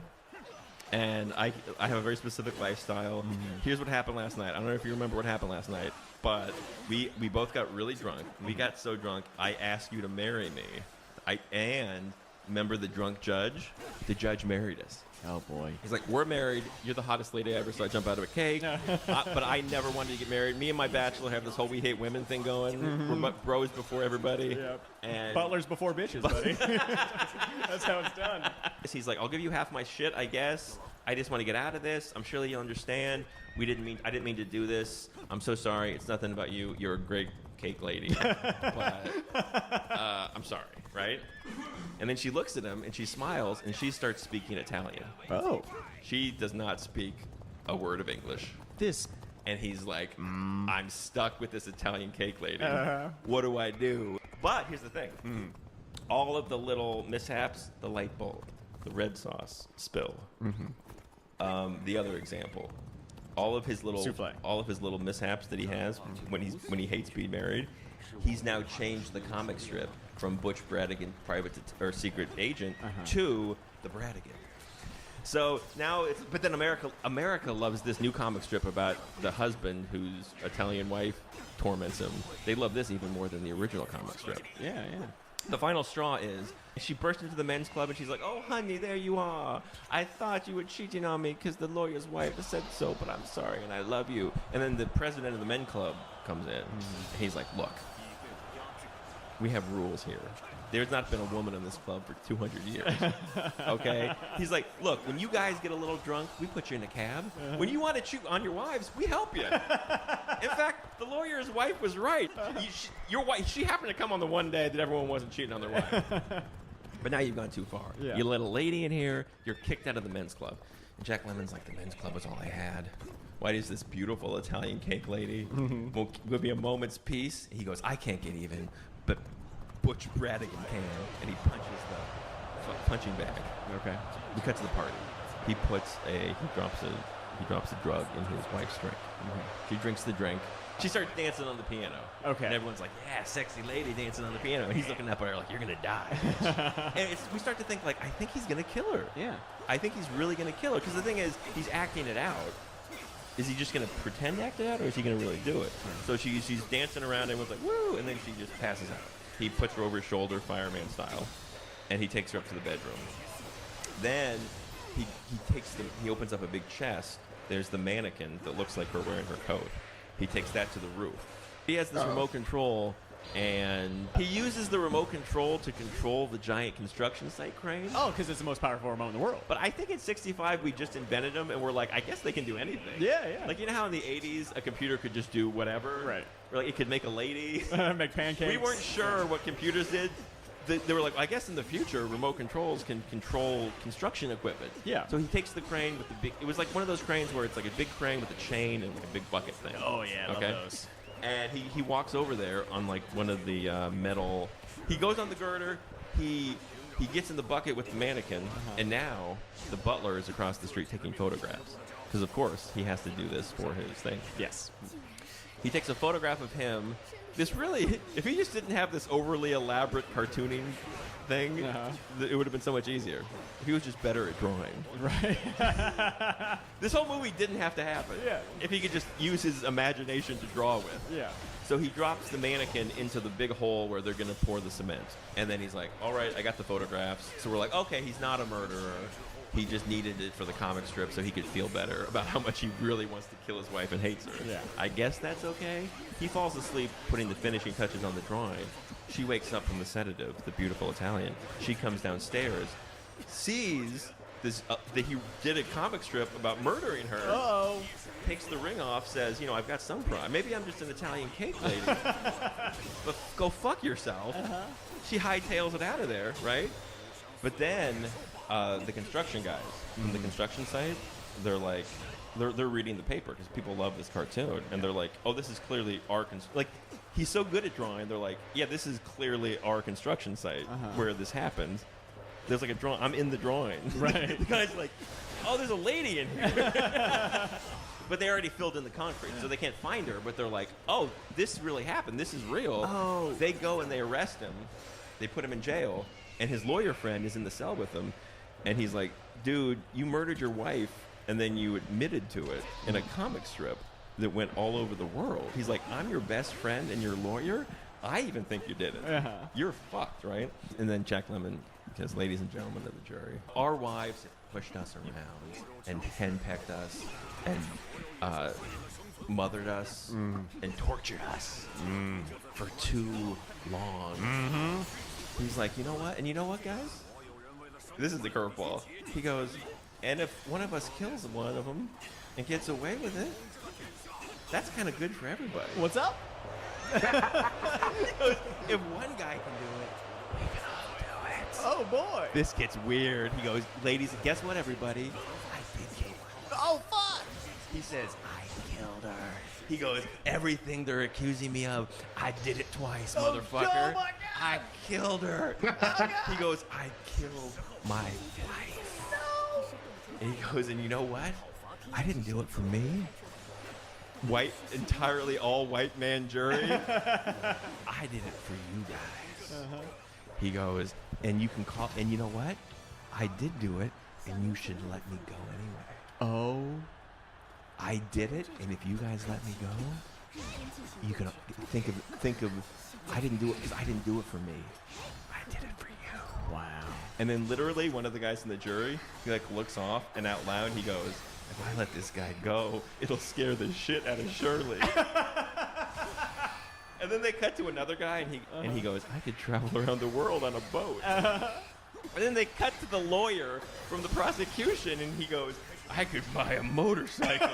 and I have a very specific lifestyle. Here's what happened last night. I don't know if you remember what happened last night, but we both got really drunk. We got so drunk, I asked you to marry me. And remember the drunk judge? The judge married us. Oh, boy. He's like, we're married. You're the hottest lady ever, so I jump out of a cake. But I never wanted to get married. Me and my bachelor have this whole we hate women thing going. We're bros before everybody. Yep. And Butlers before bitches, buddy. That's how it's done. He's like, I'll give you half my shit, I guess. I just want to get out of this. I'm sure that you'll understand. I didn't mean to do this. I'm so sorry. It's nothing about you. You're a great cake lady. But I'm sorry, right? And then she looks at him and she smiles and she starts speaking Italian. Oh. She does not speak a word of English. And he's like, I'm stuck with this Italian cake lady. What do I do? But here's the thing. All of the little mishaps, the light bulb, the red sauce spill. The other example, all of his little mishaps that he has when he hates being married, he's now changed the comic strip from Butch Bradigan, secret agent, to the Bradigan. So now but then America loves this new comic strip about the husband whose Italian wife torments him. They love this even more than the original comic strip. Yeah. The final straw is she burst into the men's club and she's like, "Oh, honey, there you are. I thought you were cheating on me because the lawyer's wife said so, but I'm sorry and I love you." And then the president of the men's club comes in and he's like, "Look, we have rules here. There's not been a woman in this club for 200 years. Okay?" He's like, "Look, when you guys get a little drunk, we put you in a cab. When you want to cheat on your wives, we help you." In fact, the lawyer's wife was right. Your wife, she happened to come on the one day that everyone wasn't cheating on their wife. But now you've gone too far. Yeah. You let a lady in here, you're kicked out of the men's club. And Jack Lemmon's like, "The men's club was all I had. Why does this beautiful Italian cake lady will be a moment's peace?" He goes, "I can't get even, but Butch Bradigan can," and he punches the punching bag. Okay. We cut to the party. He drops a drug in his wife's drink. She drinks the drink. She starts dancing on the piano. Okay. And everyone's like, "Yeah, sexy lady dancing on the piano." And he's looking up at her like, "You're gonna die." And we start to think like, I think he's gonna kill her. Yeah. I think he's really gonna kill her because the thing is, he's acting it out. Is he just going to pretend to act it out, or is he going to really do it? So she's dancing around, everyone's like, "Woo!" And then she just passes out. He puts her over his shoulder, fireman style, and he takes her up to the bedroom. Then he opens up a big chest. There's the mannequin that looks like her wearing her coat. He takes that to the roof. He has this remote control, and he uses the remote control to control the giant construction site crane. Oh, because it's the most powerful remote in the world. But I think in 65 we just invented them, and we're like, I guess they can do anything. Yeah. Like, you know how in the 80s a computer could just do whatever? Right. Or like it could make a lady. Make pancakes. We weren't sure what computers did. They were like, I guess in the future remote controls can control construction equipment. Yeah. So he takes the crane with the big. It was like one of those cranes where it's like a big crane with a chain and like a big bucket thing. Oh yeah, love those. And he walks over there on like one of the metal. He goes on the girder. He gets in the bucket with the mannequin, and now the butler is across the street taking photographs because of course he has to do this for his thing. Yes. He takes a photograph of him. This really, if he just didn't have this overly elaborate cartooning thing, it would have been so much easier. If he was just better at drawing. Right. This whole movie didn't have to happen. Yeah. If he could just use his imagination to draw with. Yeah. So he drops the mannequin into the big hole where they're going to pour the cement. And then he's like, all right, I got the photographs. So we're like, okay, he's not a murderer. He just needed it for the comic strip so he could feel better about how much he really wants to kill his wife and hates her. Yeah. I guess that's okay. He falls asleep putting the finishing touches on the drawing. She wakes up from the sedative, the beautiful Italian. She comes downstairs, sees this that he did a comic strip about murdering her. Uh-oh. Takes the ring off, says, I've got some pride. Maybe I'm just an Italian cake lady. But go fuck yourself. She hightails it out of there, right? But then the construction guys from the construction site, they're like, they're reading the paper because people love this cartoon, and they're like, oh, this is clearly our like. He's so good at drawing. They're like, yeah, this is clearly our construction site where this happens. There's like a drawing. I'm in the drawing. Right. The guy's like, oh, there's a lady in here. But they already filled in the concrete, so they can't find her. But they're like, oh, this really happened. This is real. Oh. They go and they arrest him. They put him in jail. And his lawyer friend is in the cell with him. And he's like, dude, you murdered your wife, and then you admitted to it in a comic strip that went all over the world. He's like, I'm your best friend and your lawyer? I even think you did it. You're fucked, right? And then Jack Lemmon says, ladies and gentlemen of the jury, our wives have pushed us around and henpecked us and mothered us and tortured us for too long. He's like, you know what? And you know what, guys? This is the curveball. He goes, And if one of us kills one of them and gets away with it, that's kind of good for everybody. What's up? If one guy can do it, we can all do it. Oh, boy. This gets weird. He goes, ladies, guess what, everybody? I did kill her. Oh, fuck. He says, I killed her. He goes, everything they're accusing me of, I did it twice, motherfucker. Oh, my God. I killed her. He goes, I killed my wife. No. And he goes, and you know what? I didn't do it for me. White, entirely all white man jury. I did it for you guys. He goes, and you can call, and you know what? I did do it, and you should let me go anyway. Oh. I did it, and if you guys let me go, you can think of. I didn't do it because I didn't do it for me. I did it for you. Wow. And then literally one of the guys in the jury, he like looks off and out loud he goes, if I let this guy go, it'll scare the shit out of Shirley. And then they cut to another guy and he goes, I could travel around the world on a boat. And then they cut to the lawyer from the prosecution and he goes, I could buy a motorcycle.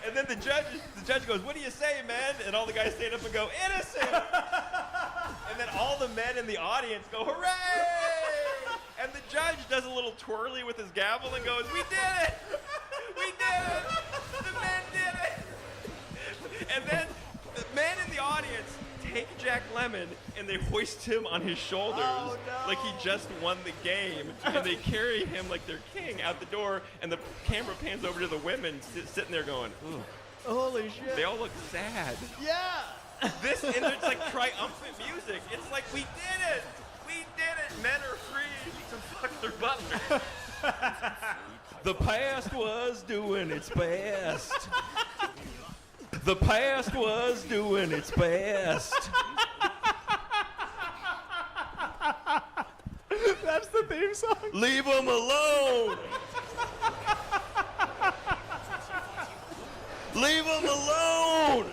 And then the judge goes, what do you say, man? And all the guys stand up and go, innocent! And then all the men in the audience go, hooray! And the judge does a little twirly with his gavel and goes, we did it! We did it! The men did it! And then the men in the audience take Jack Lemmon and they hoist him on his shoulders like he just won the game, and they carry him like they're king out the door, and the camera pans over to the women sitting there going, ooh. Holy shit. They all look sad. Yeah. And it's like triumphant music. It's like, we did it! We did it! Men are free to fuck their butler. The past was doing its best. The past was doing its best. That's the theme song. Leave them alone. Leave them alone.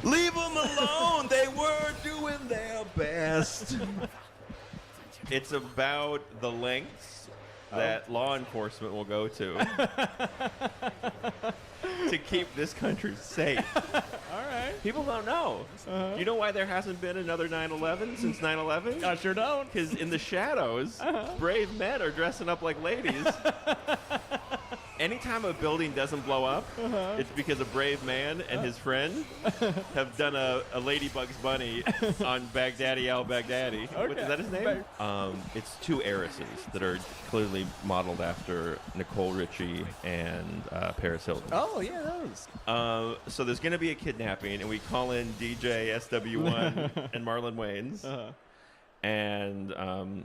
Leave them alone. They were doing their best. It's about the lengths that law enforcement will go to keep this country safe. All right. People don't know. You know why there hasn't been another 9/11 since 9/11? I sure don't. Because in the shadows, brave men are dressing up like ladies. Anytime a building doesn't blow up, it's because a brave man and his friend have done a Ladybug's Bunny on Baghdadi al-Baghdadi. Okay. Is that his name? It's two heiresses that are clearly modeled after Nicole Richie and Paris Hilton. Oh, yeah, those. So there's going to be a kidnapping, and we call in DJ SW1 and Marlon Wayans. And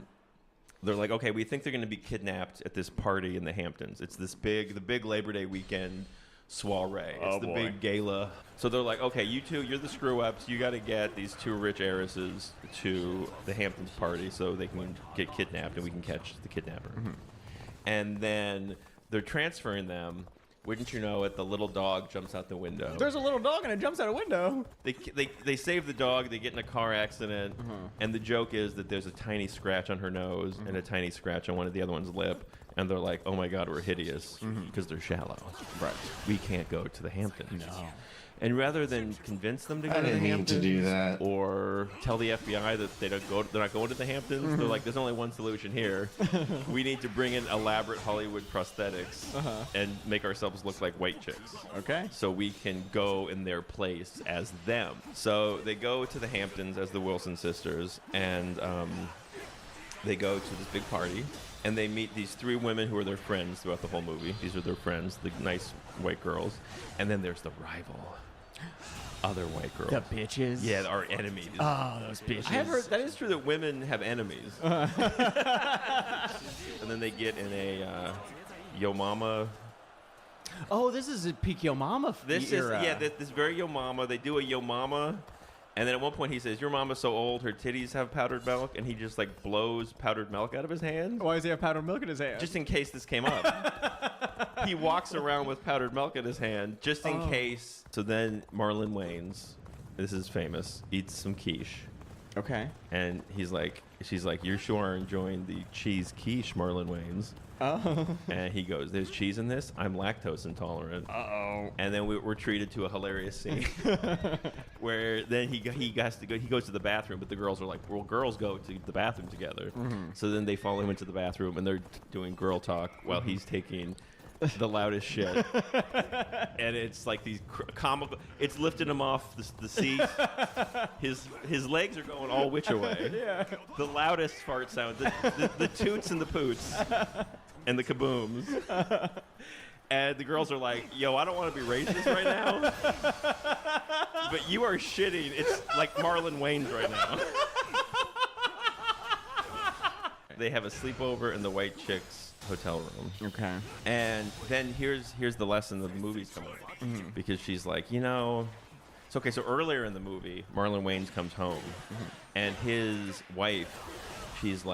they're like, okay, we think they're going to be kidnapped at this party in the Hamptons. It's the big Labor Day weekend soiree. It's the big gala. So they're like, okay, you two, you're the screw-ups. You got to get these two rich heiresses to the Hamptons party so they can get kidnapped and we can catch the kidnapper. And then they're transferring them. Wouldn't you know it, the little dog jumps out the window. There's a little dog and it jumps out a window. They save the dog, they get in a car accident, and the joke is that there's a tiny scratch on her nose and a tiny scratch on one of the other one's lip, and they're like, oh my God, we're hideous, because they're shallow. Right. We can't go to the Hamptons. No. And rather than convince them to go I to the didn't mean Hamptons to do that. or tell the FBI that they're not going to the Hamptons, they're like, there's only one solution here. We need to bring in elaborate Hollywood prosthetics and make ourselves look like white chicks. Okay. So we can go in their place as them. So they go to the Hamptons as the Wilson sisters, and they go to this big party. And they meet these three women who are their friends throughout the whole movie. These are their friends, the nice white girls. And then there's the rival. Other white girls. The bitches? Yeah, our enemies. Oh, those bitches. I have heard that is true that women have enemies. And then they get in a Yo Mama. Oh, this is a peak Yo Mama era. This very Yo Mama. They do a Yo Mama. And then at one point he says, your mama's so old, her titties have powdered milk. And he just like blows powdered milk out of his hand. Why does he have powdered milk in his hand? Just in case this came up. He walks around with powdered milk in his hand just in case. So then Marlon Wayans, this is famous, eats some quiche. Okay. And she's like, "You sure are enjoying the cheese quiche, Marlon Wayans." Oh. And he goes, "There's cheese in this? I'm lactose intolerant." Uh-oh. And then we're treated to a hilarious scene where then he goes to the bathroom, but the girls are like, "Well, girls go to the bathroom together." Mm-hmm. So then they follow him into the bathroom, and they're doing girl talk while he's taking the loudest shit. And it's like these comical. It's lifting him off the seat. His legs are going all which away. Yeah. The loudest fart sound, the toots and the poots, and the kabooms. And the girls are like, "Yo, I don't want to be racist right now, but you are shitting. It's like Marlon Wayans right now." They have a sleepover in the white chick's hotel room. Okay. And then here's the lesson the movie's coming up. Mm-hmm. Because she's like, it's okay. So earlier in the movie, Marlon Wayans comes home, and his wife, she's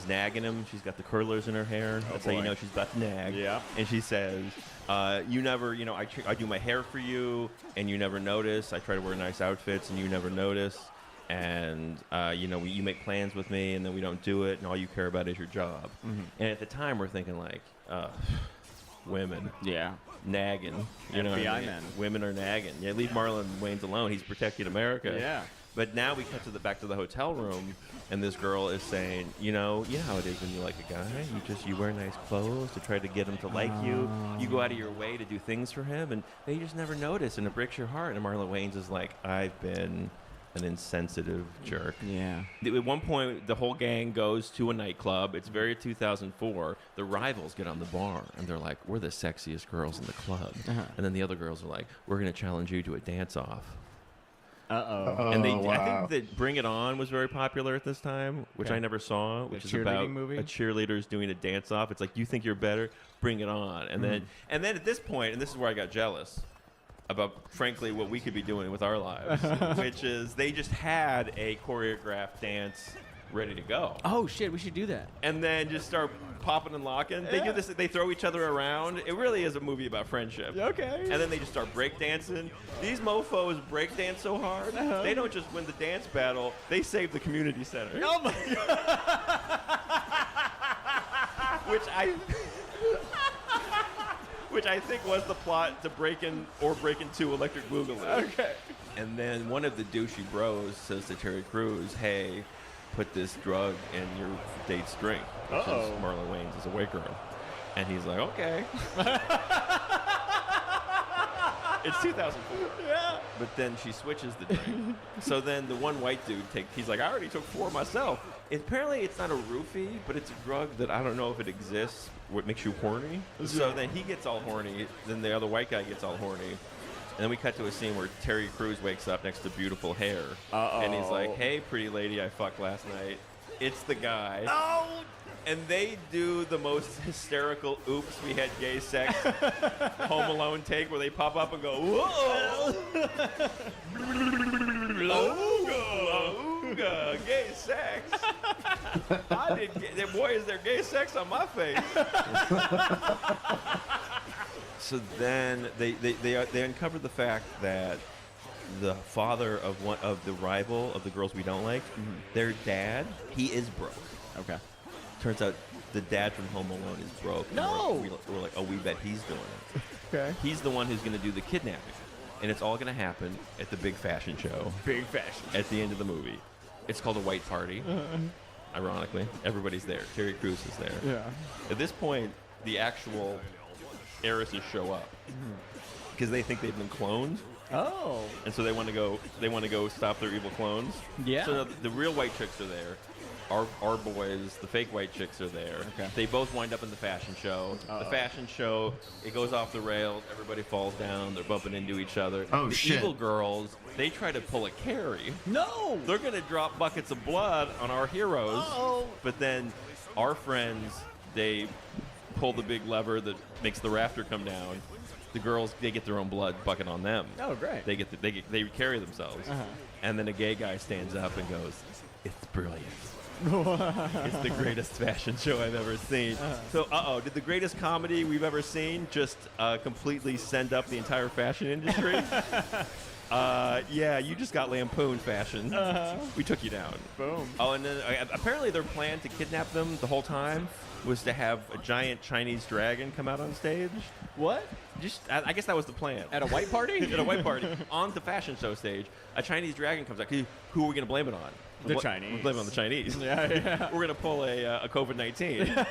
nagging him. She's got the curlers in her hair. That's how you know she's about to nag. Yeah. And she says, "You never, I do my hair for you, and you never notice. I try to wear nice outfits, and you never notice. And you make plans with me, and then we don't do it, and all you care about is your job." Mm-hmm. And at the time, we're thinking like, women, Yeah. nagging, you know, what I FBI mean? men. Women are nagging. Yeah, leave Marlon Wayans alone. He's protecting America. Yeah. But now we cut back to the hotel room, and this girl is saying, you know how it is when you like a guy. You wear nice clothes to try to get him to like you. You go out of your way to do things for him, and they just never notice, and it breaks your heart. And Marlon Wayans is like, "I've been an insensitive jerk." Yeah. At one point, the whole gang goes to a nightclub. It's very 2004. The rivals get on the bar, and they're like, "We're the sexiest girls in the club." Uh-huh. And then the other girls are like, "We're going to challenge you to a dance-off." Uh-oh. And wow. I think that Bring It On was very popular at this time, which Okay. I never saw, which is about movie? a cheerleaders doing a dance-off. It's like, you think you're better? Bring it on. And then at this point, and this is where I got jealous about, frankly, what we could be doing with our lives, which is they just had a choreographed dance ready to go. Oh, shit, we should do that. And then just start popping and locking. They do this. They throw each other around. It really is a movie about friendship. Okay. And then they just start breakdancing. These mofos breakdance so hard, they don't just win the dance battle, they save the community center. Oh, my God. Which I think was the plot to break into Electric Boogaloo. Okay. And then one of the douchey bros says to Terry Crews, "Hey, put this drug in your date's drink," which is Marlon Wayans is a white girl. And he's like, "Okay." It's 2004. Yeah. But then she switches the drink. So then the one white dude he's like, "I already took 4 myself." Apparently it's not a roofie, but it's a drug that I don't know if it exists, what makes you horny. So then he gets all horny, then the other white guy gets all horny. And then we cut to a scene where Terry Crews wakes up next to beautiful hair. And he's like, "Hey, pretty lady I fucked last night." It's the guy. Oh! And they do the most hysterical "oops, we had gay sex" Home Alone take where they pop up and go, "Whoa! Ooga, gay sex." Boy, is there gay sex on my face. So then they uncover the fact that the father of one of the rival of the girls we don't like, their dad, he is broke. Okay. Turns out the dad from Home Alone is broke. No! We're like, "Oh, we bet he's doing it." Okay. He's the one who's going to do the kidnapping. And it's all going to happen at the big fashion show. Big fashion. At the end of the movie. It's called a white party. Ironically, everybody's there. Terry Crews is there. Yeah. At this point, the actual heiresses show up because they think they've been cloned. Oh. And so they want to go stop their evil clones. Yeah. So now the real white chicks are there. Our boys, the fake white chicks, are there. Okay. They both wind up in the fashion show. Uh-oh. The fashion show, it goes off the rails. Everybody falls down. They're bumping into each other. Oh, the shit. evil girls, they try to pull a Carrie. No! They're going to drop buckets of blood on our heroes. Uh-oh. But then our friends, they pull the big lever that makes the rafter come down. The girls, they get their own blood bucket on them. Oh, great. They carry themselves. Uh-huh. And then a gay guy stands up and goes, "It's brilliant. It's the greatest fashion show I've ever seen." So, did the greatest comedy we've ever seen just completely send up the entire fashion industry? Yeah, you just got lampooned fashion. We took you down. Boom. Oh, and then apparently their plan to kidnap them the whole time was to have a giant Chinese dragon come out on stage. What? I guess that was the plan. At a white party? At a white party. On the fashion show stage, a Chinese dragon comes out. Who are we going to blame it on? The Chinese. We'll blame it on the Chinese. Yeah. We're going to pull a COVID-19.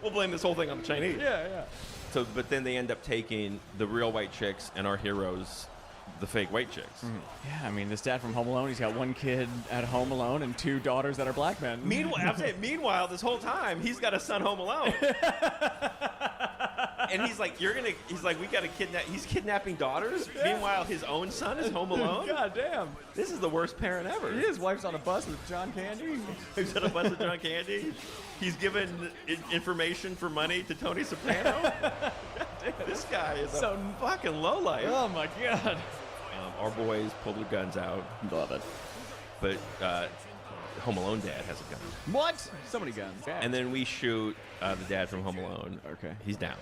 We'll blame this whole thing on the Chinese. Yeah. So, but then they end up taking the real white chicks and our heroes, the fake white chicks. Yeah, I mean, this dad from Home Alone, he's got one kid at home alone and 2 daughters that are black men. Meanwhile, this whole time, he's got a son home alone. And he's like, we got to kidnap, he's kidnapping daughters? Yeah. Meanwhile, his own son is home alone? God damn. This is the worst parent ever. His wife's on a bus with John Candy. He's on a bus with John Candy. He's given information for money to Tony Soprano. This guy is a fucking lowlife. Oh my God. Our boys pull their guns out. Love it. But Home Alone dad has a gun. What? So many guns. Yeah. And then we shoot the dad from Home Alone. Okay. He's down.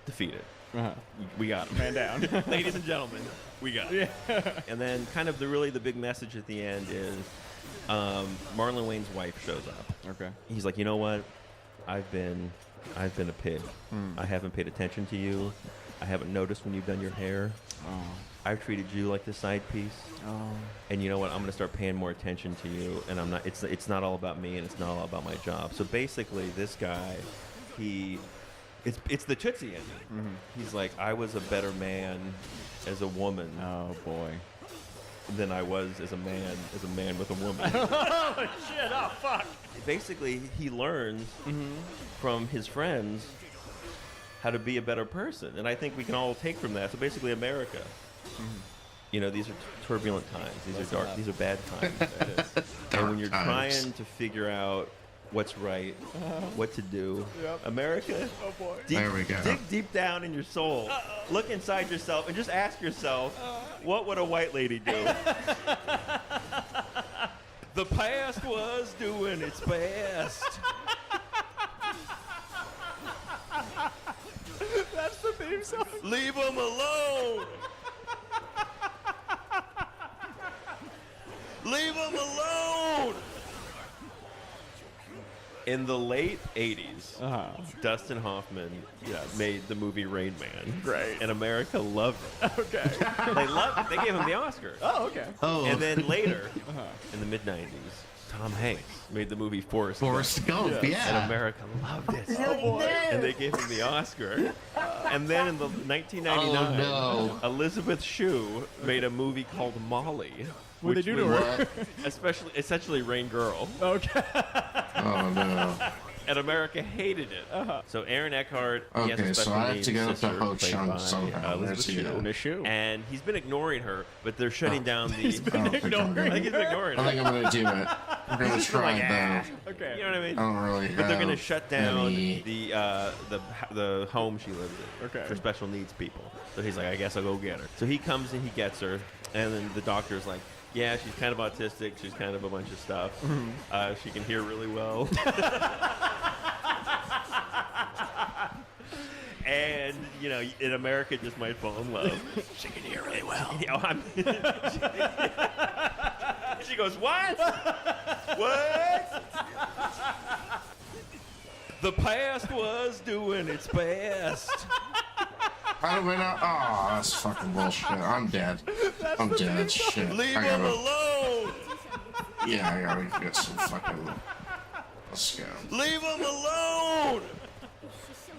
Defeated. Uh-huh. We got him. Man down. Ladies and gentlemen, we got him. Yeah. And then kind of the big message at the end is Marlon Wayne's wife shows up. Okay. He's like, you know what? I've been a pig. I haven't paid attention to you. I haven't noticed when you've done your hair. Oh. I've treated you like the side piece. Oh. And you know what? I'm going to start paying more attention to you. And I'm not. It's not all about me, and it's not all about my job. So basically, this guy, it's the Tootsie ending. Mm-hmm. He's like, I was a better man as a woman. Oh boy. Than I was as a man with a woman. Oh shit! Oh fuck! Basically, he learns from his friends how to be a better person, and I think we can all take from that. So basically, America. You know, these are turbulent times. These are dark. These are bad times. And when you're trying to figure out what's right, what to do, America. Oh boy! There we go. Dig deep down in your soul. Look inside yourself and just ask yourself, what would a white lady do? The past was doing its best. That's the theme song. Leave them alone. Leave them alone. In the late 80s, Dustin Hoffman made the movie Rain Man. Great. And America loved it. Okay. They loved it. They gave him the Oscar. Oh, okay. Oh. And then later, in the mid-90s, Tom Hanks made the movie Forrest Gump, yeah. And America loved it. Oh, boy. And they gave him the Oscar. And then in the 1999, Elizabeth Shue made a movie called Molly. What did they do to her? Essentially Rain Girl. Okay. Oh no. And America hated it. So Aaron Eckhart, he has Okay, a so special I have needs to get up to sister Ho played Chung by, somehow. Elizabeth There's Shue. Miss Shue. And he's been ignoring her, but they're shutting down the. He's been ignoring I think he's been ignoring her. I think I'm gonna do it. I'm gonna try it though. Okay. You know what I mean? I don't really But they're going to have shut down any- the home she lives in Okay. for special needs people. So he's like, I guess I'll go get her. So he comes and he gets her, and then the doctor's like, yeah, she's kind of autistic. She's kind of a bunch of stuff. She can hear really well. And, you know, in America, just might fall in love. She can hear really well. She goes, what? What? The past was doing its best. How do we know? Oh, that's fucking bullshit. I'm dead. I'm dead. Shit. Leave I him gotta, alone. yeah, I gotta get some fucking. Let's go. Leave him alone.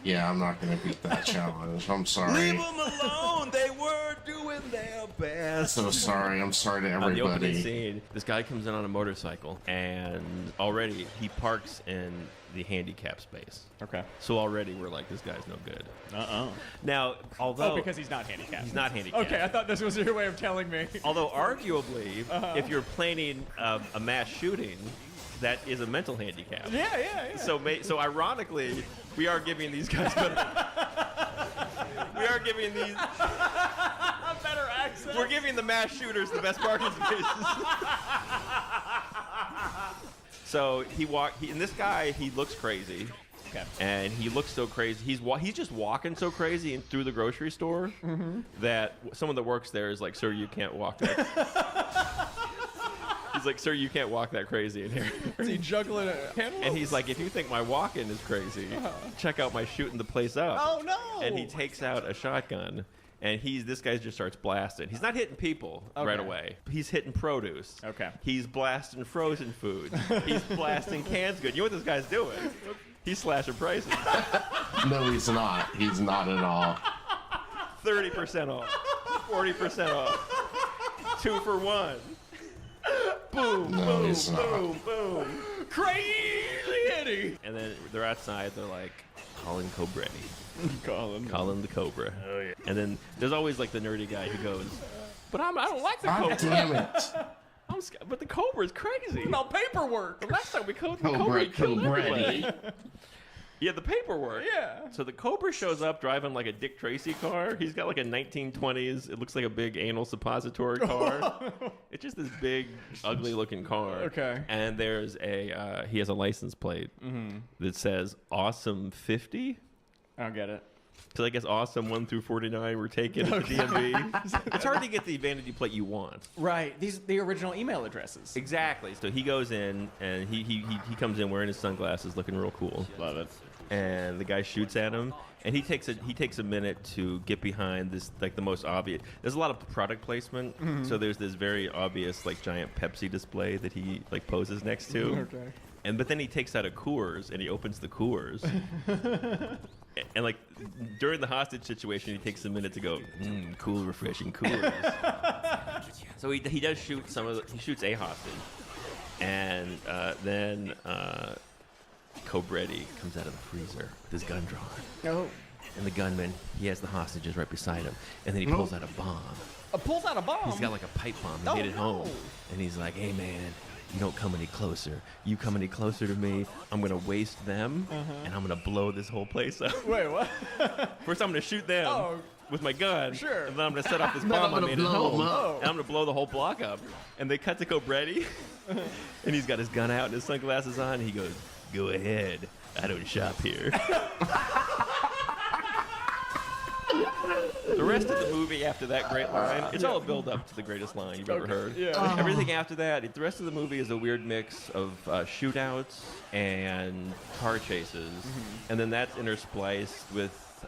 Yeah, I'm not gonna beat that challenge. I'm sorry. Leave them alone. They were doing their best. So sorry. I'm sorry to On the opening everybody. scene, this guy comes in on a motorcycle, and already he parks in the handicap space. Okay. So already we're like, this guy's no good. Uh-oh. Now, although... Oh, because he's not handicapped. He's not handicapped. Okay, I thought this was your way of telling me. Although arguably, if you're planning a mass shooting, that is a mental handicap. Yeah. So ironically, we are giving these guys better. We are giving these better access. We're giving the mass shooters the best parking spaces. So and this guy, he looks crazy. Okay. And he looks so crazy. He's just walking so crazy through the grocery store that someone that works there is like, "Sir, you can't walk that." He's like, "Sir, you can't walk that crazy in here." Is he juggling a handle? And he's like, "If you think my walking is crazy, check out my shooting the place up." Oh no! And he takes out a shotgun. And this guy just starts blasting. He's not hitting people right away. He's hitting produce. Okay. He's blasting frozen food. He's blasting canned goods. You know what this guy's doing? He's slashing prices. No, he's not. He's not at all. 30% off. 40% off. 2 for 1. Boom, No, boom, he's not. boom, boom. Crazy Eddie! And then they're outside. They're like, calling Cobretti. Calling the Cobra. Oh, yeah. And then there's always like the nerdy guy who goes, "But I don't like the Cobra." Damn it. But the Cobra's crazy. No paperwork. The last time we killed the Cobra Cobra, he killed everybody. Cobretti. Yeah, the paperwork. Yeah. So the Cobra shows up driving like a Dick Tracy car. He's got like a 1920s. It looks like a big anal suppository car. It's just this big, ugly-looking car. Okay. And there's he has a license plate that says "Awesome 50." I don't get it. So I guess awesome 1 through 49 were taken at the DMV. It's hard to get the vanity plate you want. Right. The original email addresses. Exactly. So he goes in and he comes in wearing his sunglasses, looking real cool. Love it. And the guy shoots at him, and he takes a minute to get behind this, like the most obvious. There's a lot of product placement, so there's this very obvious like giant Pepsi display that he like poses next to. Okay. But then he takes out a Coors and he opens the Coors. And like during the hostage situation, he takes a minute to go, cool, refreshing Coors. So he does shoot he shoots a hostage, and then Cobretti comes out of the freezer with his gun drawn. Oh. And the gunman, he has the hostages right beside him, and then he pulls out a bomb. Pulls out a bomb? He's got like a pipe bomb. He hit it home, and he's like, "Hey man, you don't come any closer. You come any closer to me, I'm gonna waste them, and I'm gonna blow this whole place up." Wait, what? First, I'm gonna shoot them with my gun, Sure. and then I'm gonna set off this Then I'm bomb I gonna made at blow 'em home, up. and I'm gonna blow the whole block up. And they cut to Cobretti, and he's got his gun out and his sunglasses on. And he goes, "Go ahead. I don't shop here." The rest of the movie after that great line, it's all a build up to the greatest line you've ever heard. Yeah. Everything after that, the rest of the movie is a weird mix of shootouts and car chases. And then that's interspliced with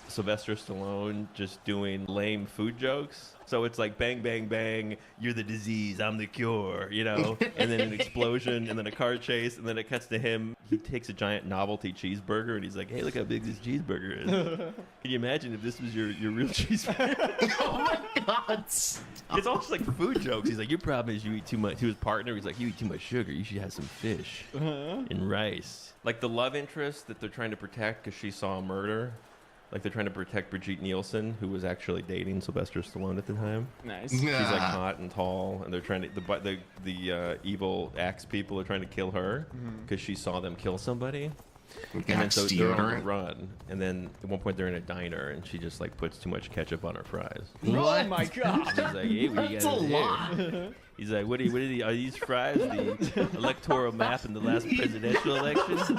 Sylvester Stallone just doing lame food jokes. So it's like bang, bang, bang, you're the disease, I'm the cure, you know? And then an explosion, and then a car chase, and then it cuts to him. He takes a giant novelty cheeseburger, and he's like, "Hey, look how big this cheeseburger is." Can you imagine if this was your real cheeseburger? Oh my God. It's all just like food jokes. He's like, "Your problem is you eat too much." To his partner, he's like, "You eat too much sugar. You should have some fish and rice." Like the love interest that they're trying to protect because she saw a murder. Like they're trying to protect Brigitte Nielsen, who was actually dating Sylvester Stallone at the time. Nice. She's like hot and tall, and they're trying to the evil axe people are trying to kill her because she saw them kill somebody. And then so they're on the run, and then at one point they're in a diner, and she just like puts too much ketchup on her fries. What? Oh my God. He's like, "Hey, what do you That's got a in lot. there?" He's like, "What are these fries? The electoral map in the last presidential election?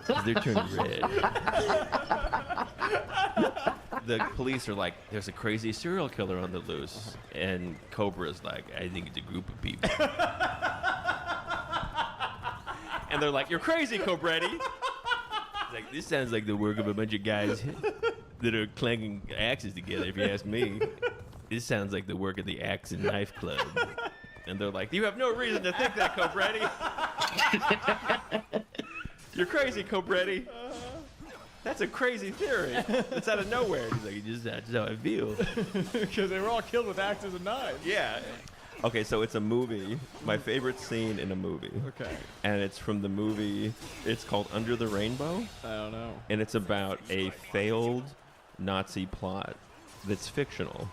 'Cause they're turning red." The police are like, "There's a crazy serial killer on the loose," and Cobra's like, "I think it's a group of people." And they're like, "You're crazy, Cobretti." He's like, "This sounds like the work of a bunch of guys that are clanging axes together, if you ask me. This sounds like the work of the Axe and Knife Club." And they're like, "You have no reason to think that, Cobretti. You're crazy, Cobretti. That's a crazy theory. It's out of nowhere." He's like, "That's how I feel." Because they were all killed with axes and knives. Yeah. Okay, so it's a movie. My favorite scene in a movie. Okay. And it's from the movie. It's called Under the Rainbow. I don't know. And it's about a failed Nazi plot that's fictional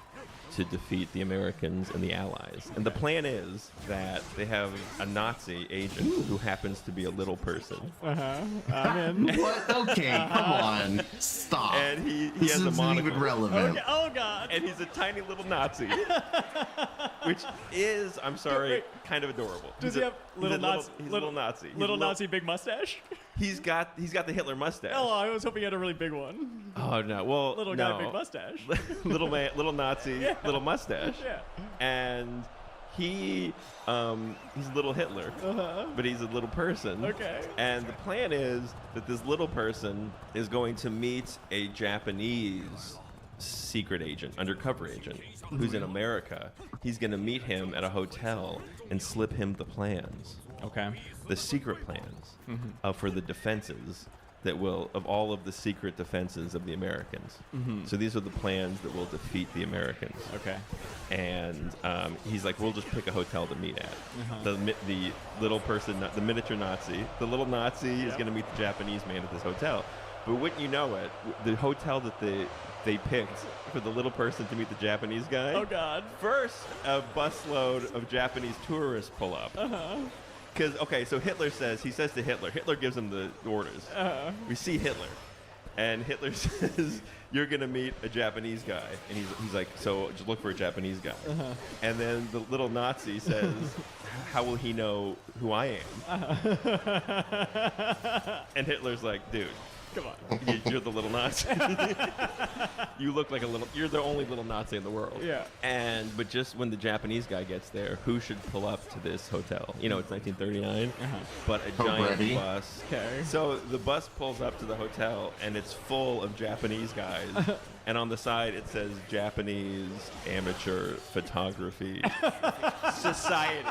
to defeat the Americans and the Allies. And the plan is that they have a Nazi agent who happens to be a little person. I'm in. What? Okay, come on. Stop. And he This has a isn't monocle. even relevant. Okay. Oh, God. And he's a tiny little Nazi. Which is, I'm sorry, Wait. kind of adorable. Does He's he Little Nazi. Little Nazi big mustache. He's got the Hitler mustache. Oh, I was hoping he had a really big one. Oh no! Well, little no. guy, big mustache. little Nazi, Yeah. little mustache. Yeah. And he's little Hitler, but he's a little person. Okay. And the plan is that this little person is going to meet a Japanese secret agent, undercover agent, who's in America. He's going to meet him at a hotel and slip him the plans. Okay. The secret plans for the defenses that will, of all of the secret defenses of the Americans. So these are the plans that will defeat the Americans. Okay. And he's like, we'll just pick a hotel to meet at. The little person, the miniature Nazi, the little Nazi is going to meet the Japanese man at this hotel. But wouldn't you know it, the hotel that they picked for the little person to meet the Japanese guy. Oh God! First, a busload of Japanese tourists pull up. Because so Hitler says to Hitler gives him the orders. We see Hitler, and Hitler says, "You're gonna meet a Japanese guy," and he's like, "So just look for a Japanese guy." And then the little Nazi says, "How will he know who I am?" And Hitler's like, "Dude, come on, you're the little Nazi. You look like you're the only little Nazi in the world." Yeah. But just when the Japanese guy gets there, who should pull up to this hotel? You know, it's 1939, but a giant bus. Okay. So the bus pulls up to the hotel, and it's full of Japanese guys. And on the side, it says Japanese Amateur Photography Society.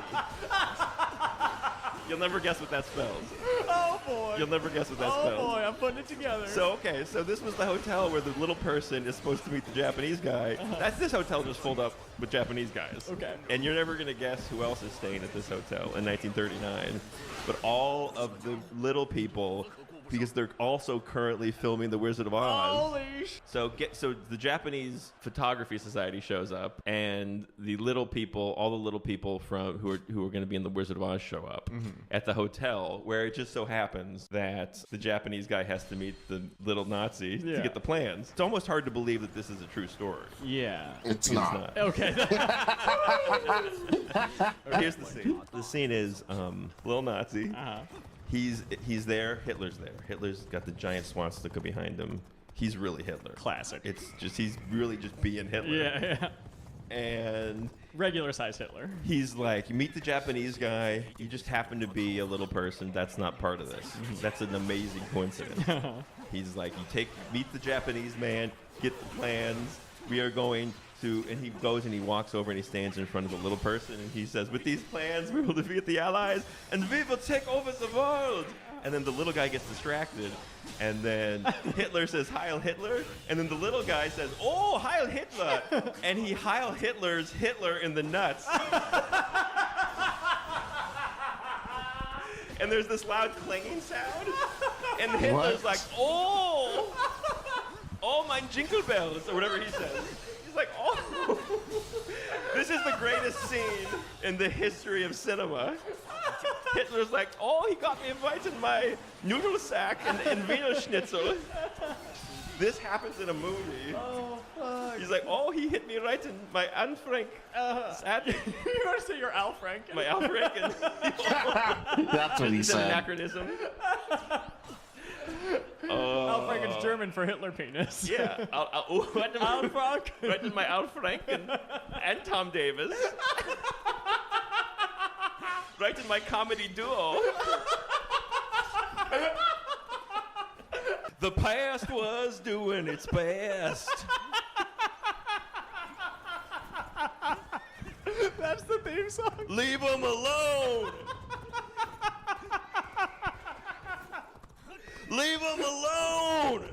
You'll never guess what that spells. Oh boy! You'll never guess what that spells. Oh boy, I'm putting it together. So this was the hotel where the little person is supposed to meet the Japanese guy. This hotel just filled up with Japanese guys. Okay. And you're never gonna guess who else is staying at this hotel in 1939. But all of the little people, because they're also currently filming The Wizard of Oz. Holy So the Japanese Photography Society shows up, and the little people, all the little people from who are going to be in The Wizard of Oz show up at the hotel, where it just so happens that the Japanese guy has to meet the little Nazi to get the plans. It's almost hard to believe that this is a true story. Yeah. It's not. Okay. Here's the scene. The scene is little Nazi. He's there. Hitler's there. Hitler's got the giant swastika behind him. He's really Hitler. Classic. It's just he's really just being Hitler. Yeah. And regular size Hitler. He's like, you meet the Japanese guy. You just happen to be a little person. That's not part of this. That's an amazing coincidence. He's like, meet the Japanese man. Get the plans. We are going to, and he goes and he walks over and he stands in front of the little person and he says, with these plans, we will defeat the Allies and we will take over the world. And then the little guy gets distracted, and then Hitler says, Heil Hitler, and then the little guy says, oh, Heil Hitler, and he Heil Hitler's Hitler in the nuts. And there's this loud clanging sound, and Hitler's like, oh, my jingle bells, or whatever he says. He's like, oh. This is the greatest scene in the history of cinema. Hitler's like, oh, he got me invited in my noodle sack and Wiener Schnitzel. This happens in a movie. Oh, fuck. He's like, oh, he hit me right in my Anne Frank. You want to say you're Al Franken? My Al Franken. That's what he It's said. an anachronism. Al Franken's German for Hitler penis. Yeah. Al Frank. Right in my Al Franken and Tom Davis. Right in my comedy duo. The past was doing its best. That's the theme song. Leave them alone. Leave them alone.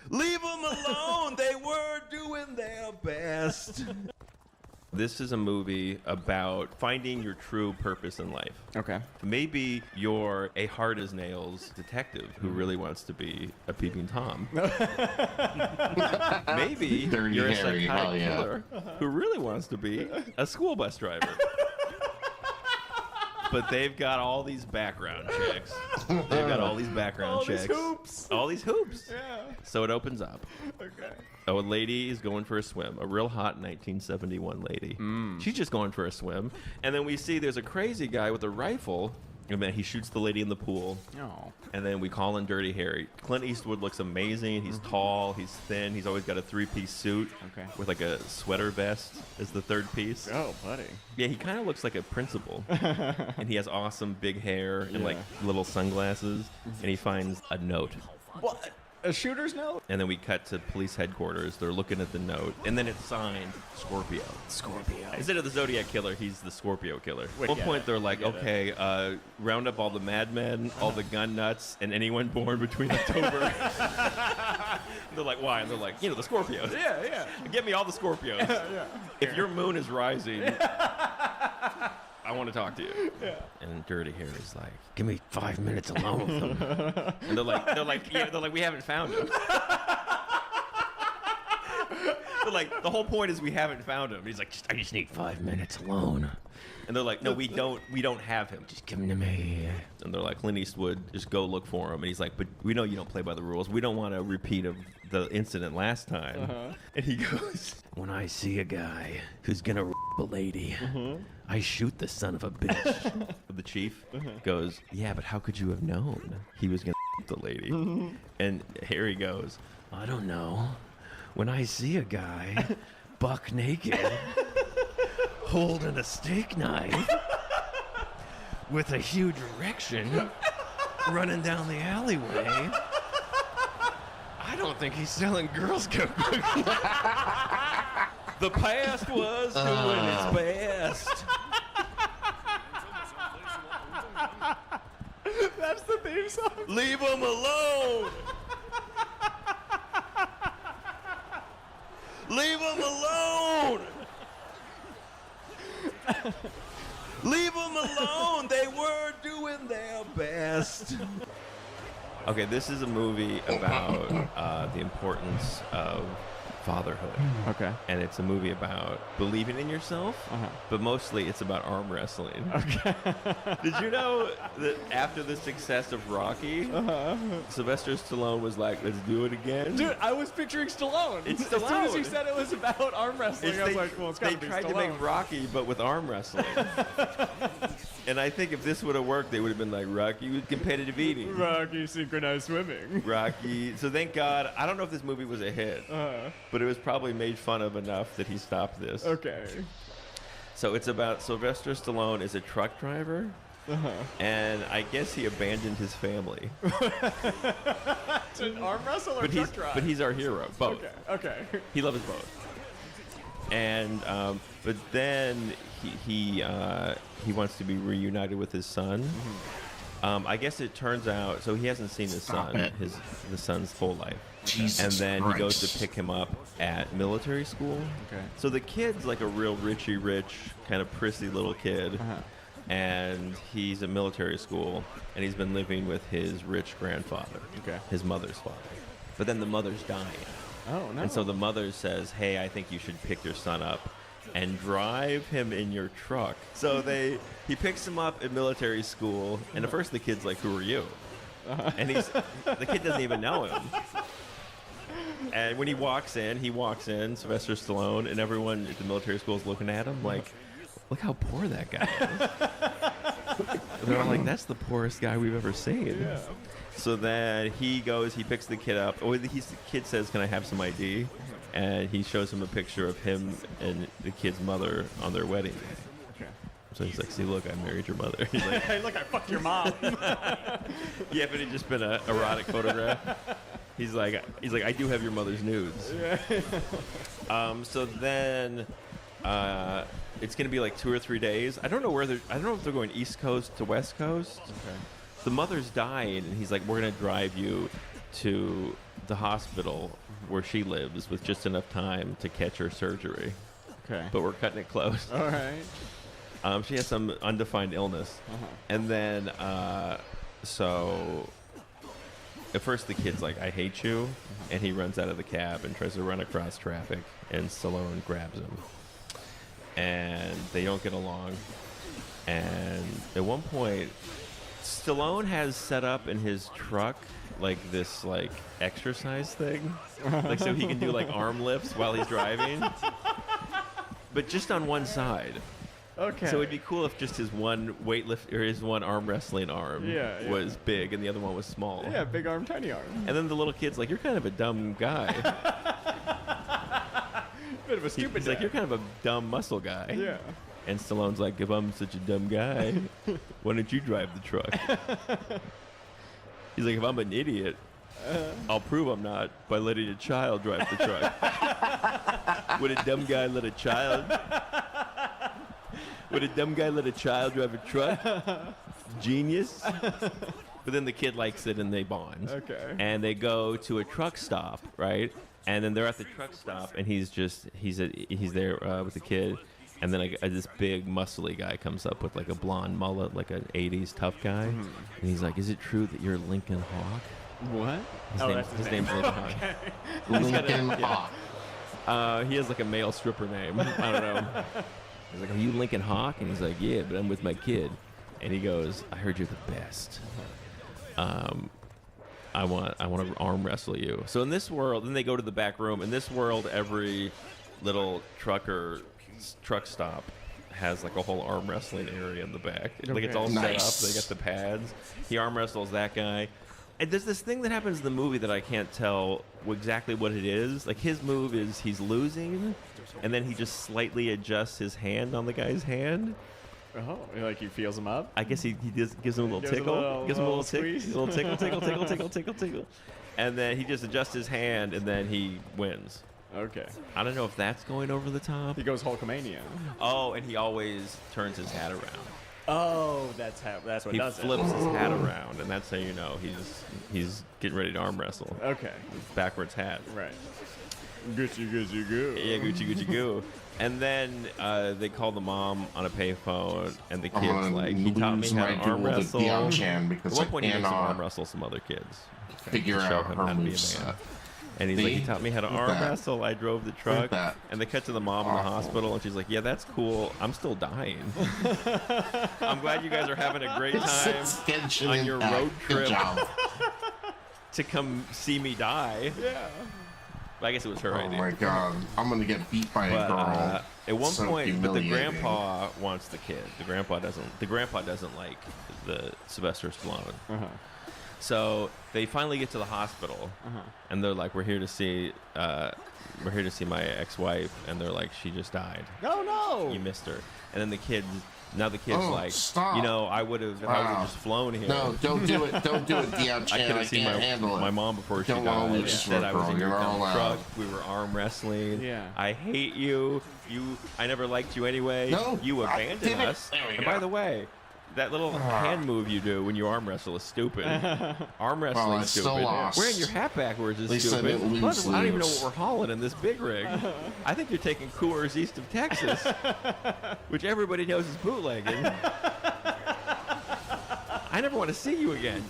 Leave them alone. They were doing their best. This is a movie about finding your true purpose in life. Okay. Maybe you're a hard-as-nails detective who really wants to be a peeping Tom. Maybe Dirty you're a Harry, hell psychotic yeah. killer who really wants to be a school bus driver. But they've got all these background chicks. They've got all these background chicks. All these hoops. Yeah. So it opens up. Okay. Oh, a lady is going for a swim. A real hot 1971 lady. She's just going for a swim. And then we see there's a crazy guy with a rifle. And then he shoots the lady in the pool. Oh. And then we call in Dirty Harry. Clint Eastwood looks amazing. He's tall. He's thin. He's always got a 3-piece suit. Okay. With like a sweater vest as the third piece. Oh, buddy. Yeah, he kind of looks like a principal. And he has awesome big hair and like little sunglasses. And he finds a note. What? A shooter's note? And then we cut to police headquarters. They're looking at the note. And then it's signed Scorpio. Scorpio. Instead of the Zodiac Killer, he's the Scorpio Killer. We At one get point, it. they're like, We get okay, round up all the madmen, all the gun nuts, and anyone born between October. They're like, why? And they're like, the Scorpios. Yeah, yeah. Get me all the Scorpios. Yeah. If your moon is rising, I want to talk to you. Yeah. And Dirty Harry's like, give me 5 minutes alone with him. And they're like, we haven't found him. They're like, the whole point is we haven't found him. He's like, I just need 5 minutes alone. And they're like, no, we don't have him. Just give him to me. And they're like, Clint Eastwood, just go look for him. And he's like, but we know you don't play by the rules. We don't want a repeat of the incident last time. And he goes, when I see a guy who's gonna a lady, I shoot the son of a bitch. The chief goes, yeah, but how could you have known he was gonna the lady? And Harry goes, I don't know. When I see a guy buck naked holding a steak knife with a huge erection running down the alleyway, I don't think he's selling Girl Scout cookies. The past was doing its best. That's the theme song. Leave him alone. Leave him alone. Leave them alone. They were doing their best. Okay, this is a movie about the importance of fatherhood. Okay. And it's a movie about believing in yourself, but mostly it's about arm wrestling. Okay. Did you know that after the success of Rocky, Sylvester Stallone was like, let's do it again? Dude, I was picturing Stallone. It's As soon as Stallone. you said it was about arm wrestling, I was like, well, it's got to be They tried Stallone. to make Rocky, but with arm wrestling. And I think if this would have worked, they would have been like, Rocky with competitive eating. Rocky synchronized swimming. Rocky. So thank God. I don't know if this movie was a hit, but it was probably made fun of enough that he stopped this. Okay. So it's about Sylvester Stallone is a truck driver, and I guess he abandoned his family. To arm wrestle or But truck drive? he's our hero. Both. Okay. He loves both. And but then he wants to be reunited with his son. I guess it turns out so he hasn't seen his son, the son's full life. Jesus and then he goes Christ. to pick him up at military school. Okay. So the kid's like a real Richie Rich kind of prissy little kid. And he's at military school, and he's been living with his rich grandfather, his mother's father. But then the mother's dying. Oh, no. And so the mother says, hey, I think you should pick your son up and drive him in your truck. So he picks him up at military school, and at first the kid's like, who are you? And the kid doesn't even know him. And when he walks in, Sylvester Stallone, and everyone at the military school is looking at him like, look how poor that guy is. And they're all like, that's the poorest guy we've ever seen. Yeah. So then he picks the kid up. The kid says, can I have some ID? And he shows him a picture of him and the kid's mother on their wedding day. Okay. So he's like, see, look, I married your mother. He's like, Hey, look, I fucked your mom. yeah, but it just been an erotic photograph. He's like, I do have your mother's nudes. So then it's gonna be like 2 or 3 days. I don't know if they're going East Coast to West Coast. Okay. The mother's dying, and he's like, we're gonna drive you to the hospital where she lives with just enough time to catch her surgery. Okay. But we're cutting it close. All right. She has some undefined illness. And then, so at first the kid's like, I hate you. And he runs out of the cab and tries to run across traffic, and Stallone grabs him. And they don't get along. And at one point, Stallone has set up in his truck like this like exercise thing, like so he can do like arm lifts while he's driving, but just on one side. Okay. So it'd be cool if just his one weightlift or his one arm wrestling arm was big and the other one was small. Yeah, big arm, tiny arm. And then the little kid's like, "You're kind of a dumb guy." Bit of a stupid. He's like, "You're kind of a dumb muscle guy." Yeah. And Stallone's like, "If I'm such a dumb guy, why don't you drive the truck?" He's like, "If I'm an idiot, I'll prove I'm not by letting a child drive the truck." Would a dumb guy let a child? Would a dumb guy let a child drive a truck? Genius. But then the kid likes it and they bond. Okay. And they go to a truck stop, right? And then they're at the truck stop and he's there with the kid. And then this big muscly guy comes up with like a blonde mullet, like an 80s tough guy. Mm-hmm. And he's like, "Is it true that you're Lincoln Hawk?" What? His name's Lincoln Hawk. Lincoln Hawk. He has like a male stripper name. I don't know. He's like, "Are you Lincoln Hawk?" And he's like, "Yeah, but I'm with my kid." And he goes, "I heard you're the best. I want to arm wrestle you." So in this world, then they go to the back room. In this world, every little truck stop has like a whole arm wrestling area in the back. Like it's all set up. They got the pads. He arm wrestles that guy. And there's this thing that happens in the movie that I can't tell exactly what it is. Like his move is he's losing, and then he just slightly adjusts his hand on the guy's hand. Oh, like he feels him up? I guess he gives him a little tickle. Gives him a little squeeze. A little tickle. And then he just adjusts his hand, and then he wins. Okay. I don't know if that's going over the top. He goes Hulkamania. Oh, and he always turns his hat around. Oh, that's what he does flips his hat around, and that's how you know he's getting ready to arm wrestle. Okay. Backwards hat. Right. Gucci goo. Yeah, Gucci goo. And then they call the mom on a payphone, and the kid's like, "He taught me how to arm wrestle." Because at one point, he makes him arm wrestle some other kids. Figure out him her how to be a moveset. man. And he's like, "He taught me how to arm wrestle. I drove the truck." And they cut to the mom in the hospital, and she's like, "Yeah, that's cool. I'm still dying. I'm glad you guys are having a great time on your road trip to come see me die." Yeah. But I guess it was her idea. Oh my god, I'm gonna get beat by a girl. At one point, but the grandpa wants the kid. The grandpa doesn't like the Sylvester Stallone. Uh-huh. So they finally get to the hospital, and they're like, "We're here to see my ex-wife," and they're like, "She just died. Oh no! You missed her." And then the kid's like, stop. "You know, I would have if I would have just flown here." No, don't do it. Don't do it, Dion Chan. I can't handle it. My mom before she died. Instead, I was in your truck. We were arm wrestling. Yeah. I hate you. I never liked you anyway. No, you abandoned us. And by the way, that little hand move you do when you arm wrestle is stupid. Arm wrestling is stupid. Wearing your hat backwards is stupid. I don't even know what we're hauling in this big rig. I think you're taking Coors east of Texas, which everybody knows is bootlegging. I never want to see you again.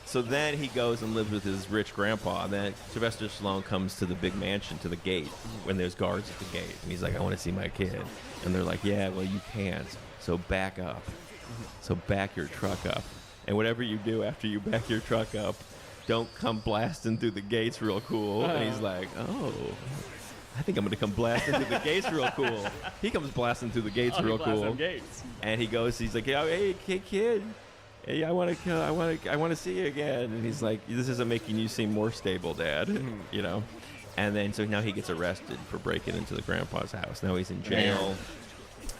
So then he goes and lives with his rich grandpa. And then Sylvester Stallone comes to the big mansion, to the gate, when there's guards at the gate. And he's like, "I want to see my kid." And they're like, "Yeah, well, you can't. So back up. So back your truck up. And whatever you do after you back your truck up, don't come blasting through the gates real cool." And he's like, "Oh, I think I'm going to come blasting through the gates real cool." He comes blasting through the gates real cool. And he goes, he's like, "Hey, kid. Hey, I want to see you again." And he's like, "This isn't making you seem more stable, Dad." You know. And then so now he gets arrested for breaking into the grandpa's house. Now he's in jail.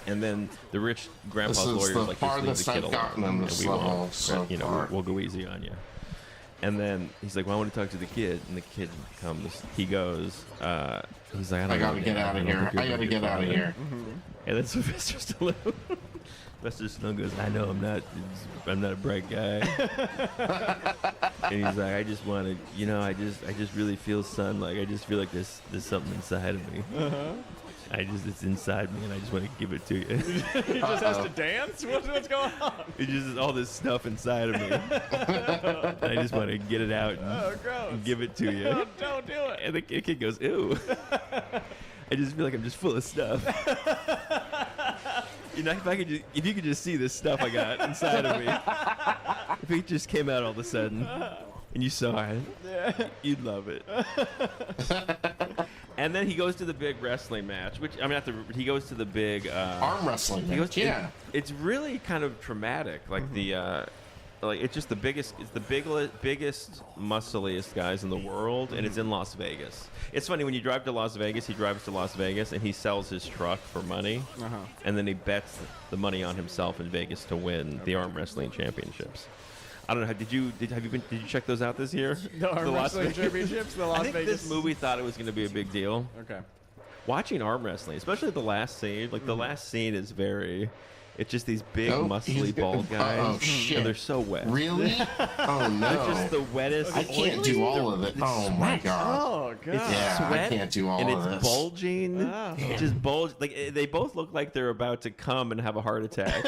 And then the rich grandpa's lawyer is like, "Just leave the kid alone, and we'll go easy on you." And then he's like, "Well, I want to talk to the kid." And the kid comes. He goes. He's like, "I gotta get out of here. I gotta get out of here." And then Sylvester Stallone goes, "I know I'm not a bright guy." And he's like, "I just want to, I just really feel, son, like I just feel like there's something inside of me. It's inside me, and I just want to give it to you." He just has to dance? What's going on? It's just all this stuff inside of me. And I just want to get it out and give it to you. No, don't do it. And the kid goes, "Ew." I just feel like I'm just full of stuff. if you could just see this stuff I got inside of me, if it just came out all of a sudden and you saw it, you'd love it. And then he goes to the big wrestling match, which he goes to the big arm wrestling match. Yeah, it's really kind of traumatic. Like it's just the biggest, it's the biggest, muscliest guys in the world, and it's in Las Vegas. It's funny when you drive to Las Vegas. He drives to Las Vegas and he sells his truck for money, and then he bets the money on himself in Vegas to win the arm wrestling championships. I don't know. Did you check those out this year? The arm wrestling championships, the Las Vegas. I think this movie thought it was going to be a big deal. Okay. Watching arm wrestling, especially the last scene, the last scene is very. It's just these big, muscly, bald guys. Oh, shit. And they're so wet. Really? Oh, no. They're just the wettest. I can't do all of it. Oh, my God. Oh, God. It's sweat, I can't do all of this. And it's bulging. Oh. It just bulge. Like, they both look like they're about to come and have a heart attack.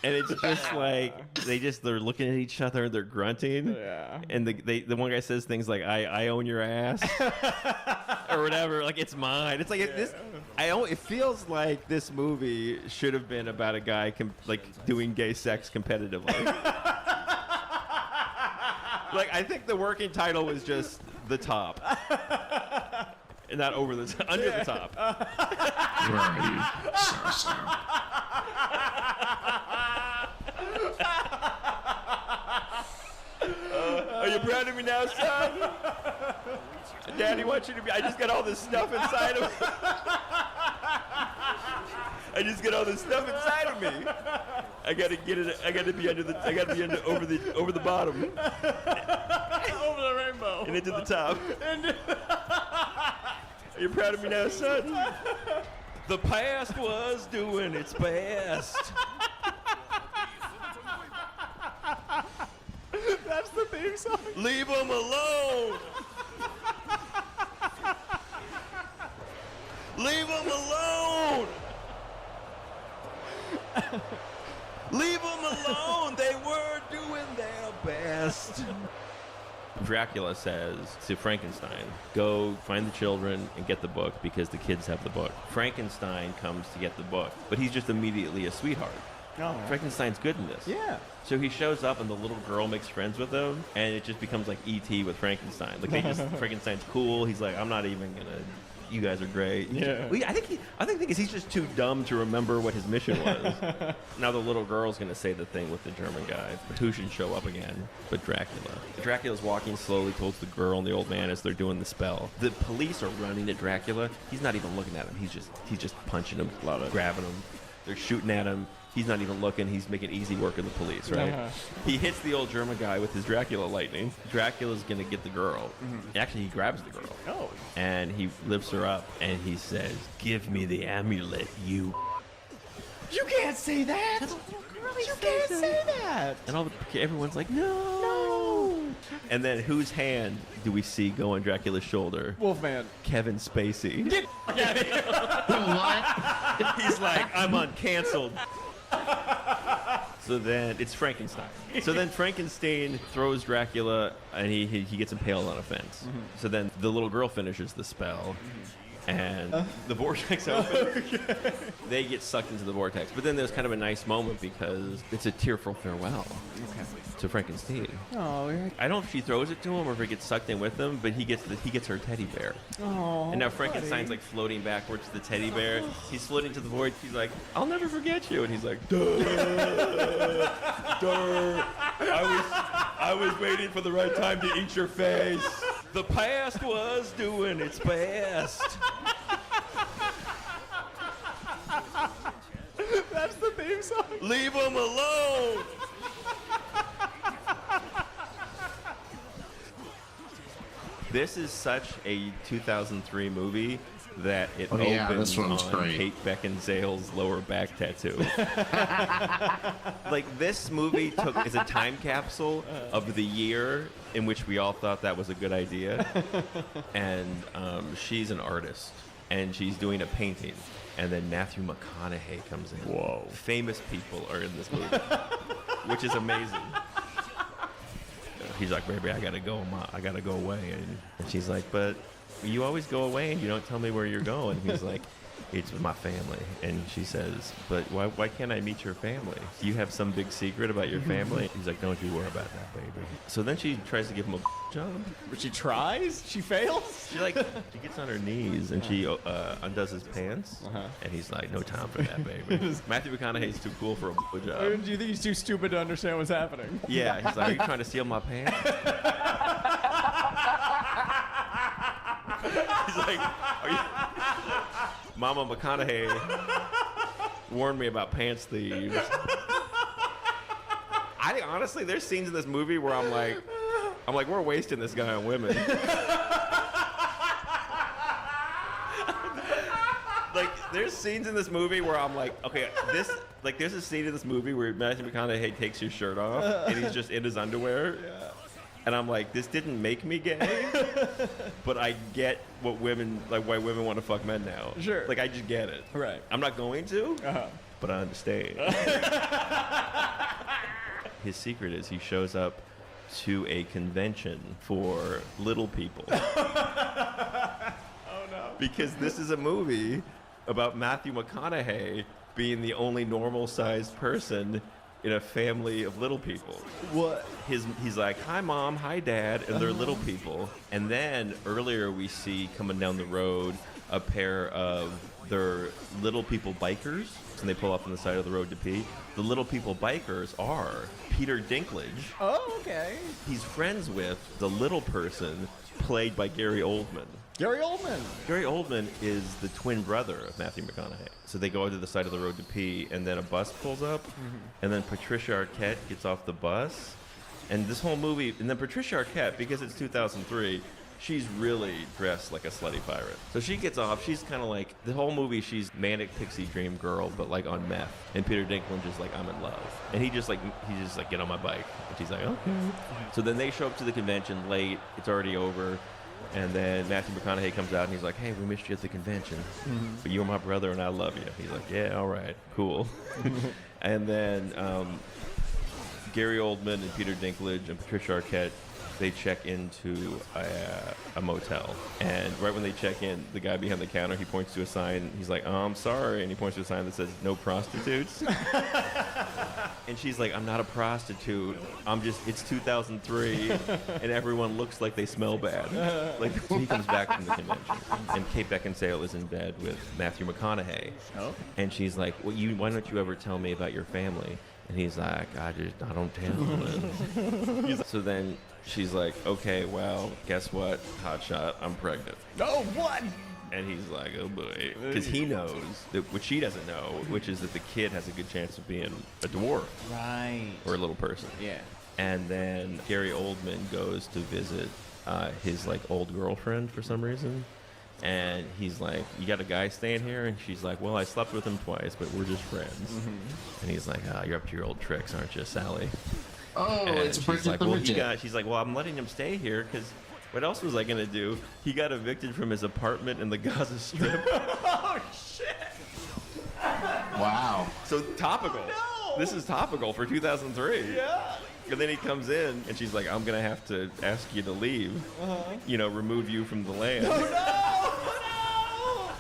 And it's just like they're looking at each other and they're grunting. Yeah. And the one guy says things like I own your ass or whatever. Like it's mine. It's like it feels like this movie should have been about a guy doing gay sex competitively. Like I think the working title was just The Top. And not under the top. Are you proud of me now, son? Daddy wants you to be. I just got all this stuff inside of me. I just got all this stuff inside of me. I gotta get it. I gotta be over the bottom. Over the rainbow. And into the top. Are you proud of me now, son? The past was doing its best. That's the theme song. Leave them alone. Leave them alone. Leave them alone. They were doing their best. Dracula says to Frankenstein, go find the children and get the book because the kids have the book. Frankenstein comes to get the book, but he's just immediately a sweetheart. Oh. Frankenstein's good in this. Yeah. So he shows up and the little girl makes friends with him, and it just becomes like E.T. with Frankenstein. Like Frankenstein's cool. He's like, I'm not even gonna. You guys are great. Yeah. I think because he's just too dumb to remember what his mission was. Now the little girl's gonna say the thing with the German guy. But who should show up again? But Dracula. Dracula's walking slowly towards the girl and the old man as they're doing the spell. The police are running at Dracula. He's not even looking at him. He's just punching him, grabbing him. They're shooting at him. He's not even looking. He's making easy work of the police, right? He hits the old German guy with his Dracula lightning. Dracula's going to get the girl. Actually, he grabs the girl. Oh. And he lifts her up, and he says, give me the amulet, you... You can't say that! You can't say that! And everyone's like, no! And then whose hand do we see go on Dracula's shoulder? Wolfman. Kevin Spacey. Get out of here. What? He's like, I'm uncanceled. So then it's Frankenstein. So then Frankenstein throws Dracula, and he gets impaled on a fence. So then the little girl finishes the spell, and the vortex opens. They get sucked into the vortex. But then there's kind of a nice moment because it's a tearful farewell to Frankenstein. Oh, I don't know if she throws it to him or if he gets sucked in with him, but he gets her teddy bear. Oh, and now Frankenstein's like floating backwards to the teddy bear. He's floating to the void. He's like, I'll never forget you. And he's like, duh, duh. I was waiting for the right time to eat your face. The past was doing its best. That's the theme song. Leave them alone. This is such a 2003 movie that it opens on great. Kate Beckinsale's lower back tattoo. Like this movie is a time capsule of the year in which we all thought that was a good idea. And she's an artist, and she's doing a painting. And then Matthew McConaughey comes in. Whoa. Famous people are in this movie, which is amazing. He's like, baby, I gotta go away. And she's like, but you always go away and you don't tell me where you're going. He's like, it's with my family. And she says, but why can't I meet your family? Do you have some big secret about your family? He's like, don't you worry about that, baby. So then she tries to give him a job. But she tries? She fails? She gets on her knees and she undoes his pants. And he's like, no time for that, baby. Matthew McConaughey's too cool for a job. Do you think he's too stupid to understand what's happening? Yeah, he's like, are you trying to steal my pants? He's like, are you... Mama McConaughey warned me about pants thieves. I think, honestly, there's scenes in this movie where I'm like, we're wasting this guy on women. Like, there's scenes in this movie where I'm like, okay, there's a scene in this movie where Matthew McConaughey takes his shirt off and he's just in his underwear. Yeah. And I'm like, this didn't make me gay, but I get why women want to fuck men now. Sure. Like, I just get it. Right. I'm not going to, but I understand. His secret is he shows up to a convention for little people. Oh, no. Because this is a movie about Matthew McConaughey being the only normal-sized person in a family of little people. What? He's like, hi, Mom, hi, Dad, and they're little people. And then earlier we see coming down the road a pair of their little people bikers, and they pull up on the side of the road to pee. The little people bikers are Peter Dinklage. Oh, okay. He's friends with the little person played by Gary Oldman. Gary Oldman. Gary Oldman is the twin brother of Matthew McConaughey. So they go to the side of the road to pee, and then a bus pulls up, and then Patricia Arquette gets off the bus. And this whole movie, and then Patricia Arquette, because it's 2003, she's really dressed like a slutty pirate. So she gets off, she's kind of like, the whole movie, she's manic pixie dream girl, but like on meth. And Peter Dinklage is like, I'm in love. And he just like, get on my bike. And she's like, okay. So then they show up to the convention late, it's already over. And then Matthew McConaughey comes out and he's like, hey, we missed you at the convention, but you're my brother and I love you. He's like, yeah, all right, cool. And then Gary Oldman and Peter Dinklage and Patricia Arquette, they check into a motel. And right when they check in, the guy behind the counter, he points to a sign. He's like, oh, I'm sorry. And he points to a sign that says, no prostitutes. And she's like, I'm not a prostitute. It's 2003, and everyone looks like they smell bad. Like, so he comes back from the convention, and Kate Beckinsale is in bed with Matthew McConaughey. Oh. And she's like, why don't you ever tell me about your family? And he's like, I don't tell them. So then she's like, okay, well, guess what, hotshot, I'm pregnant. No, what? And he's like, oh boy, because he knows that what she doesn't know, which is that the kid has a good chance of being a dwarf, right, or a little person. Yeah. And then Gary Oldman goes to visit his like old girlfriend for some reason, and he's like, you got a guy staying here? And she's like, well, I slept with him twice, but we're just friends. And he's like, you're up to your old tricks, aren't you, Sally? Oh, and it's she's Bridget like, the well, Midget. she's like, well, I'm letting him stay here because what else was I going to do? He got evicted from his apartment in the Gaza Strip. Oh, shit. Wow. So topical. No. This is topical for 2003. Yeah. And then he comes in, and she's like, I'm going to have to ask you to leave. Remove you from the land. Oh, no.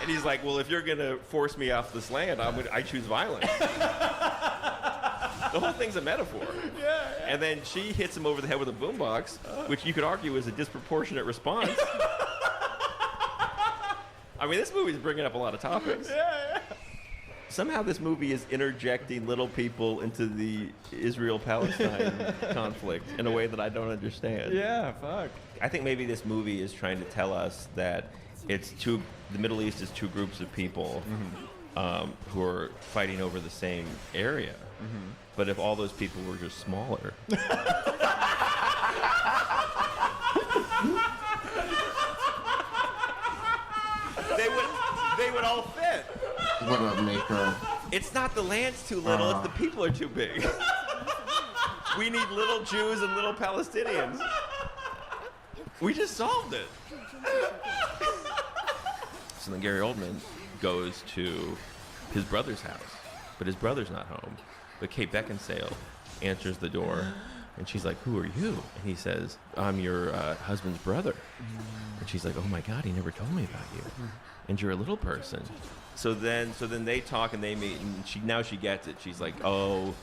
And he's like, well, if you're going to force me off this land, I choose violence. The whole thing's a metaphor. Yeah. And then she hits him over the head with a boombox, which you could argue is a disproportionate response. I mean, this movie's bringing up a lot of topics. Yeah. Somehow this movie is interjecting little people into the Israel-Palestine conflict in a way that I don't understand. Yeah, fuck. I think maybe this movie is trying to tell us that the Middle East is two groups of people who are fighting over the same area. But if all those people were just smaller. they would all fit. What a maker. It's not the land's too little, it's the people are too big. We need little Jews and little Palestinians. We just solved it. So then Gary Oldman goes to his brother's house, but his brother's not home. But Kate Beckinsale answers the door, And she's like, who are you? And he says, I'm your husband's brother. And she's like, oh my God, he never told me about you. And you're a little person. So then they talk and they meet, and she gets it. She's like, oh,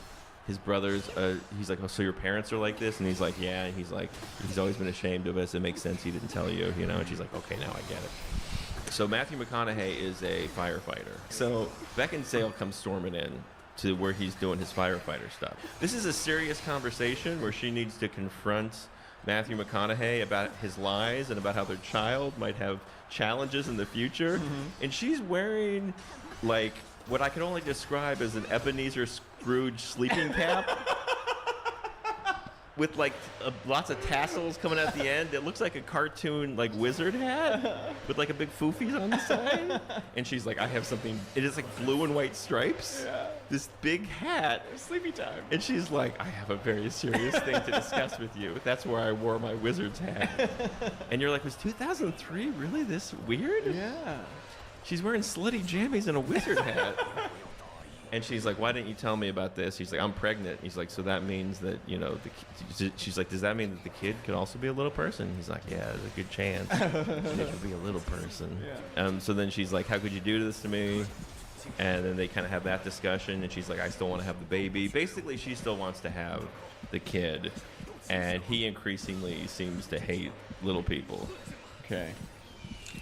his brother's, he's like, oh, so your parents are like this? And he's like, yeah. And he's like, he's always been ashamed of us. It makes sense he didn't tell you, you know? And she's like, okay, now I get it. So Matthew McConaughey is a firefighter. So Beckinsale comes storming in to where he's doing his firefighter stuff. This is a serious conversation where she needs to confront Matthew McConaughey about his lies and about how their child might have challenges in the future. And she's wearing, like, what I can only describe as an Ebenezer Scrooge sleeping cap with, like, lots of tassels coming at the end. It looks like a cartoon, like, wizard hat with, like, a big foofy on the side. And she's like, I have something. It is, like, blue and white stripes. Yeah. This big hat. Sleepy time. And she's like, I have a very serious thing to discuss with you. That's where I wore my wizard's hat. And you're like, was 2003 really this weird? Yeah. She's wearing slutty jammies and a wizard hat. And she's like, why didn't you tell me about this? He's like, I'm pregnant. He's like, so that means that, you know, she's like, does that mean that the kid could also be a little person? He's like, yeah, there's a good chance it could be a little person. Yeah. So then she's like, how could you do this to me? And then they kind of have that discussion. And she's like, I still want to have the baby. Basically, she still wants to have the kid. And he increasingly seems to hate little people. Okay.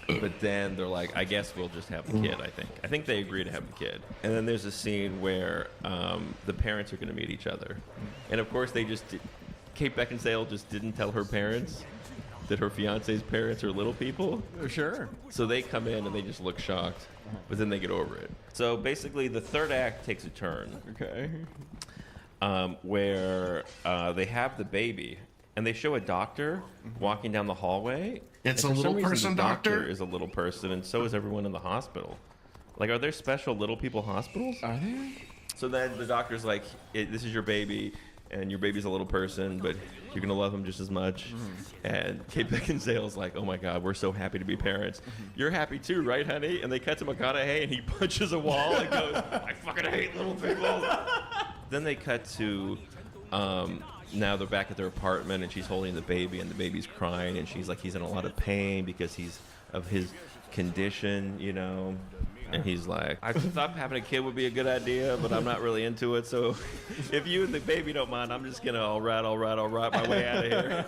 But then they're like, I guess we'll just have the kid, I think they agree to have the kid. And then there's a scene where the parents are going to meet each other. And of course, Kate Beckinsale just didn't tell her parents that her fiance's parents are little people. Sure. So they come in and they just look shocked, but then they get over it. So basically, the third act takes a turn. Okay. Where they have the baby. And they show a doctor walking down the hallway. It's a little person doctor? Is a little person, and so is everyone in the hospital. Like, are there special little people hospitals? Are there? So then the doctor's like, this is your baby, and your baby's a little person, but you're going to love him just as much. And Kate Beckinsale's like, oh my God, we're so happy to be parents. You're happy too, right, honey? And they cut to McConaughey, and he punches a wall and goes, I fucking hate little people. Then they cut to... now they're back at their apartment, and she's holding the baby, and the baby's crying, and she's like, he's in a lot of pain because of his condition, you know. And he's like, I thought having a kid would be a good idea, but I'm not really into it. So if you and the baby don't mind, I'm just gonna all right my way out of here.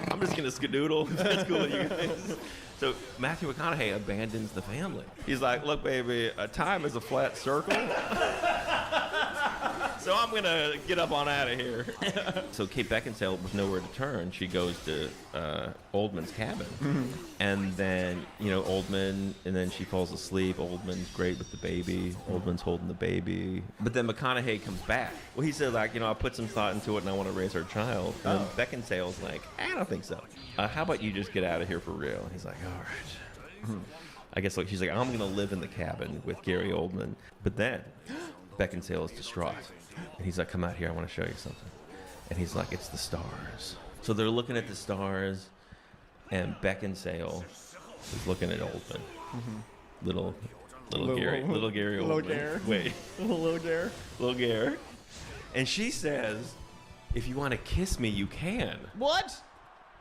I'm just gonna skedoodle. That's cool with you guys. So Matthew McConaughey abandons the family. He's like, look, baby, time is a flat circle. So I'm going to get up on out of here. So Kate Beckinsale, with nowhere to turn, she goes to Oldman's cabin. And then, you know, Oldman, and then she falls asleep. Oldman's great with the baby. Oldman's holding the baby. But then McConaughey comes back. Well, he said, like, you know, I put some thought into it, and I want to raise our child. And Beckinsale's like, I don't think so. How about you just get out of here for real? And he's like, all right. I guess, like, she's like, I'm going to live in the cabin with Gary Oldman. But then Beckinsale is distraught. And he's like, come out here, I want to show you something. And he's like, it's the stars. So they're looking at the stars, and Beckinsale is looking at Oldman. Little Gary Oldman. Little Gare. Wait. Little Gare. Little Gare. And she says, if you want to kiss me, you can. What?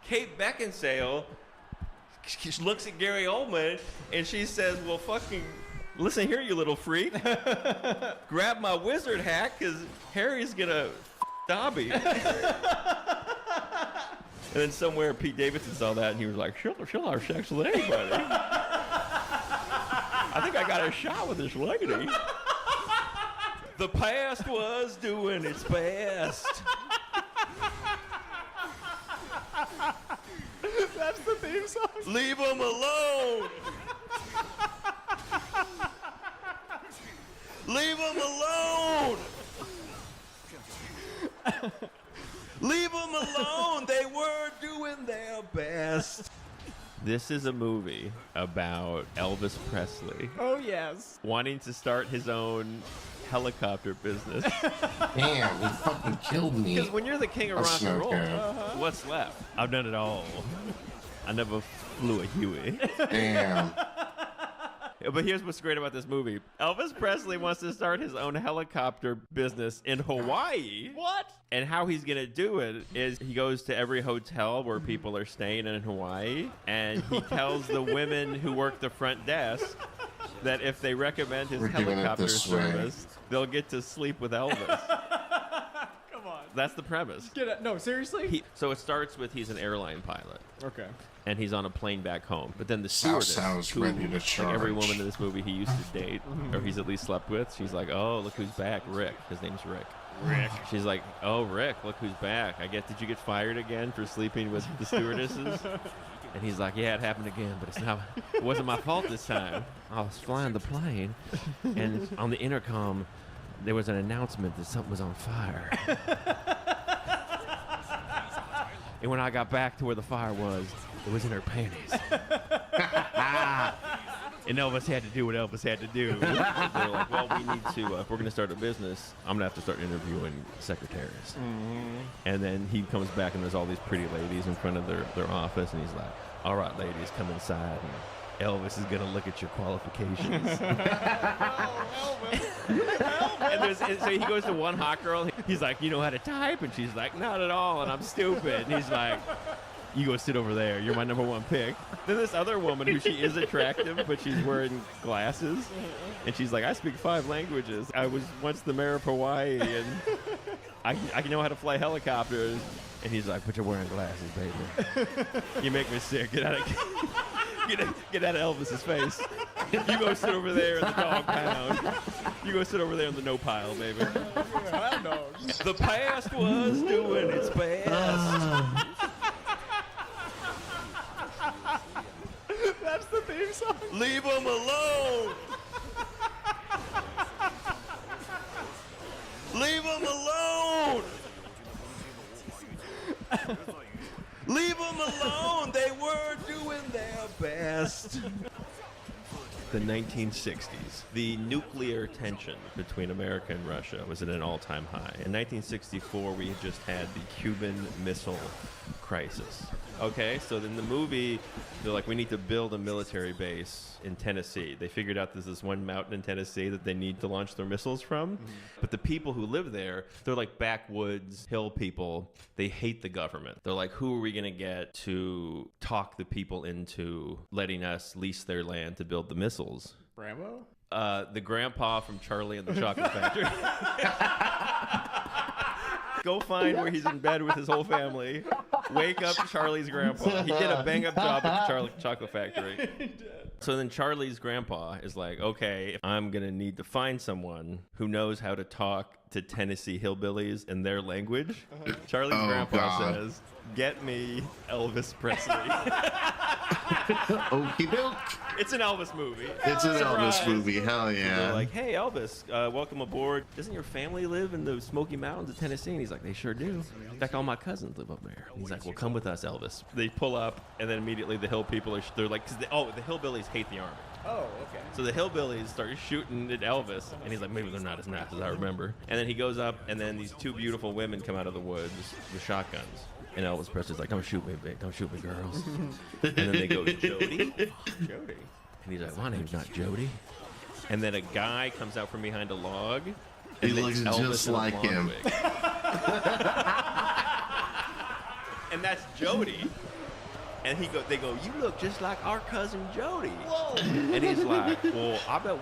Kate Beckinsale, she looks at Gary Oldman, and she says, well, fucking... listen here, you little freak. Grab my wizard hat, because Harry's going to Dobby. And then somewhere Pete Davidson saw that, and he was like, she'll have sex with anybody. I think I got a shot with this lady. The past was doing its best. That's the theme song. Leave him alone. Leave him alone! Leave them alone! They were doing their best. This is a movie about Elvis Presley. Oh, yes. Wanting to start his own helicopter business. Damn, he fucking killed me. Because when you're the king of rock and roll, what's left? I've done it all. I never flew a Huey. Damn. But here's what's great about this movie. Elvis Presley wants to start his own helicopter business in Hawaii. What? And how he's going to do it is he goes to every hotel where people are staying in Hawaii, and he tells the women who work the front desk that if they recommend his helicopter service, they'll get to sleep with Elvis. Come on. That's the premise. No, seriously? So it starts with he's an airline pilot. Okay. And he's on a plane back home. But then the stewardess, sounds ready to charge. like every woman in this movie he used to date, or he's at least slept with, she's like, oh, look who's back, Rick. His name's Rick. Rick. She's like, oh, Rick, look who's back. Did you get fired again for sleeping with the stewardesses? And he's like, yeah, it happened again, but it wasn't my fault this time. I was flying the plane, and on the intercom, there was an announcement that something was on fire. And when I got back to where the fire was, it was in her panties. And Elvis had to do what Elvis had to do. They're like, well, we need to, if we're going to start a business, I'm going to have to start interviewing secretaries. Mm-hmm. And then he comes back and there's all these pretty ladies in front of their office, and he's like, all right, ladies, come inside. And Elvis is going to look at your qualifications. And so he goes to one hot girl. He's like, you know how to type? And she's like, not at all, and I'm stupid. And he's like, you go sit over there. You're my number one pick. Then this other woman who she is attractive, but she's wearing glasses. And she's like, I speak 5 languages. I was once the mayor of Hawaii, and I know how to fly helicopters. And he's like, but you're wearing glasses, baby. You make me sick. Get out of Elvis's face. You go sit over there in the dog pound. You go sit over there in the no pile, baby. The past was doing its best. That's the theme song. Leave him alone. Leave him alone. Leave them alone. They were doing their best. The 1960s. The nuclear tension between America and Russia was at an all-time high. In 1964, we had just had the Cuban Missile Crisis. Okay, so in the movie, they're like, we need to build a military base in Tennessee. They figured out there's this one mountain in Tennessee that they need to launch their missiles from. Mm-hmm. But the people who live there, they're like backwoods hill people. They hate the government. They're like, who are we going to get to talk the people into letting us lease their land to build the missiles? Rambo? The grandpa from Charlie and the Chocolate Factory. Go find where he's in bed with his whole family. Wake up Charlie's grandpa. He did a bang-up job at the Charlie Chocolate Factory. So then Charlie's grandpa is like, okay, I'm going to need to find someone who knows how to talk to Tennessee hillbillies in their language. Charlie's grandpa says, get me Elvis Presley. Okie doke. It's an Elvis movie. It's an Elvis movie. Hell yeah. They're like, hey, Elvis, welcome aboard. Doesn't your family live in the Smoky Mountains of Tennessee? And he's like, they sure do. In fact, all my cousins live up there. And he's like, well, come with us, Elvis. They pull up, and then immediately the hill people are, they're like, the hillbillies hate the army. Oh, okay. So the hillbillies start shooting at Elvis, and he's like, maybe they're not as nice as I remember. And then he goes up, and then these 2 beautiful women come out of the woods with shotguns. And Elvis Presley's like, don't shoot me, babe. Don't shoot me, girls. And then they go, Jody? Jody. And he's like, my name's not Jody. And then a guy comes out from behind a log. He looks just like him. And that's Jody. And they go, you look just like our cousin Jody. Whoa. And he's like, well, I bet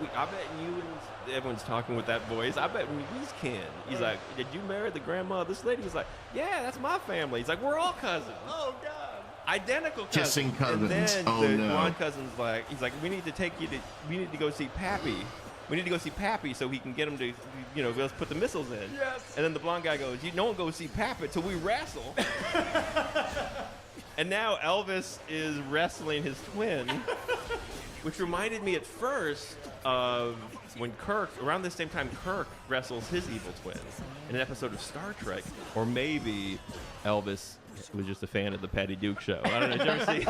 you and everyone's talking with that voice. I bet we can. He's like, did you marry the grandma of this lady? He's like, yeah, that's my family. He's like, we're all cousins. Oh, God. Identical cousins. Kissing cousins. And then one cousin's like, he's like, we need to go see Pappy. We need to go see Pappy so he can get him to, let's put the missiles in. Yes. And then the blonde guy goes, you don't go see Pappy till we wrestle. And now Elvis is wrestling his twin, which reminded me at first of when around the same time Kirk wrestles his evil twin in an episode of Star Trek. Or maybe Elvis was just a fan of the Patty Duke show. I don't know. Did you ever see?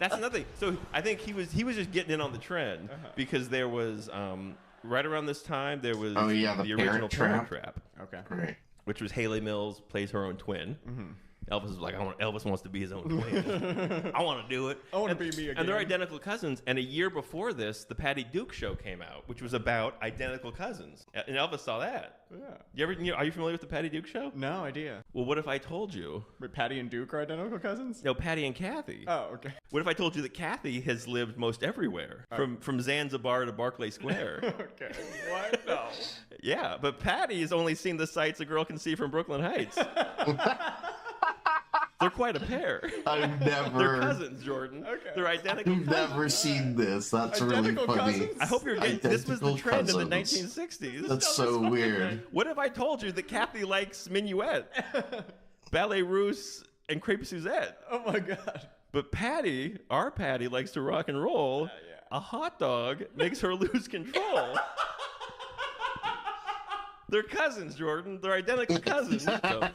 That's another thing. So I think he was just getting in on the trend because there was, right around this time, there was the original Parent Trap. Okay. Right. Which was Haley Mills plays her own twin. Mm-hmm. Elvis is like, Elvis wants to be his own twin. I want to do it. I want to be me again. And they're identical cousins. And a year before this, the Patty Duke show came out, which was about identical cousins. And Elvis saw that. Yeah. Are you familiar with the Patty Duke show? No idea. Well, what if I told you? Wait, Patty and Duke are identical cousins? No, Patty and Kathy. Oh, okay. What if I told you that Kathy has lived most everywhere, from Zanzibar to Barclay Square? Okay. What? No. Yeah, but Patty has only seen the sights a girl can see from Brooklyn Heights. They're quite a pair. I've never. They're cousins, Jordan. Okay. They're identical I've cousins. never seen this. That's Identical really funny. cousins? I hope you're getting this was the trend in the Identical 1960s. That's so weird. What if I told you that Kathy likes minuet, ballet russe, and crepe Suzette? Oh my God. But Patty, our Patty, likes to rock and roll. A hot dog makes her lose control. They're cousins, Jordan. They're identical cousins. So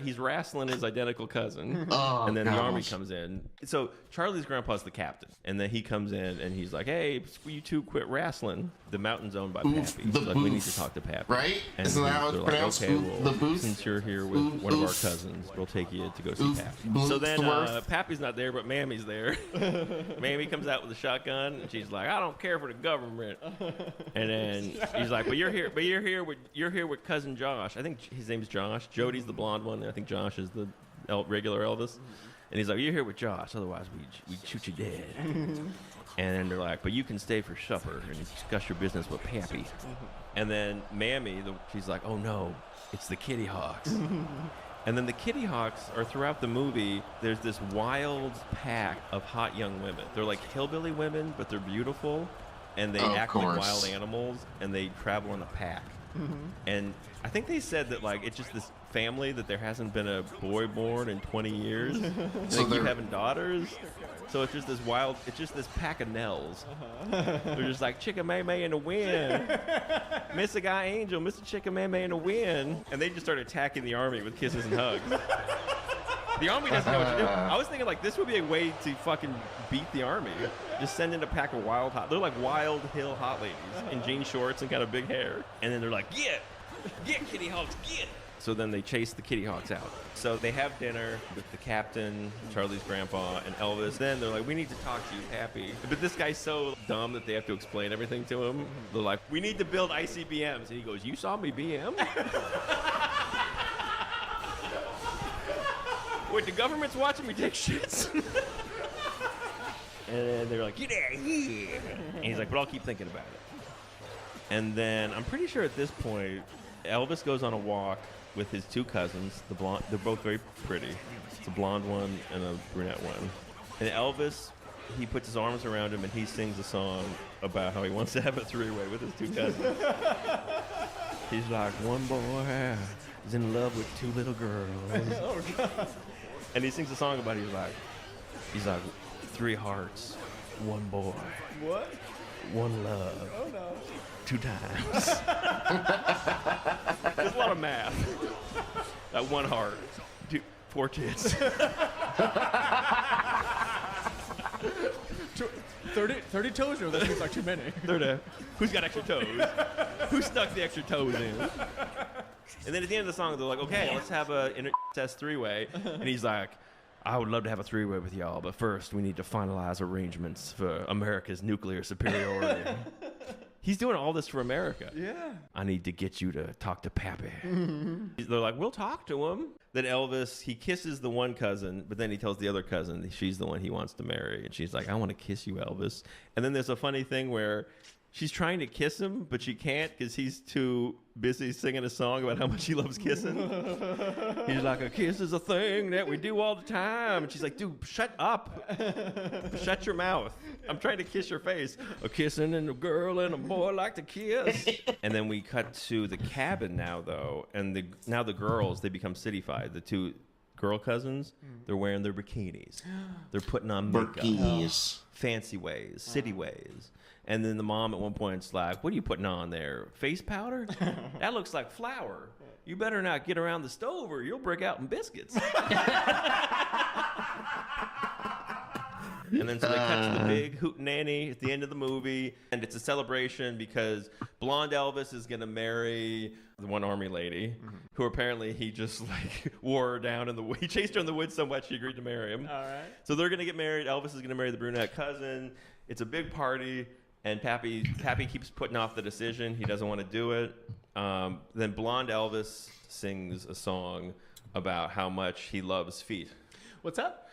he's wrestling his identical cousin. Oh, and then the army gosh. comes in. So Charlie's grandpa's the captain. And then he comes in and he's like, hey, you two quit wrestling. The mountain's owned by Pappy. The Like, we need booth, to talk to Pappy. right? And Isn't that how they're it's like, pronounced? okay, Booth? well, The booth? since you're here with one of our cousins, we'll take you to go see Pappy. So then Pappy's not there, but Mammy's there. Mammy comes out with a shotgun, and she's like, I don't care for the government. And then he's like, but you're here with cousin Josh. I think his name's Josh. Jody's the blonde one, and I think Josh is the regular Elvis. And he's like, you're here with Josh, otherwise we'd shoot you dead. And then they're like, but you can stay for supper and discuss your business with Pappy. And then Mammy, she's like, oh no, it's the Kitty Hawks. And then the Kitty Hawks are throughout the movie, there's this wild pack of hot young women. They're like hillbilly women, but they're beautiful. And they act like wild animals, and they travel in a pack. And I think they said that like it's just this family that there hasn't been a boy born in 20 years. And So they keep having daughters. So it's just this pack of Nels. They're just like Chicka May May in the wind. Mr. Guy Angel, Mr. Chicka May May in the wind. And they just start attacking the army with kisses and hugs. The army doesn't know what to do. I was thinking like this would be a way to fucking beat the army. Just send in a pack of they're like wild hill hot ladies in jean shorts and kind of big hair. And then they're like, get Kitty Hawks, get. So then they chase the Kitty Hawks out. So they have dinner with the captain, Charlie's grandpa, and Elvis. Then they're like, we need to talk to you, Pappy. But this guy's so dumb that they have to explain everything to him. They're like, we need to build ICBMs. And he goes, you saw me BM? Wait, the government's watching me take shits? And they're like, get out of here. And he's like, but I'll keep thinking about it. And then I'm pretty sure at this point, Elvis goes on a walk with his two cousins. The blonde, they're both very pretty. It's a blonde one and a brunette one. And Elvis, he puts his arms around him and he sings a song about how he wants to have a three-way with his two cousins. He's like, one boy is in love with two little girls. Oh, God. And he sings a song about he's like, three hearts, one boy. What? One love. Oh, no. Two times. There's a lot of math. That one heart, 4 tits. 30 toes? No, that seems like too many. Who's got extra toes? Who stuck the extra toes in? And then at the end of the song, they're like, okay, let's have a test three-way. And he's like, I would love to have a three-way with y'all, but first we need to finalize arrangements for America's nuclear superiority. He's doing all this for America. Yeah. I need to get you to talk to Pappy. They're like, we'll talk to him. Then Elvis, he kisses the one cousin, but then he tells the other cousin she's the one he wants to marry. And she's like, I want to kiss you, Elvis. And then there's a funny thing where she's trying to kiss him, but she can't because he's too busy singing a song about how much he loves kissing. He's like, a kiss is a thing that we do all the time. And she's like, dude, shut up. Shut your mouth. I'm trying to kiss your face. A kissing and a girl and a boy like to kiss. And then we cut to the cabin now, though. And now the girls, they become cityfied. The two girl cousins, they're wearing their bikinis. They're putting on makeup. Bikinis. Fancy ways, city ways. And then the mom at one point's like, what are you putting on there? Face powder? That looks like flour. You better not get around the stove or you'll break out in biscuits. And then so they cut to the big hootenanny at the end of the movie, and it's a celebration because blonde Elvis is gonna marry the one army lady, who apparently he just like wore her down in the he chased her in the woods so much she agreed to marry him. All right. So they're gonna get married. Elvis is gonna marry the brunette cousin. It's a big party, and Pappy keeps putting off the decision. He doesn't want to do it. Then blonde Elvis sings a song about how much he loves feet. What's up?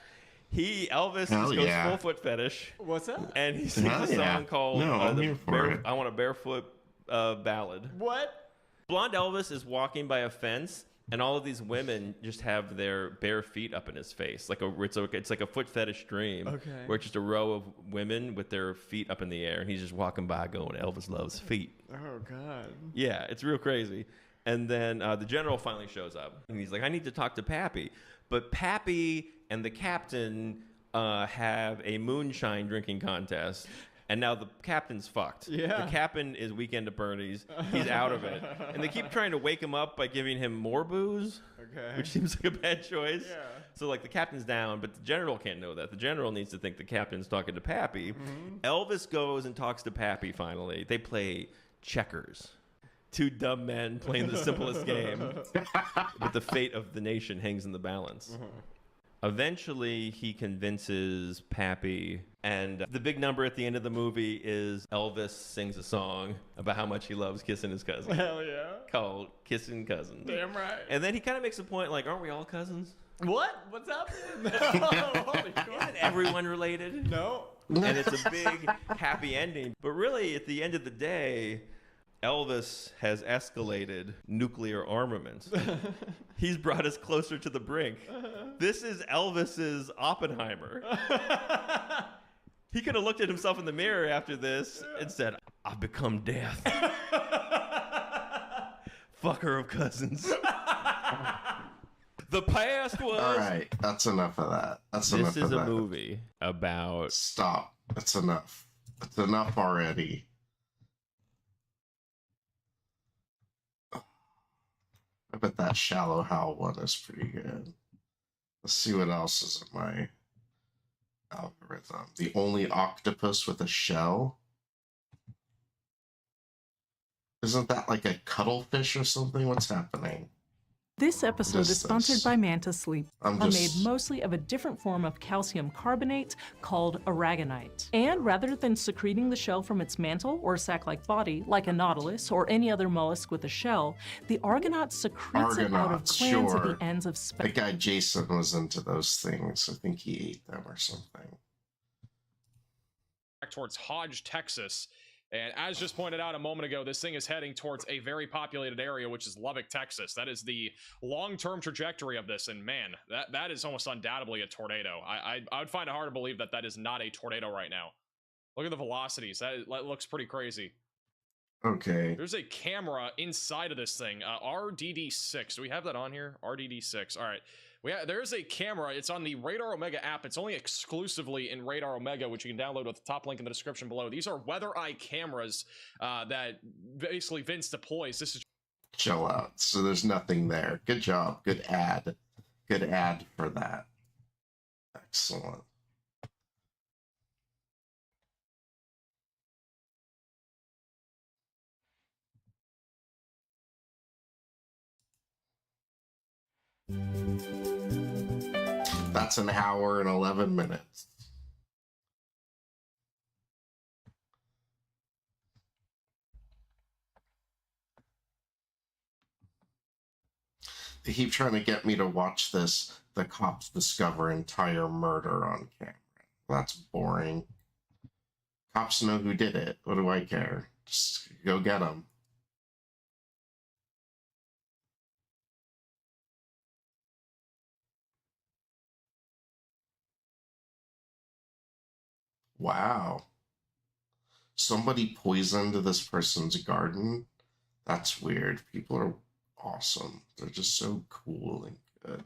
Elvis just goes full foot fetish. What's up? And he sings a song called I'm here for it. I Want a Barefoot Ballad. What? Blonde Elvis is walking by a fence, and all of these women just have their bare feet up in his face. It's like a foot fetish dream. Okay. Where it's just a row of women with their feet up in the air, and he's just walking by going, Elvis loves feet. Oh, God. Yeah, it's real crazy. And then the general finally shows up, and he's like, I need to talk to Pappy. But Pappy and the captain have a moonshine drinking contest. And now the captain's fucked. Yeah. The captain is Weekend at Bernie's. He's out of it. And they keep trying to wake him up by giving him more booze. Okay. Which seems like a bad choice. Yeah. So, like, the captain's down, but the general can't know that. The general needs to think the captain's talking to Pappy. Elvis goes and talks to Pappy finally. They play checkers. Two dumb men playing the simplest game. But the fate of the nation hangs in the balance. Eventually, he convinces Pappy, and the big number at the end of the movie is Elvis sings a song about how much he loves kissing his cousin. Hell yeah. Called Kissing Cousins. Damn right. And then he kind of makes a point like, aren't we all cousins? What? What's up? Holy crap. Isn't everyone related? No. And it's a big happy ending. But really, at the end of the day, Elvis has escalated nuclear armaments. He's brought us closer to the brink. This is Elvis's Oppenheimer. He could have looked at himself in the mirror after this and said, I've become death. Fucker of cousins. The past was... All right, that's enough of that. This is a movie about... Stop. That's enough. That's enough already. I bet that Shallow Hal one is pretty good. Let's see what else is in my algorithm. The only octopus with a shell? Isn't that like a cuttlefish or something? What's happening? This episode is sponsored by Manta Sleep, made mostly of a different form of calcium carbonate called aragonite. And rather than secreting the shell from its mantle or sac-like body, like a nautilus or any other mollusk with a shell, the argonaut secretes it out of glands at the ends of That guy Jason was into those things. I think he ate them or something. Back towards Hodge, Texas. And as just pointed out a moment ago, this thing is heading towards a very populated area, which is Lubbock, Texas. That is the long-term trajectory of this. And man, that is almost undoubtedly a tornado. I would find it hard to believe that that is not a tornado right now. Look at the velocities. That looks pretty crazy. Okay. There's a camera inside of this thing. RDD6. Do we have that on here? RDD6. All right. There's a camera. It's on the Radar Omega app. It's only exclusively in Radar Omega, which you can download with the top link in the description below. These are weather eye cameras that basically Vince deploys. This is Chill out. So there's nothing there. Good job. Good ad. Good ad for that. Excellent. That's an hour and 11 minutes. They keep trying to get me to watch this. The cops discover entire murder on camera. That's boring. Cops know who did it. What do I care? Just go get them. Wow. Somebody poisoned this person's garden? That's weird. People are awesome. They're just so cool and good.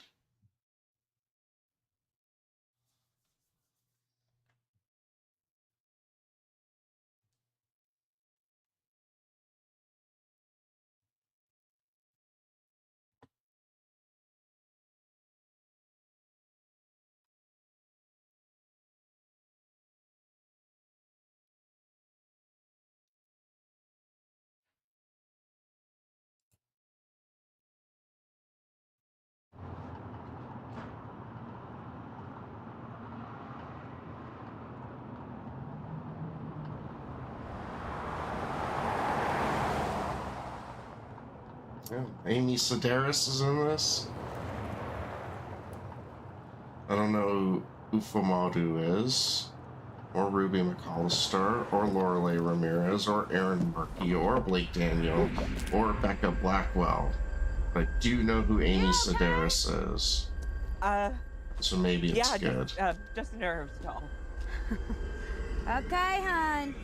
Yeah, Amy Sedaris is in this. I don't know who Ufamadu is, or Ruby McAllister, or Lorelei Ramirez, or Aaron Murphy, or Blake Daniel, or Becca Blackwell. But I do know who Amy Sedaris is. So maybe it's good. Just nerves, doll. Okay, hon.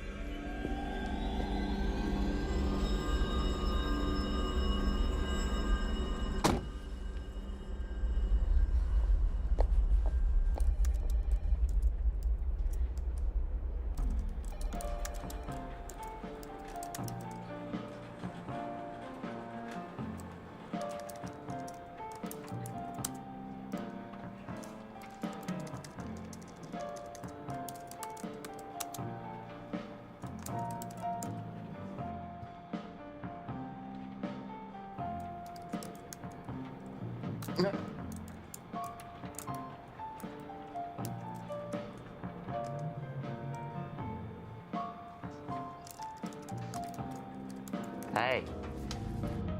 Hey,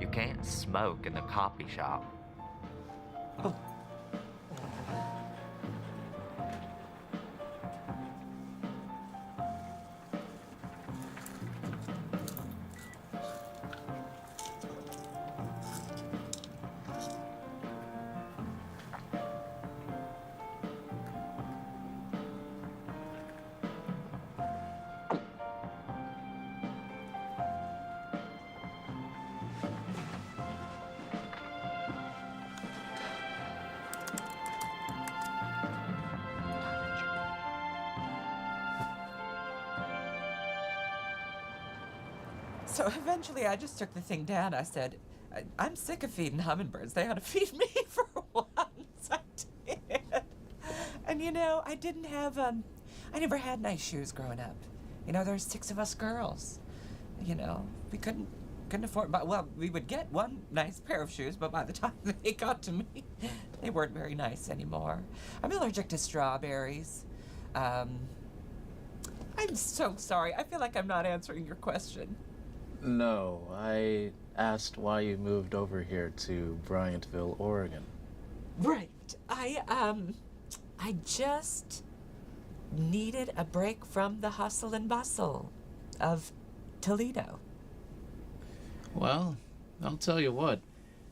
you can't smoke in the coffee shop. So eventually I just took the thing down. I said, I'm sick of feeding hummingbirds. They ought to feed me for once. I did. And you know, I didn't have, I never had nice shoes growing up. You know, there's 6 of us girls. You know, we couldn't afford, but well, we would get one nice pair of shoes, but by the time they got to me, they weren't very nice anymore. I'm allergic to strawberries. I'm so sorry. I feel like I'm not answering your question. No, I asked why you moved over here to Bryantville, Oregon. Right. I just needed a break from the hustle and bustle of Toledo. Well, I'll tell you what,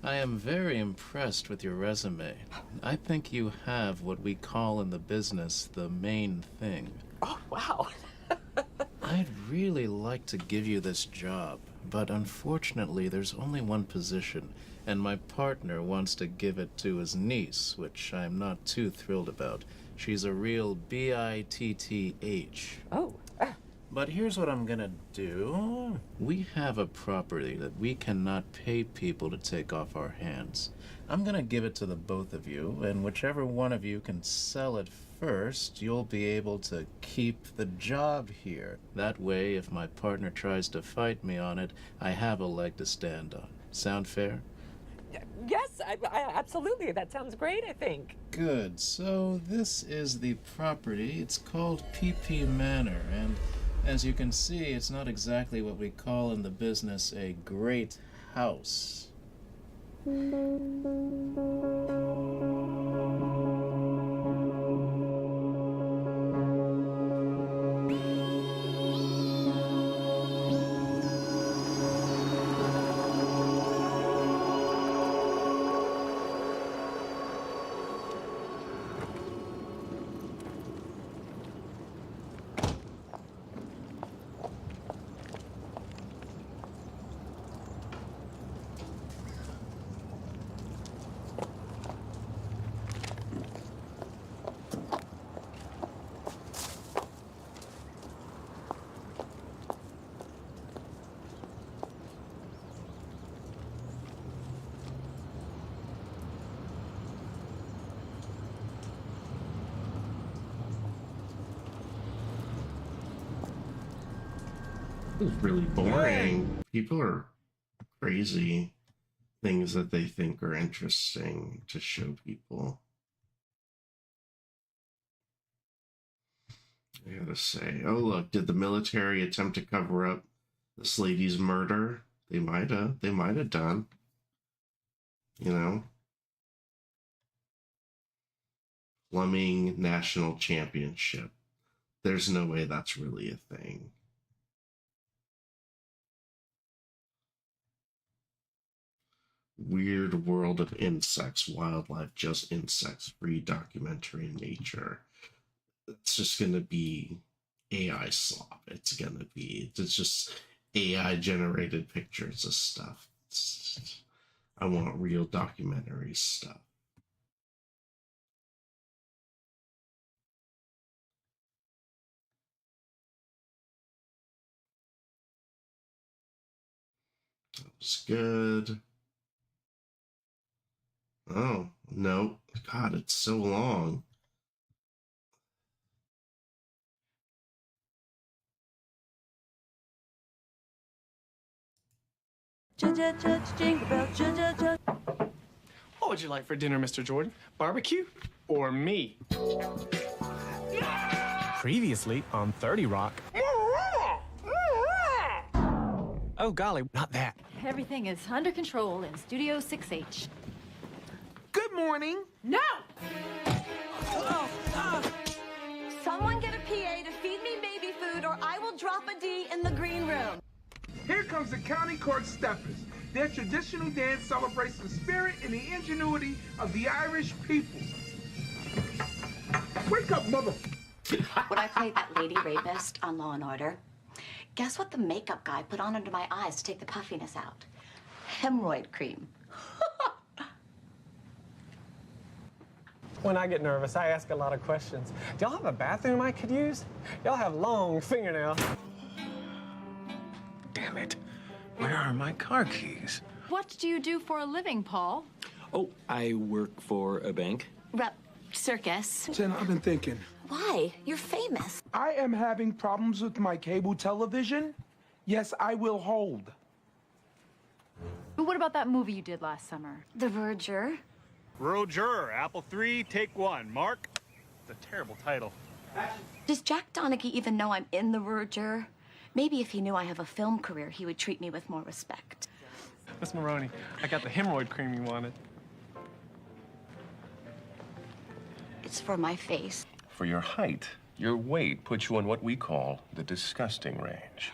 I am very impressed with your resume. I think you have what we call in the business the main thing. Oh, wow. I'd really like to give you this job, but unfortunately there's only one position, and my partner wants to give it to his niece, which I'm not too thrilled about. She's a real bitch. Oh. But here's what I'm gonna do. We have a property that we cannot pay people to take off our hands. I'm gonna give it to the both of you, and whichever one of you can sell it first, you'll be able to keep the job here. That way, if my partner tries to fight me on it, I have a leg to stand on. Sound fair? Yes, I absolutely. That sounds great, I think. Good. So this is the property. It's called PP Manor, and as you can see, it's not exactly what we call in the business a great house. It's really boring. People are crazy. Things that they think are interesting to show people. I gotta say, oh look, did the military attempt to cover up this lady's murder? They might have done. You know? Plumbing National Championship. There's no way that's really a thing. Weird World of Insects, Wildlife, Just Insects, Free Documentary in Nature. It's just going to be AI slop. It's just AI generated pictures of stuff. I want real documentary stuff. That was good. Oh, no. God, it's so long. What would you like for dinner, Mr. Jordan? Barbecue or me? Previously on 30 Rock. Oh, golly, not that. Everything is under control in Studio 6H. Good morning. No! Someone get a PA to feed me baby food or I will drop a D in the green room. Here comes the County Court Steppers. Their traditional dance celebrates the spirit and the ingenuity of the Irish people. Wake up, mother! When I played that lady rapist on Law & Order, guess what the makeup guy put on under my eyes to take the puffiness out? Hemorrhoid cream. When I get nervous, I ask a lot of questions. Do y'all have a bathroom I could use? Y'all have long fingernails. Damn it. Where are my car keys? What do you do for a living, Paul? Oh, I work for a bank. Circus. Jenna, I've been thinking. Why? You're famous. I am having problems with my cable television. Yes, I will hold. But what about that movie you did last summer? The Verger. Rural Juror, Apple 3, take 1. Mark? It's a terrible title. Does Jack Donaghy even know I'm in The Verger? Maybe if he knew I have a film career, he would treat me with more respect. Miss Maroney, I got the hemorrhoid cream you wanted. It's for my face. For your height, your weight puts you in what we call the disgusting range.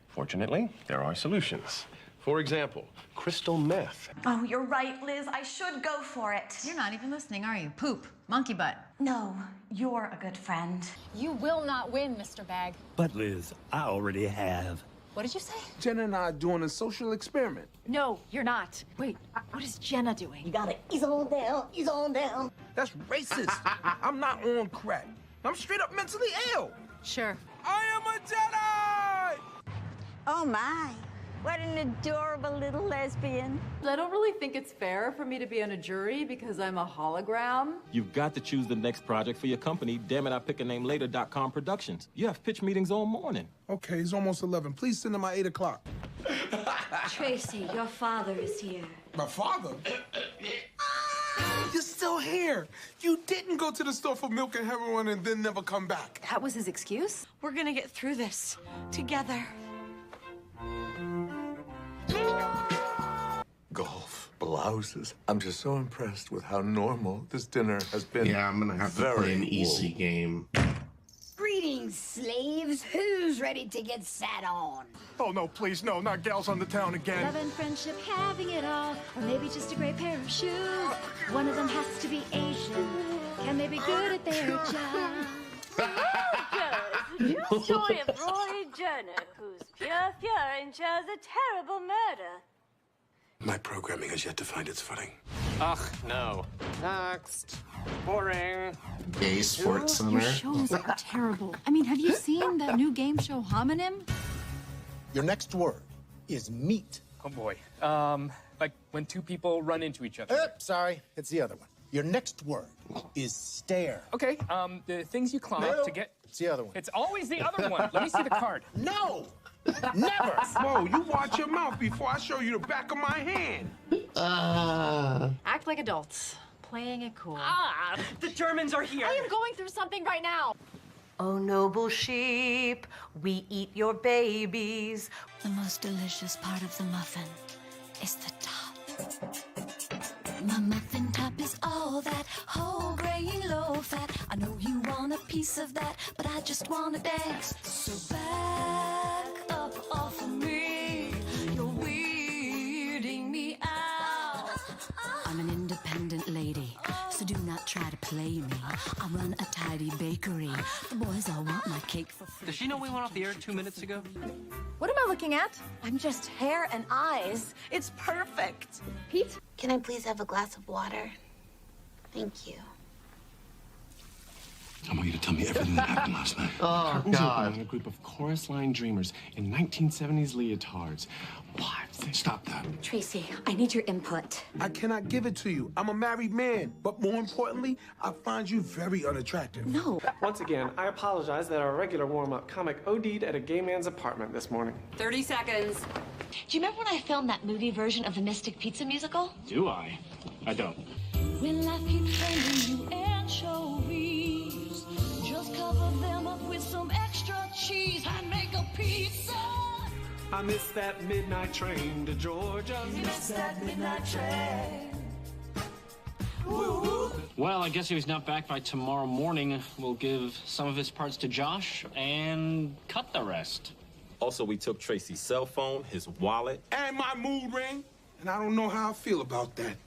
Fortunately, there are solutions. For example, crystal meth. Oh, you're right, Liz. I should go for it. You're not even listening, are you? Poop. Monkey butt. No, you're a good friend. You will not win, Mr. Bag. But Liz, I already have. What did you say? Jenna and I are doing a social experiment. No, you're not. Wait, what is Jenna doing? You gotta ease on down, ease on down. That's racist. I'm not on crack. I'm straight up mentally ill. Sure. I am a Jedi! Oh, my. What an adorable little lesbian. I don't really think it's fair for me to be on a jury because I'm a hologram. You've got to choose the next project for your company. Damn it, I pick a name later.com Productions. You have pitch meetings all morning. Okay, it's almost 11. Please send them by 8 o'clock. Tracy, your father is here. My father? You're still here. You didn't go to the store for milk and heroin and then never come back. That was his excuse? We're gonna get through this together. Golf, blouses. I'm just so impressed with how normal this dinner has been. Yeah, I'm gonna have to play an easy game. Greetings, slaves. Who's ready to get sat on? Oh, no, please, no, not gals on the town again. Love and friendship, having it all, or maybe just a great pair of shoes. One of them has to be Asian. Can they be good at their job? The true story of Rory Joyner, who's pure and shares a terrible murder. My programming has yet to find its footing. Ugh, no. Next. Boring. Gay Sports Your Center. shows are terrible. I mean, have you seen that new game show Homonym? Your next word is meat. Oh boy. Like when two people run into each other. Sorry, it's the other one. Your next word is stare. Okay, the things you climb up to get... It's the other one. It's always the other one. Let me see the card. No! Never! Whoa, you watch your mouth before I show you the back of my hand. Act like adults. Playing it cool. Ah! The Germans are here! I am going through something right now. Oh, noble sheep, we eat your babies. The most delicious part of the muffin is the top. My muffin top is all that, whole grain, low fat. I know you want a piece of that, but I just want to dance. So back up off of me, you're weirding me out. I'm an independent lady, so do not try to play me. I run a tidy bakery. The boys all want my cake for free. Does she know we went off the air 2 minutes ago? What am I looking at? I'm just hair and eyes. It's perfect. Pete? Can I please have a glass of water? Thank you. I want you to tell me everything that happened last night. Oh, Curtains God. open on a group of chorus line dreamers in 1970s leotards. What? Stop that. Tracy, I need your input. I cannot give it to you. I'm a married man. But more importantly, I find you very unattractive. No. Once again, I apologize that our regular warm-up comic OD'd at a gay man's apartment this morning. 30 seconds. Do you remember when I filmed that movie version of the Mystic Pizza musical? Do I? I don't. When life keeps sending you anchovies, just cover them up with some extra cheese and make a pizza. I missed that midnight train to Georgia. Miss that midnight train. Well, I guess if he's not back by tomorrow morning, we'll give some of his parts to Josh and cut the rest. Also, we took Tracy's cell phone, his wallet. And my mood ring. And I don't know how I feel about that.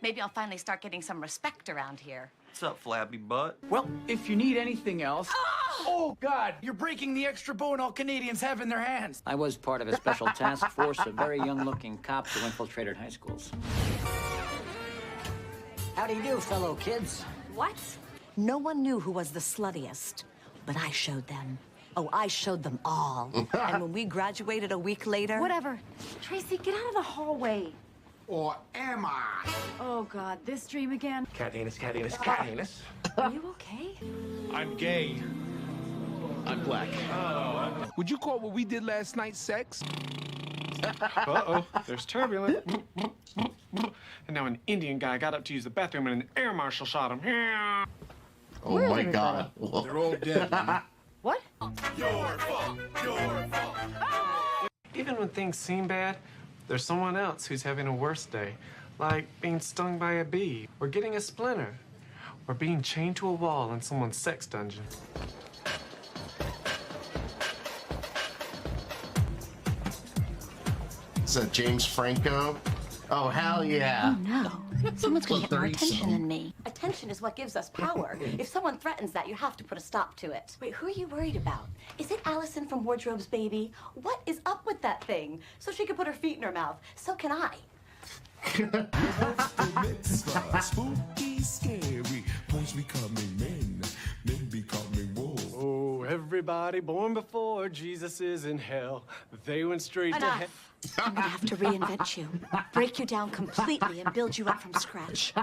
Maybe I'll finally start getting some respect around here. What's up, flabby butt? Well, if you need anything else... Oh, God! You're breaking the extra bone all Canadians have in their hands! I was part of a special task force of very young-looking cops who infiltrated high schools. How do you do, fellow kids? What? No one knew who was the sluttiest, but I showed them. Oh, I showed them all. And when we graduated a week later... Whatever. Tracy, get out of the hallway. Or am I? Oh, God, this dream again. Cat anus, cat anus, cat anus. Are you okay? I'm gay. I'm black. Would you call what we did last night sex? Uh-oh, there's turbulence. And now an Indian guy got up to use the bathroom and an air marshal shot him. Oh my God. They're all dead. What? Your fault. Your fault. Even when things seem bad, there's someone else who's having a worse day. Like being stung by a bee, or getting a splinter, or being chained to a wall in someone's sex dungeon. Is that James Franco? Oh, hell yeah. Oh, no. Someone's gonna get more 30 attention some. than me. Attention is what gives us power. If someone threatens that, you have to put a stop to it. Wait, who are you worried about? Is it Allison from Wardrobe's Baby? What is up with that thing? So she can put her feet in her mouth. So can I. Spooky, scary. Boys becoming men. Men becoming wolves. Oh, everybody born before Jesus is in hell. They went straight to hell. I'm gonna have to reinvent you, break you down completely, and build you up from scratch.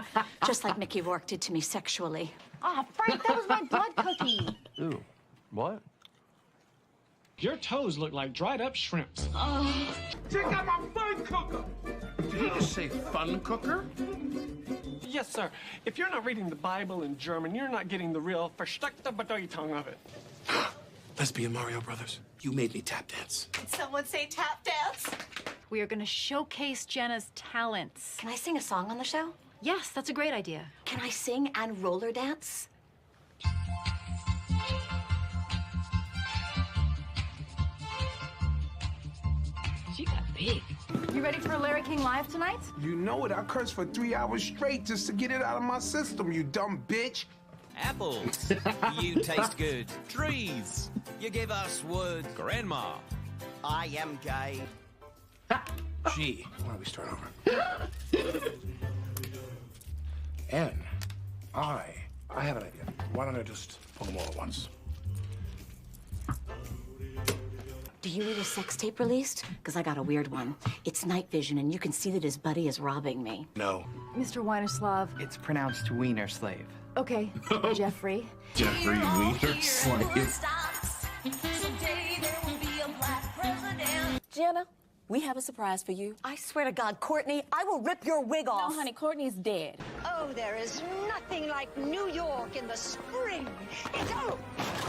Just like Mickey Rourke did to me sexually. Oh, Frank, that was my blood cookie. Ooh, what? Your toes look like dried up shrimps. Check out my fun cooker. Did you just say fun cooker? Yes, sir. If you're not reading the Bible in German, you're not getting the real versteckte Bedeutung of it. Lesbian Mario Brothers. You made me tap dance. Did someone say tap dance? We are going to showcase Jenna's talents. Can I sing a song on the show? Yes, that's a great idea. Can I sing and roller dance? She got big. You ready for Larry King Live tonight? You know it. I cursed for 3 hours straight just to get it out of my system, you dumb bitch. Apples, you taste good. Trees, you give us wood. Grandma, I am gay. Gee, why don't we start over? N, I have an idea. Why don't I just pull them all at once? Do you need a sex tape released? Because I got a weird one. It's night vision, and you can see that his buddy is robbing me. No. Mr. Weinerslav. It's pronounced Wiener Slave. Okay, Jeffrey. Jeffrey Wiener Slave. Jenna, we have a surprise for you. I swear to God, Courtney, I will rip your wig off. No, honey, Courtney's dead. Oh, there is nothing like New York in the spring.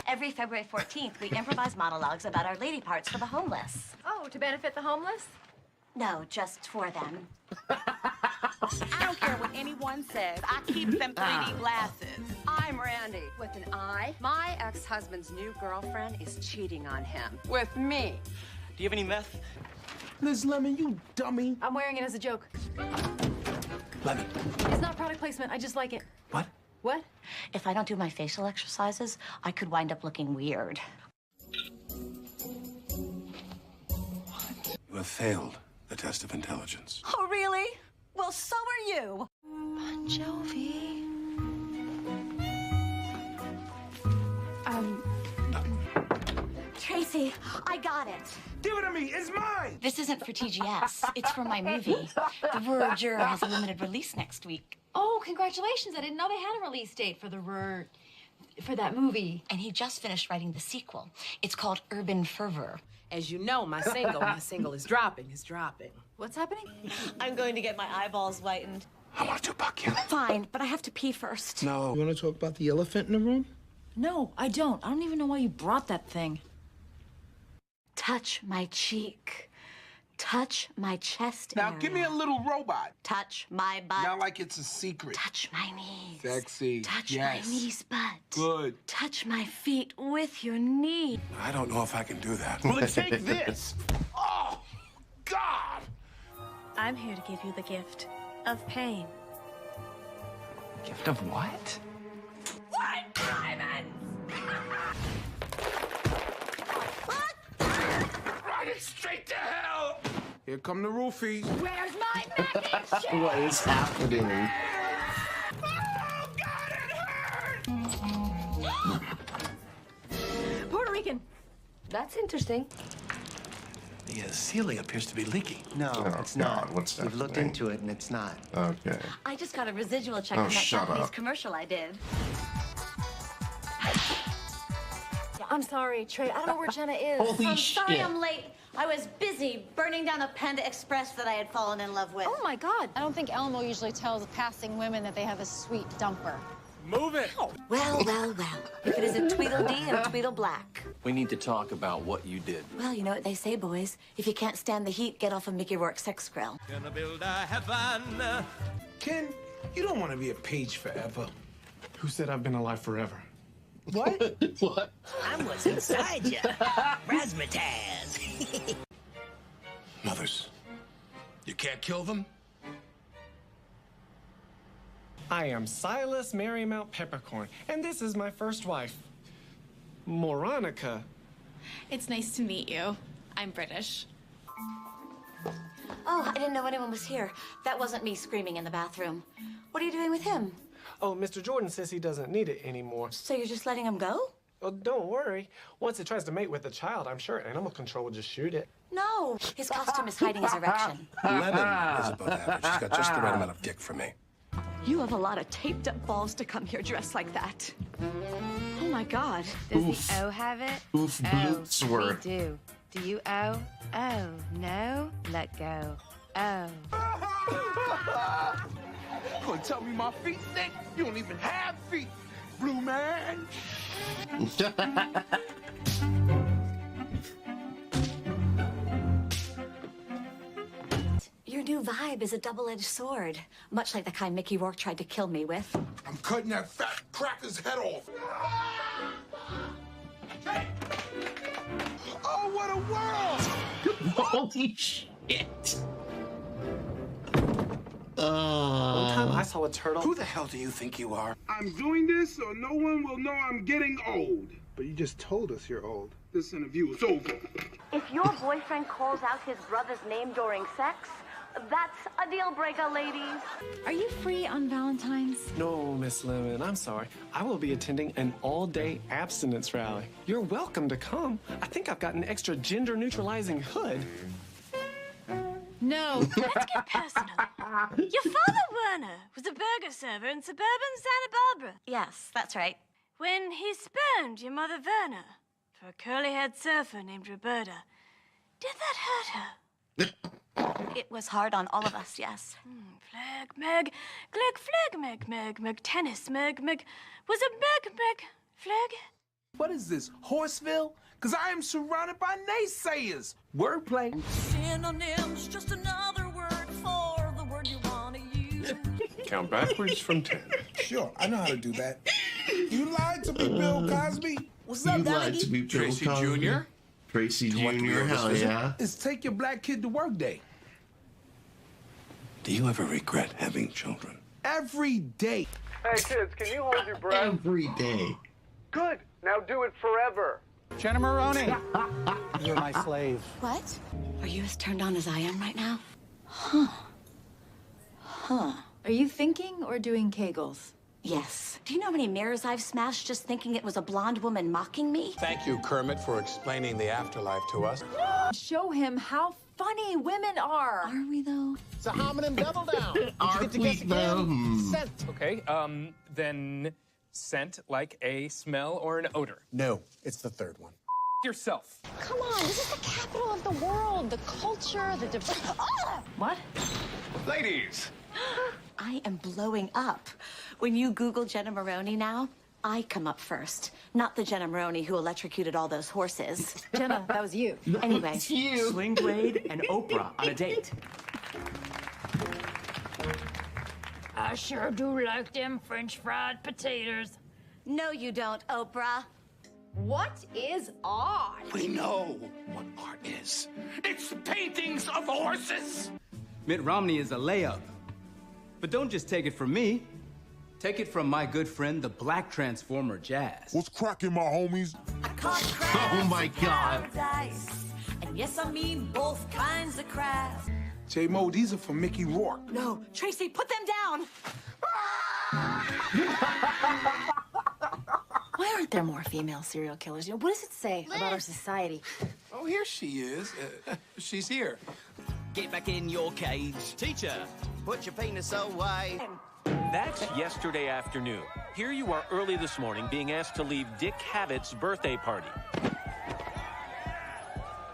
Every February 14th, we improvise monologues about our lady parts for the homeless. Oh, to benefit the homeless? No, just for them. I don't care what anyone says. I keep them 3D glasses. I'm Randy, with an I. My ex-husband's new girlfriend is cheating on him with me. Do you have any meth? Liz Lemon, you dummy. I'm wearing it as a joke. Lemon. It's not product placement. I just like it. What? What? If I don't do my facial exercises, I could wind up looking weird. You have failed the test of intelligence. Oh, really? Well, so are you. Bon Jovi. Tracy, I got it. Give it to me. It's mine. This isn't for TGS. It's for my movie. The Verger has a limited release next week. Oh, congratulations. I didn't know they had a release date for for that movie. And he just finished writing the sequel. It's called Urban Fervor. As you know, my single is dropping. What's happening? I'm going to get my eyeballs whitened. I want to buck you. Fine, but I have to pee first. No. You want to talk about the elephant in the room? No, I don't. I don't even know why you brought that thing. Touch my cheek. Touch my chest Now area. give me a little robot. Touch my butt. Not like it's a secret. Touch my knees. Sexy. Touch Yes. my knees butt. Good. Touch my feet with your knee. I don't know if I can do that. Well, then take this. Oh, God. I'm here to give you the gift of pain. Gift of what? What diamonds? Ride it straight to hell. Here come the roofies. Where's my mac and cheese? What is happening? Oh, God, it hurt! Puerto Rican. That's interesting. The ceiling appears to be leaking. No, Oh, it's not. God, what's We've looked happening? into it, and it's not. Okay. I just got a residual check Oh, on that shut Japanese up. commercial I did. I'm sorry, Trey. I don't know where Jenna is. Holy I'm shit. sorry I'm late. I was busy burning down a Panda Express that I had fallen in love with. Oh my God. I don't think Elmo usually tells passing women that they have a sweet dumper. Move it! Well, well, well. If it isn't Tweedledee and Tweedleblack. We need to talk about what you did. Well, you know what they say, boys. If you can't stand the heat, get off of Mickey Rourke's sex grill. Gonna build a heaven. Ken, you don't want to be a page forever. Who said I've been alive forever? What? What? I'm what's inside you. Razzmatazz. Mothers, you can't kill them? I am Silas Marymount Peppercorn, and this is my first wife, Moronica. It's nice to meet you. I'm British. Oh, I didn't know anyone was here. That wasn't me screaming in the bathroom. What are you doing with him? Oh, Mr. Jordan says he doesn't need it anymore. So you're just letting him go? Oh, don't worry. Once it tries to mate with a child, I'm sure animal control will just shoot it. No, his costume is hiding his erection. Lemon is above average. She's got just the right amount of dick for me. You have a lot of taped up balls to come here dressed like that. Oh my God. Does the O have it? Oof, boots We were. do. Do you O? Oh, no? Let go. Oh. Gonna tell me my feet stink? You don't even have feet, blue man. Your new vibe is a double-edged sword, much like the kind Mickey Rourke tried to kill me with. I'm cutting that fat cracker's head off. Hey! Oh, what a world! Holy shit. One time I saw a turtle. Who the hell do you think you are? I'm doing this so no one will know I'm getting old. But you just told us you're old. This interview is over. If your boyfriend calls out his brother's name during sex, that's a deal breaker, ladies. Are you free on Valentine's? No, Miss Lemon, I'm sorry. I will be attending an all-day abstinence rally. You're welcome to come. I think I've got an extra gender-neutralizing hood. No. Let's get personal. Your father, Werner, was a burger server in suburban Santa Barbara. Yes, that's right. When he spurned your mother, Werner, for a curly-haired surfer named Roberta, did that hurt her? It was hard on all of us, yes. Flag, meg, gleg, flag, meg, tennis, meg, was a meg, flag? What is this, Horseville? Because I am surrounded by naysayers. Wordplay. Synonyms, just another word for the word you want to use. Count backwards from 10. Sure, I know how to do that. You lied to me, Bill Cosby. What's You lied to me, Bill Tracy Cosby. Jr.? Tracy Jr., hell yeah. It's take your black kid to work day. Do you ever regret having children? Every day. Hey, kids, can you hold your breath? Every day. Good. Now do it forever. Jenna Maroney. You're my slave. What? Are you as turned on as I am right now? Huh. Are you thinking or doing Kegels? Yes. Do you know how many mirrors I've smashed just thinking it was a blonde woman mocking me? Thank you, Kermit, for explaining the afterlife to us. Show him how funny women are. Are we though? It's a homonym double down. Did you get to guess again? Scent. Okay, then scent like a smell or an odor. No, it's the third one. Yourself. Come on, this is the capital of the world. The culture, the What? Ladies. I am blowing up. When you Google Jenna Maroney now, I come up first. Not the Jenna Maroney who electrocuted all those horses. Jenna, that was you. Anyway. It's you. Sling Blade and Oprah on a date. I sure do like them French fried potatoes. No, you don't, Oprah. What is art? We know what art is. It's paintings of horses. Mitt Romney is a layup. But don't just take it from me. Take it from my good friend, the Black Transformer Jazz. What's cracking, my homies? Oh my God. And yes, I mean both kinds of crabs. J-Mo, these are for Mickey Rourke. No, Tracy, put them down. Why aren't there more female serial killers? You know, what does it say about our society? Oh, here she is. She's here. Get back in your cage. Teacher, put your penis away. That's yesterday afternoon. Here you are early this morning being asked to leave Dick Havett's birthday party.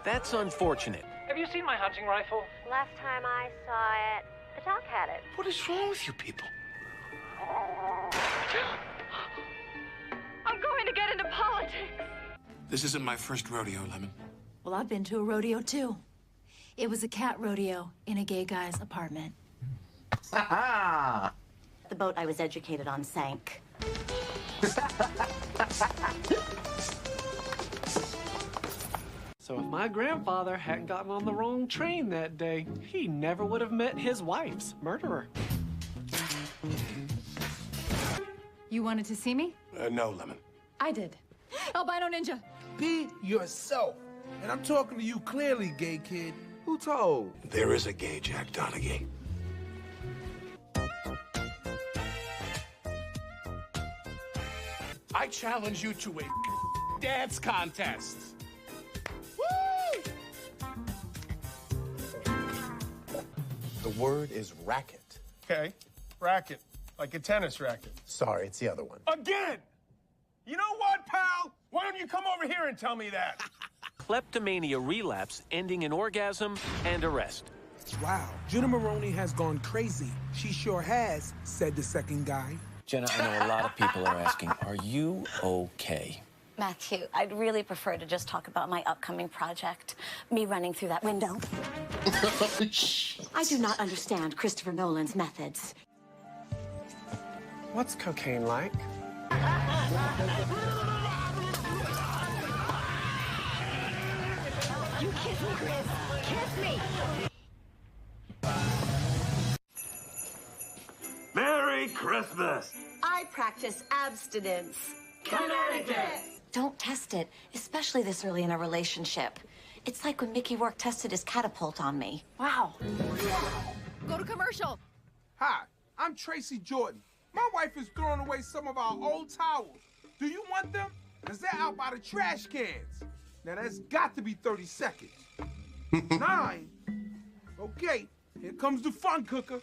That's unfortunate. Have you seen my hunting rifle? Last time I saw it, the doc had it. What is wrong with you people? I'm going to get into politics. This isn't my first rodeo, Lemon. Well, I've been to a rodeo, too. It was a cat rodeo in a gay guy's apartment. The boat I was educated on sank. So if my grandfather hadn't gotten on the wrong train that day, he never would have met his wife's murderer. You wanted to see me? No, Lemon. I did. Albino ninja. Be yourself. And I'm talking to you clearly, gay kid. Who told? There is a gay Jack Donaghy. I challenge you to a dance contest. The word is racket. Okay, racket, like a tennis racket. Sorry, it's the other one. Again! You know what, pal? Why don't you come over here and tell me that? Kleptomania relapse ending in orgasm and arrest. Wow, Jenna Maroney has gone crazy. She sure has, said the second guy. Jenna, I know a lot of people are asking, are you okay? Matthew, I'd really prefer to just talk about my upcoming project. Me running through that window. I do not understand Christopher Nolan's methods. What's cocaine like? You kiss me, Chris. Kiss me. Merry Christmas! I practice abstinence. Connecticut! Don't test it, especially this early in a relationship. It's like when Mickey Rourke tested his catapult on me. Wow. Go to commercial. Hi, I'm Tracy Jordan. My wife is throwing away some of our old towels. Do you want them? Because they're out by the trash cans. Now, that's got to be 30 seconds. 9. Okay, here comes the fun cooker.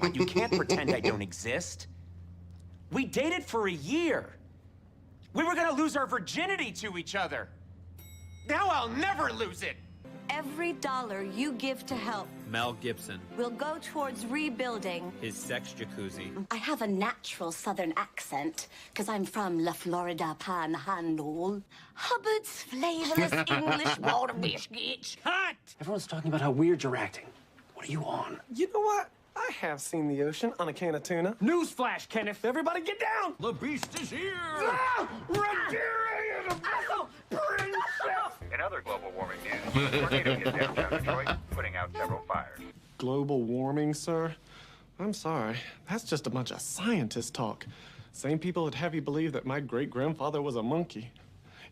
But you can't pretend I don't exist. We dated for a year. We were gonna lose our virginity to each other. Now I'll never lose it. Every dollar you give to help Mel Gibson. We'll go towards rebuilding. His sex jacuzzi. I have a natural southern accent, because I'm from La Florida Panhandle. Hubbard's flavorless English water biscuits. Cut! Everyone's talking about how weird you're acting. What are you on? You know what? I have seen the ocean on a can of tuna. Newsflash, Kenneth. Everybody get down! The beast is here! Ah! Rhaenyra the Battle Princess! In other global warming news, tornado hit downtown Detroit, putting out several fires. Global warming, sir? I'm sorry. That's just a bunch of scientist talk. Same people that have you believe that my great-grandfather was a monkey.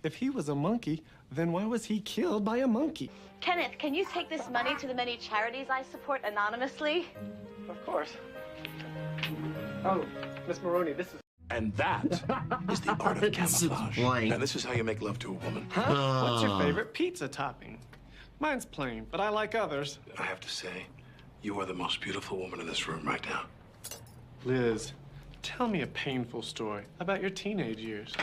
If he was a monkey, then why was he killed by a monkey? Kenneth, can you take this money to the many charities I support anonymously? Of course. Oh, Miss Maroney, this is... And that is the art of camouflage. Now, this is how you make love to a woman. Huh? What's your favorite pizza topping? Mine's plain, but I like others. I have to say, you are the most beautiful woman in this room right now. Liz, tell me a painful story about your teenage years.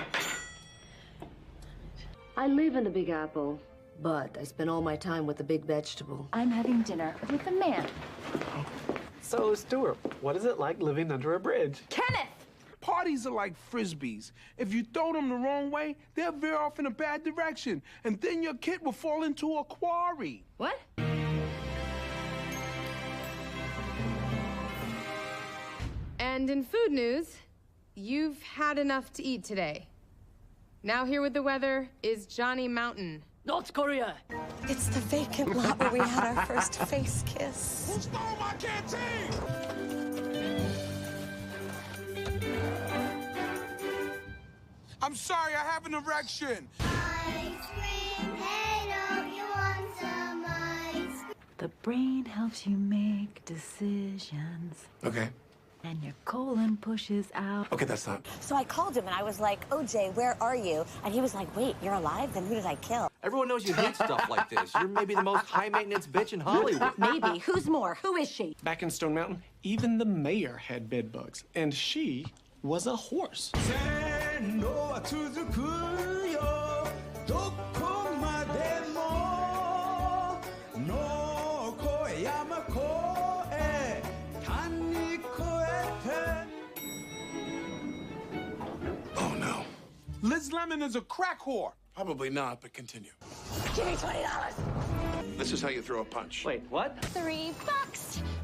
I live in the Big Apple, but I spend all my time with the big vegetable. I'm having dinner with a man. So, Stuart, what is it like living under a bridge? Kenneth! Parties are like frisbees. If you throw them the wrong way, they'll veer off in a bad direction, and then your kid will fall into a quarry. What? And in food news, you've had enough to eat today. Now here with the weather is Johnny Mountain. North Korea. It's the vacant lot where we had our first face kiss. Who stole my canteen? I'm sorry, I have an erection. The brain helps you make decisions. Okay. And your colon pushes out. Okay, that's not... So I called him and I was like, OJ, where are you? And he was like, wait, you're alive? Then who did I kill? Everyone knows you hate stuff like this. You're maybe the most high-maintenance bitch in Hollywood. Maybe. Who's more? Who is she? Back in Stone Mountain, even the mayor had bed bugs, and she was a horse. Oh, no. Liz Lemon is a crack whore. Probably not, but continue. Give me $20. This is how you throw a punch. Wait, what? $3,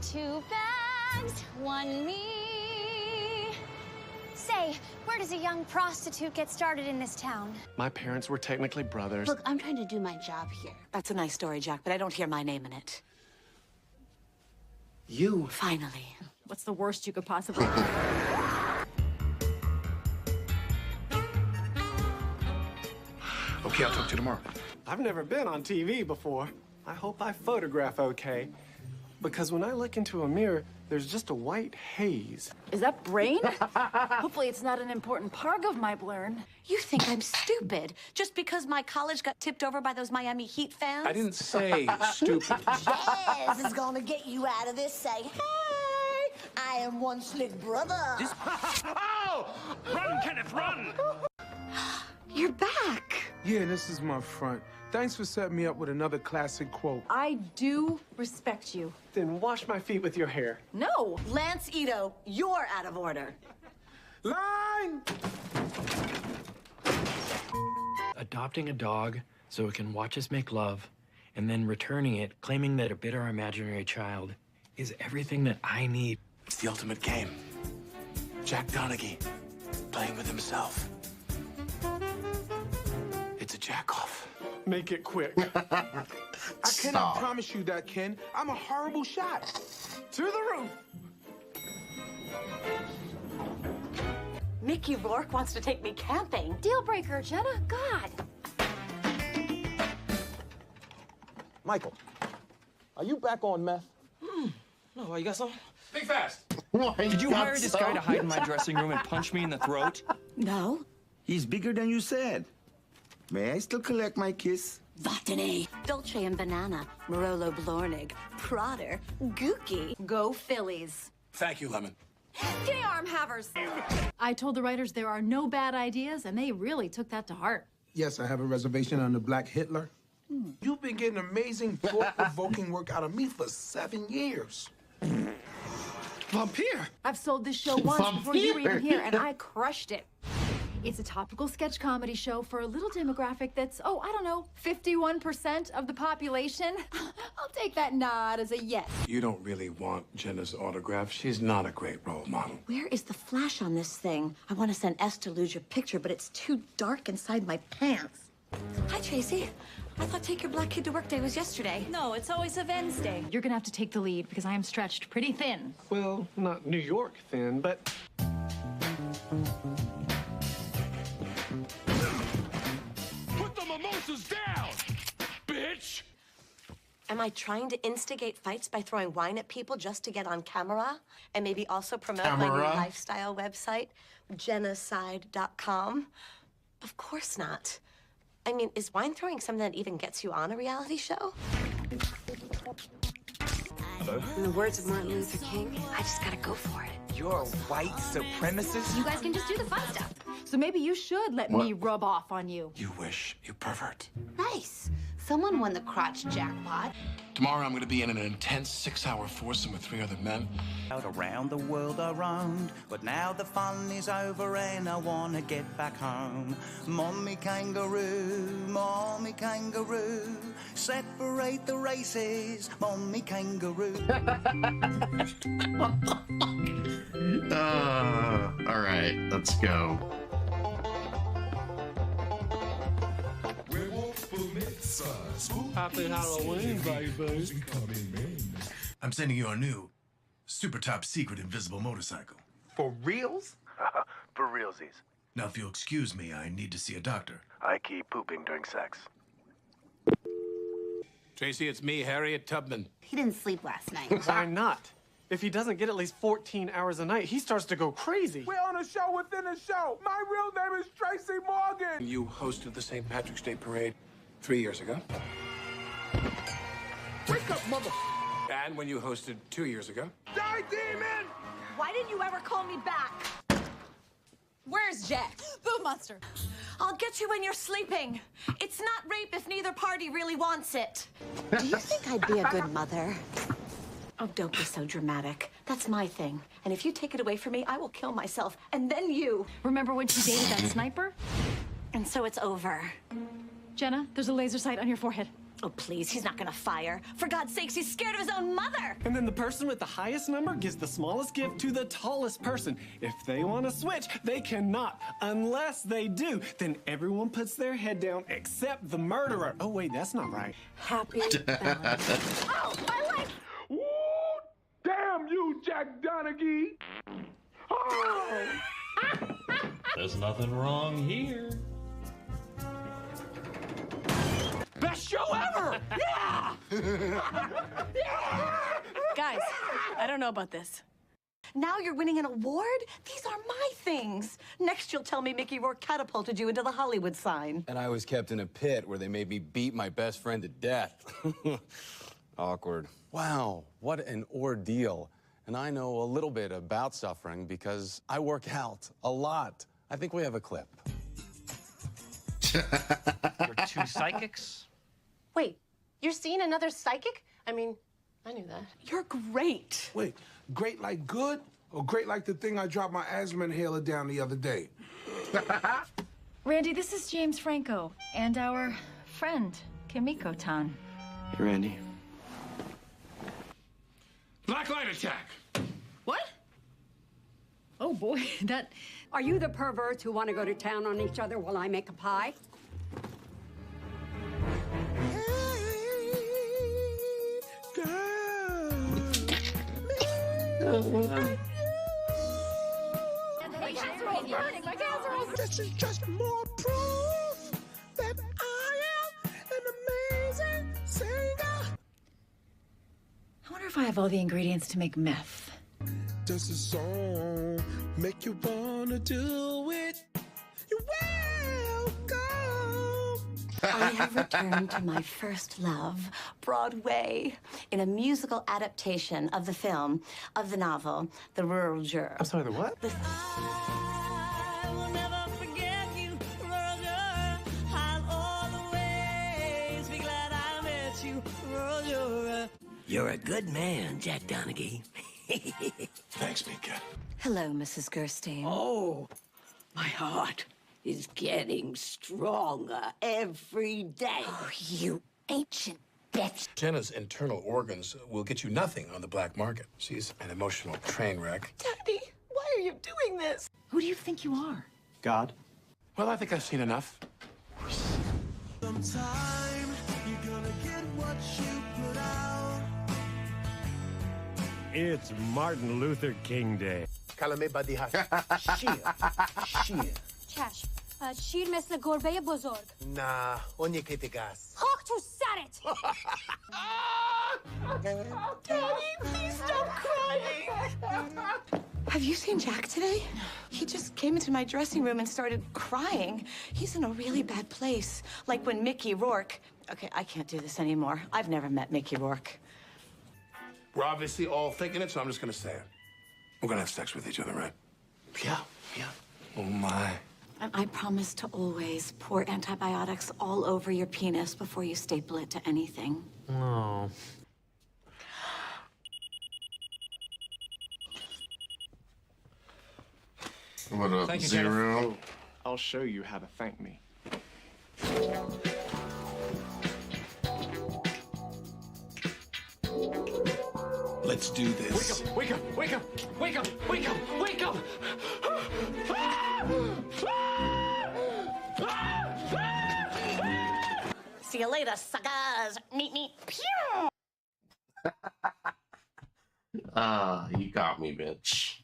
2 bags, 1 me. Say, where does a young prostitute get started in this town? My parents were technically brothers. Look, I'm trying to do my job here. That's a nice story, Jack, but I don't hear my name in it. You. Finally. What's the worst you could possibly do? Okay, I'll talk to you tomorrow. I've never been on TV before. I hope I photograph okay. Because when I look into a mirror, there's just a white haze. Is that brain? Hopefully it's not an important part of my blurn. You think I'm stupid just because my college got tipped over by those Miami Heat fans? I didn't say stupid. Jazz is gonna get you out of this. Say, hey, I am one slick brother. Oh! Run, Kenneth, run! You're back. Yeah, this is my front. Thanks for setting me up with another classic quote. I do respect you. Then wash my feet with your hair. No. Lance Ito, you're out of order. Line! Adopting a dog so it can watch us make love, and then returning it, claiming that it bit our imaginary child, is everything that I need. It's the ultimate game. Jack Donaghy playing with himself. It's a jack-off. Make it quick. I cannot promise you that, Ken. I'm a horrible shot. To the roof! Mickey Rourke wants to take me camping. Deal breaker, Jenna. God. Michael, are you back on meth? No, you got some? Think fast. Did you hire this guy to hide in my dressing room and punch me in the throat? No. He's bigger than you said. May I still collect my kiss? Vatane, Dolce and Banana, Marolo Blornig, Prodder, Gookie. Go Phillies. Thank you, Lemon. Gay arm havers. I told the writers there are no bad ideas, and they really took that to heart. Yes, I have a reservation on the Black Hitler. You've been getting amazing, thought-provoking work out of me for 7 years. Vampire! I've sold this show once before you were even here, and I crushed it. It's a topical sketch comedy show for a little demographic that's, oh, I don't know, 51% of the population. I'll take that nod as a yes. You don't really want Jenna's autograph. She's not a great role model. Where is the flash on this thing? I want to send S to lose your picture, but it's too dark inside my pants. Hi, Tracy. I thought Take Your Black Kid to Work Day was yesterday. No, it's always a Wednesday. You're gonna have to take the lead because I am stretched pretty thin. Well, not New York thin, but Put the mimosas down, bitch! Am I trying to instigate fights by throwing wine at people just to get on camera? And maybe also promote my new lifestyle website, genocide.com? Of course not. I mean, is wine throwing something that even gets you on a reality show? Hello? In the words of Martin Luther King, I just gotta go for it. You're a white supremacist? You guys can just do the fun stuff. So maybe you should let me rub off on you. You wish, you pervert. Nice. Someone won the crotch jackpot. Tomorrow I'm going to be in an intense 6-hour foursome with 3 other men. Out around the world I roamed, but now the fun is over and I wanna get back home. Mommy kangaroo, separate the races, mommy kangaroo. All right, let's go. Happy Halloween, baby. I'm sending you our new super top secret invisible motorcycle. For reals? For realsies. Now, if you'll excuse me, I need to see a doctor. I keep pooping during sex. Tracy, it's me, Harriet Tubman. He didn't sleep last night. Why not? If he doesn't get at least 14 hours a night, he starts to go crazy. We're on a show within a show. My real name is Tracy Morgan. You hosted the St. Patrick's Day Parade 3 years ago. Wake up, mother! And when you hosted 2 years ago. Die, demon! Why didn't you ever call me back? Where's Jack? Boo monster. I'll get you when you're sleeping. It's not rape if neither party really wants it. Do you think I'd be a good mother? Oh, don't be so dramatic. That's my thing. And if you take it away from me, I will kill myself. And then you. Remember when she dated that sniper? And so it's over. Jenna, there's a laser sight on your forehead. Oh, please, he's not gonna fire. For God's sakes, he's scared of his own mother. And then the person with the highest number gives the smallest gift to the tallest person. If they want to switch, they cannot. Unless they do, then everyone puts their head down except the murderer. Oh, wait, that's not right. Happy balance. Oh, my leg! Ooh, damn you, Jack Donaghy! Oh! There's nothing wrong here. Best show ever! Yeah! Guys, I don't know about this. Now you're winning an award? These are my things. Next, you'll tell me Mickey Rourke catapulted you into the Hollywood sign. And I was kept in a pit where they made me beat my best friend to death. Awkward. Wow, what an ordeal. And I know a little bit about suffering because I work out a lot. I think we have a clip. You're two psychics? Wait, you're seeing another psychic? I mean, I knew that. You're great. Wait, great like good or great like the thing I dropped my asthma inhaler down the other day? Randy, this is James Franco and our friend, Kimiko-tan. Hey, Randy. Blacklight attack! What? Oh boy, that... Are you the perverts who want to go to town on each other while I make a pie? This is just more proof that I am an amazing singer. I wonder if I have all the ingredients to make meth. Does the song make you wanna do it? You're welcome. I have returned to my first love, Broadway, in a musical adaptation of the film, of the novel, The Rural Juror. I'm sorry, the what? You're a good man, Jack Donaghy. Thanks, Mika. Hello, Mrs. Gerstein. Oh, my heart is getting stronger every day. Oh, you ancient bitch. Jenna's internal organs will get you nothing on the black market. She's an emotional train wreck. Daddy, why are you doing this? Who do you think you are? God? Well, I think I've seen enough. Sometime you're gonna get what you put out. It's Martin Luther King Day. کلمه بدی هست. شیر. چشم. شیر مثل گربه بزرگ. نه، اون یکی دیگه است. خاک تو سرت. Daddy, please stop crying. Have you seen Jack today? He just came into my dressing room and started crying. He's in a really bad place. Like when Mickey Rourke... Okay, I can't do this anymore. I've never met Mickey Rourke. We're obviously all thinking it, so I'm just gonna say it. We're gonna have sex with each other, right? Yeah. Oh, my. And I promise to always pour antibiotics all over your penis before you staple it to anything. No. What up, Thank you, Zero? Jennifer. I'll show you how to thank me. Let's do this. Wake up! Wake up! Wake up! Wake up! Wake up! See you later, suckers. Neat, neat. Pew! Ah, you got me, bitch.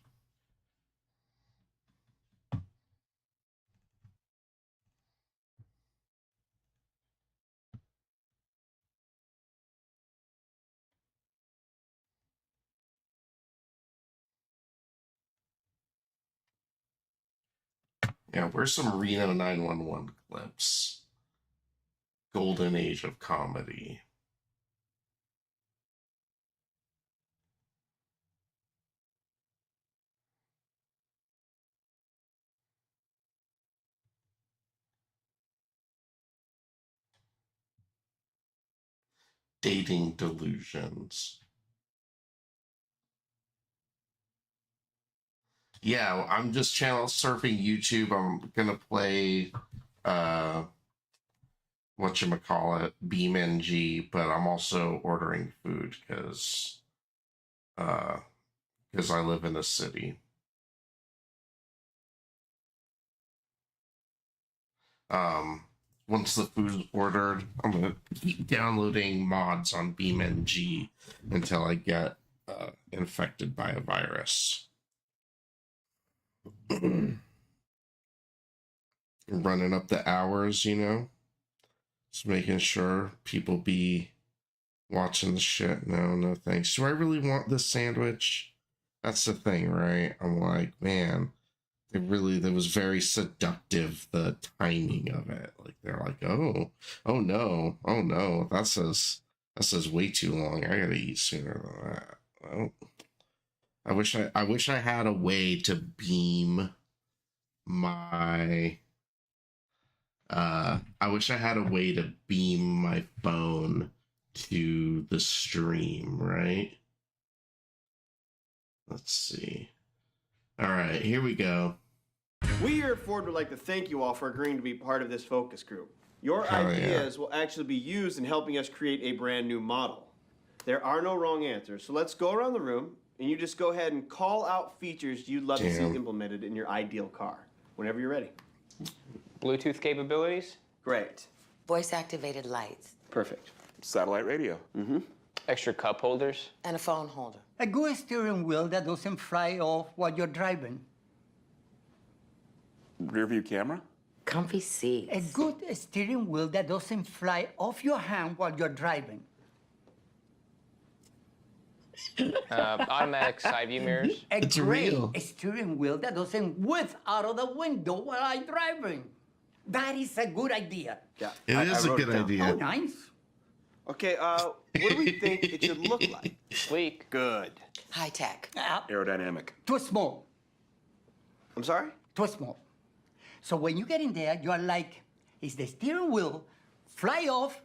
Yeah, where's some Reno 911 clips? Golden age of comedy. Dating delusions. Yeah, I'm just channel surfing YouTube. I'm gonna play whatchamacallit, BeamNG, but I'm also ordering food because I live in a city. Once the food's ordered, I'm gonna keep downloading mods on BeamNG until I get infected by a virus. Running up the hours, you know, just making sure people be watching the shit. No thanks. Do I really want this sandwich? That's the thing, right? I'm like, man, that was very seductive, the timing of it. Like, they're like, oh no, that says way too long. I gotta eat sooner than that. Well, I wish I had a way to beam my phone to the stream, right? Let's see. All right, here we go. We here at Ford would like to thank you all for agreeing to be part of this focus group. Your Hell ideas will actually be used in helping us create a brand new model. There are no wrong answers, so let's go around the room and you just go ahead and call out features you'd love to see implemented in your ideal car. Whenever you're ready. Bluetooth capabilities? Great. Voice-activated lights. Perfect. Satellite radio. Mm-hmm. Extra cup holders? And a phone holder. A good steering wheel that doesn't fly off while you're driving. Rear view camera? Comfy seats. A good steering wheel that doesn't fly off your hand while you're driving. Automatic side view mirrors? A great steering wheel that doesn't whip out of the window while I'm driving. That is a good idea. Yeah. It is a good idea. Oh, nice. Okay, what do we think it should look like? Sleek. Good. High tech. Aerodynamic. Too small. I'm sorry? Too small. So when you get in there, you're like, is the steering wheel fly off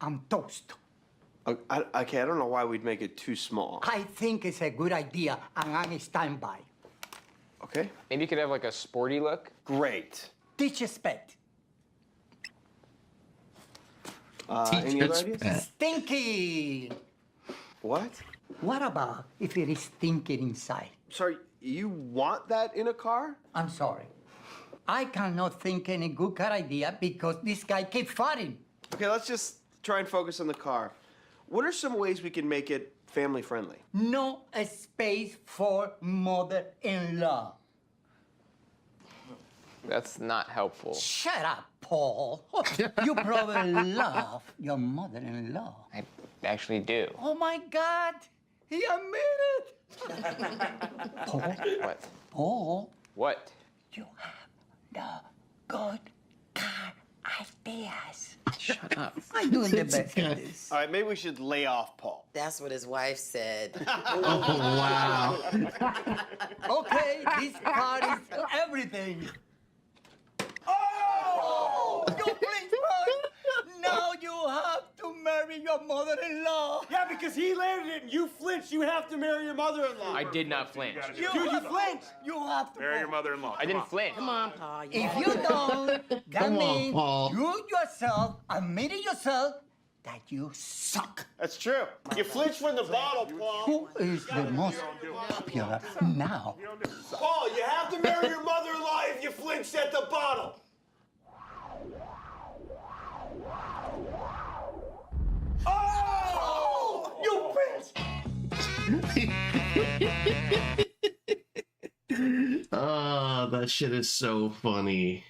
and toast? Okay, I don't know why we'd make it too small. I think it's a good idea, and I'm standby. Okay. Maybe you could have like a sporty look. Great. Disrespect. Any other ideas? Stinky. What? What about if it is stinking inside? Sorry, you want that in a car? I'm sorry. I cannot think any good car idea because this guy keeps farting. Okay, let's just try and focus on the car. What are some ways we can make it family friendly? No space for mother-in-law. That's not helpful. Shut up, Paul. You probably love your mother-in-law. I actually do. Oh my God, he admitted. Paul. What? Paul. What? You have the good car ideas. Shut up. I'm doing the best at this. All right, maybe we should lay off Paul. That's what his wife said. Oh, wow. Okay, this car is everything. Oh! You please, boy. Now you have to marry your mother-in-law. Yeah, because he landed it and you flinched. You have to marry your mother-in-law. I did not flinch. Dude, you flinched. You have to Marry your mother-in-law. I didn't flinch. Come on, Paul. If you don't, that Come on, means Paul. you yourself admitted yourself that you suck. That's true. You flinched from the bottle, Paul. Who is the most popular now? Paul, you have to marry your mother-in-law if you flinched at the bottle. Oh! You bitch! Oh, that shit is so funny.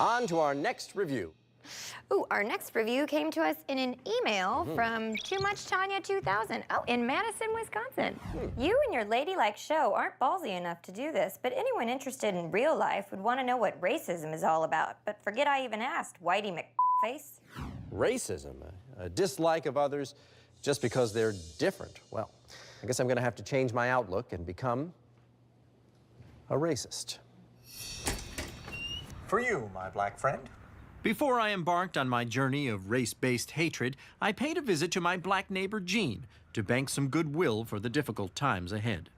On to our next review. Ooh, our next review came to us in an email from Too Much Tanya 2000. Oh, in Madison, Wisconsin. You and your ladylike show aren't ballsy enough to do this, but anyone interested in real life would want to know what racism is all about. But forget I even asked, Whitey McFace. Racism, a dislike of others just because they're different. Well, I guess I'm going to have to change my outlook and become a racist. For you, my black friend. Before I embarked on my journey of race-based hatred, I paid a visit to my black neighbor, Jean, to bank some goodwill for the difficult times ahead.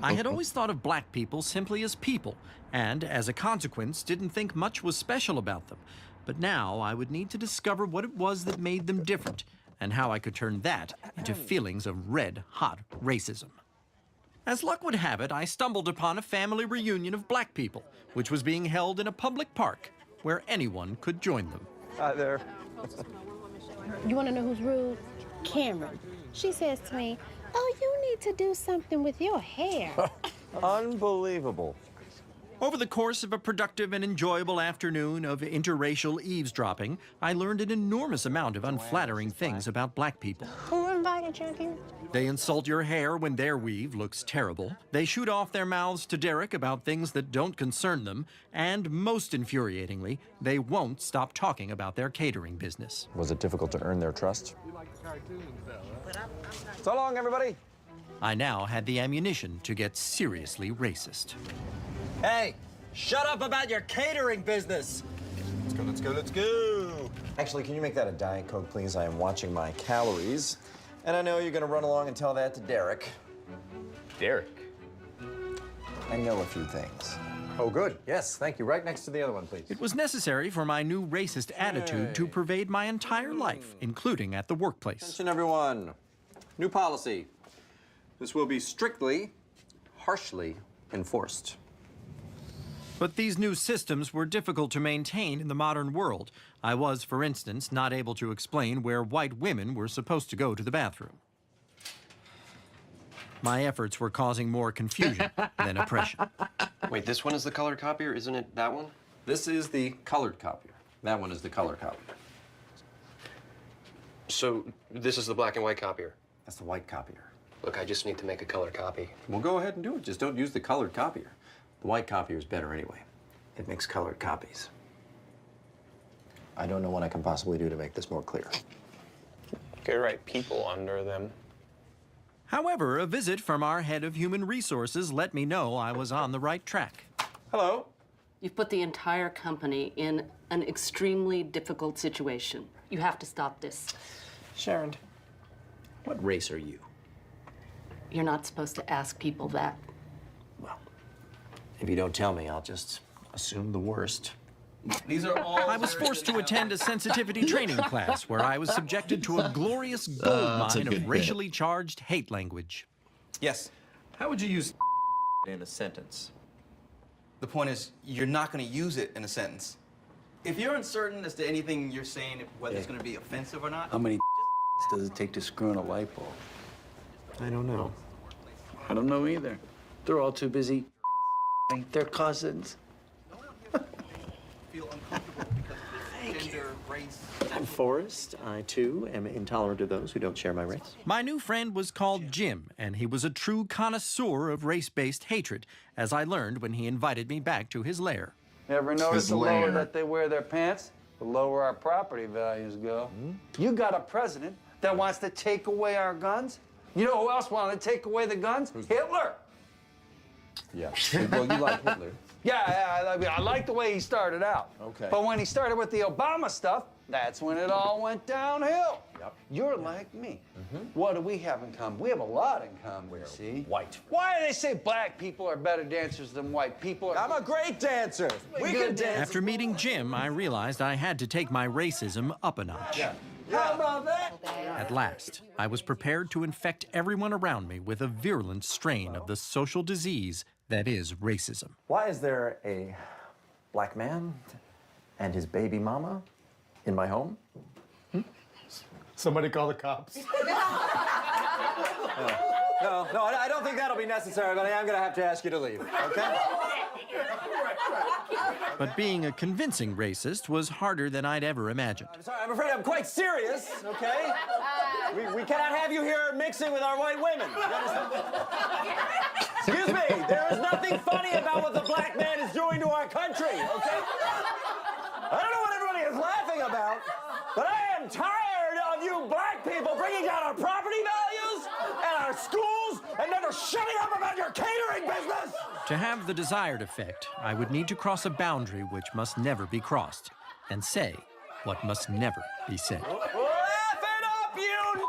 I had always thought of black people simply as people, and as a consequence, didn't think much was special about them. But now I would need to discover what it was that made them different, and how I could turn that into feelings of red-hot racism. As luck would have it, I stumbled upon a family reunion of black people, which was being held in a public park where anyone could join them. Hi there. You want to know who's rude? Cameron. She says to me, oh, you need to do something with your hair. Unbelievable. Over the course of a productive and enjoyable afternoon of interracial eavesdropping, I learned an enormous amount of unflattering things about black people. Who invited you again? They insult your hair when their weave looks terrible. They shoot off their mouths to Derek about things that don't concern them. And most infuriatingly, they won't stop talking about their catering business. Was it difficult to earn their trust? So long, everybody. I now had the ammunition to get seriously racist. Hey, shut up about your catering business. Let's go, let's go, let's go. Actually, can you make that a Diet Coke, please? I am watching my calories. And I know you're gonna run along and tell that to Derek. Derek? I know a few things. Oh, good. Yes, thank you. Right next to the other one, please. It was necessary for my new racist attitude to pervade my entire life, including at the workplace. Attention, everyone. New policy. This will be strictly, harshly enforced. But these new systems were difficult to maintain in the modern world. I was, for instance, not able to explain where white women were supposed to go to the bathroom. My efforts were causing more confusion than oppression. Wait, this one is the color copier, isn't it that one? This is the colored copier. That one is the color copier. So this is the black and white copier? That's the white copier. Look, I just need to make a color copy. Well, go ahead and do it. Just don't use the colored copier. The white copier is better anyway. It makes colored copies. I don't know what I can possibly do to make this more clear. Could write people under them. However, a visit from our head of human resources let me know I was on the right track. Hello. You've put the entire company in an extremely difficult situation. You have to stop this. Sharon, what race are you? You're not supposed to ask people that. If you don't tell me, I'll just assume the worst. These are all... I was forced to attend a sensitivity training class where I was subjected to a glorious gold mine of racially charged hate language. Yes. How would you use in a sentence? The point is, you're not going to use it in a sentence. If you're uncertain as to anything you're saying, whether it's going to be offensive or not... How many does it take to screw in a light bulb? I don't know. I don't know either. They're all too busy. They're cousins. Feel uncomfortable because of this gender, race... I'm Forrest. I, too, am intolerant of those who don't share my race. My new friend was called Jim, and he was a true connoisseur of race-based hatred, as I learned when he invited me back to his lair. Ever notice the lower that they wear their pants, the lower our property values go? You got a president that wants to take away our guns? You know who else wanted to take away the guns? Hitler! Yeah. Well, you like Hitler. Yeah, I like the way he started out. Okay. But when he started with the Obama stuff, that's when it all went downhill. Yep. You're like me. What do we have in common? We have a lot in common, you see? White. Why do they say black people are better dancers than white people? I'm a great dancer. We can dance. After meeting Jim, I realized I had to take my racism up a notch. Yeah. How about that? At last, I was prepared to infect everyone around me with a virulent strain of the social disease that is racism. Why is there a black man and his baby mama in my home? Somebody call the cops. No, I don't think that'll be necessary, but I am going to have to ask you to leave, okay? But being a convincing racist was harder than I'd ever imagined. I'm sorry, I'm afraid I'm quite serious, okay? We cannot have you here mixing with our white women. You understand? Excuse me, there is nothing funny about what the black man is doing to our country, okay? I don't know what everybody is laughing about, but I am tired of you black people bringing down our property values and our schools and never shutting up about your catering business! To have the desired effect, I would need to cross a boundary which must never be crossed, and say what must never be said. Laugh it up, you...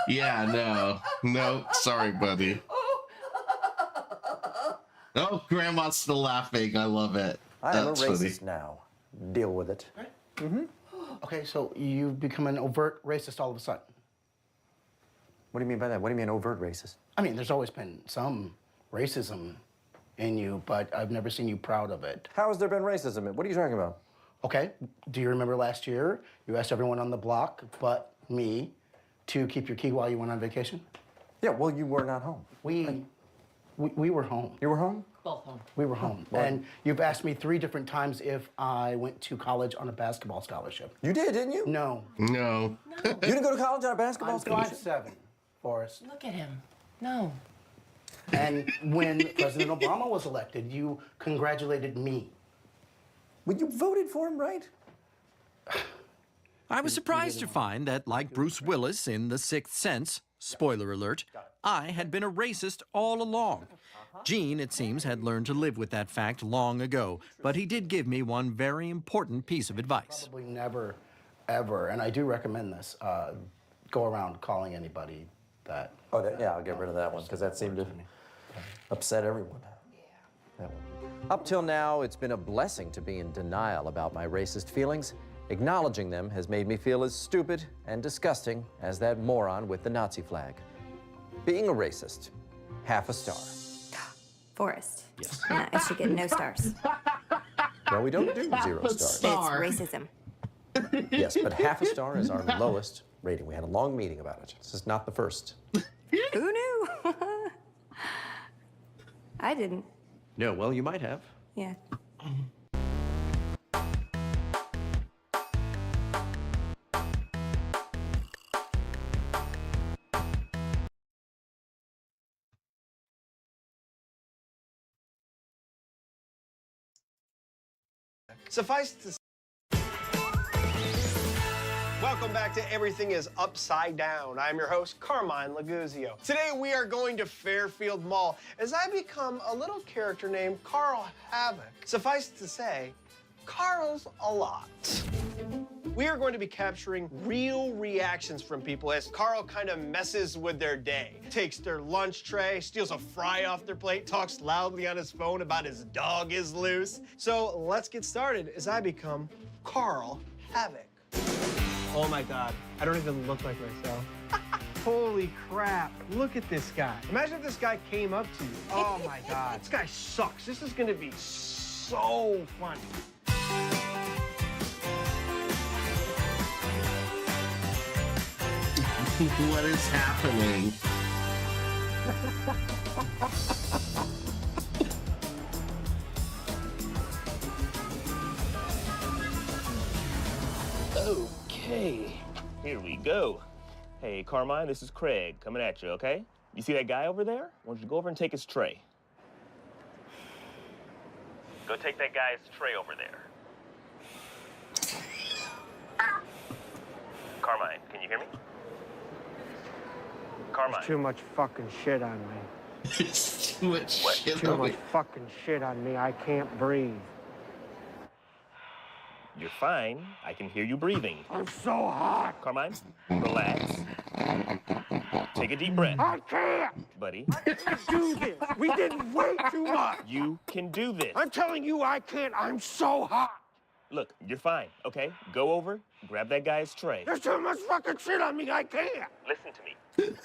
Yeah, no, sorry, buddy. Oh, Grandma's still laughing. I love it. I am a That's racist funny. now. Deal with it. Okay, so you've become an overt racist all of a sudden. What do you mean by that? What do you mean overt racist? I mean, there's always been some racism in you, but I've never seen you proud of it. How has there been racism? What are you talking about? Okay, do you remember last year you asked everyone on the block but me to keep your key while you went on vacation? Yeah, well, you were not home. We were home. You were home? Both home. We were home. Well, and you've asked me 3 different times if I went to college on a basketball scholarship. You did, didn't you? No. No. You didn't go to college on a basketball I'm scholarship? 5'7", Forrest. Look at him. No. And when President Obama was elected, you congratulated me. Well, you voted for him, right? I was surprised to find that, like Bruce Willis in The Sixth Sense, spoiler alert, I had been a racist all along. Gene, it seems, had learned to live with that fact long ago, but he did give me one very important piece of advice. Probably never, ever, and I do recommend this, go around calling anybody that. Oh, yeah, I'll get rid of that one, because that seemed to upset everyone. That one. Up till now, it's been a blessing to be in denial about my racist feelings. Acknowledging them has made me feel as stupid and disgusting as that moron with the Nazi flag. Being a racist, half a star. Forrest. Yes. I should get no stars. No, we don't do 0 stars. It's racism. Yes, but half a star is our lowest rating. We had a long meeting about it. This is not the first. Who knew? I didn't. No, well, you might have. Yeah. Suffice to say, welcome back to Everything is Upside Down. I'm your host, Carmine Laguzio. Today we are going to Fairfield Mall as I become a little character named Carl Havoc. Suffice to say, Carl's a lot. We are going to be capturing real reactions from people as Carl kind of messes with their day. Takes their lunch tray, steals a fry off their plate, talks loudly on his phone about his dog is loose. So let's get started as I become Carl Havoc. Oh my God, I don't even look like myself. Holy crap, look at this guy. Imagine if this guy came up to you. Oh my God, this guy sucks. This is gonna be so funny. What is happening? Okay, here we go. Hey, Carmine, this is Craig coming at you, okay? You see that guy over there? I want you to go over and take his tray. Go take that guy's tray over there. Carmine, can you hear me? Carmine. There's too much fucking shit on me. It's too much shit Too on much me. fucking shit on me. I can't breathe. You're fine. I can hear you breathing. I'm so hot. Carmine, relax. Take a deep breath. I can't. Buddy. I can't do this. We did way too much. You can do this. I'm telling you, I can't. I'm so hot. Look, you're fine, okay? Go over, grab that guy's tray. There's too much fucking shit on me. I can't. Listen to me.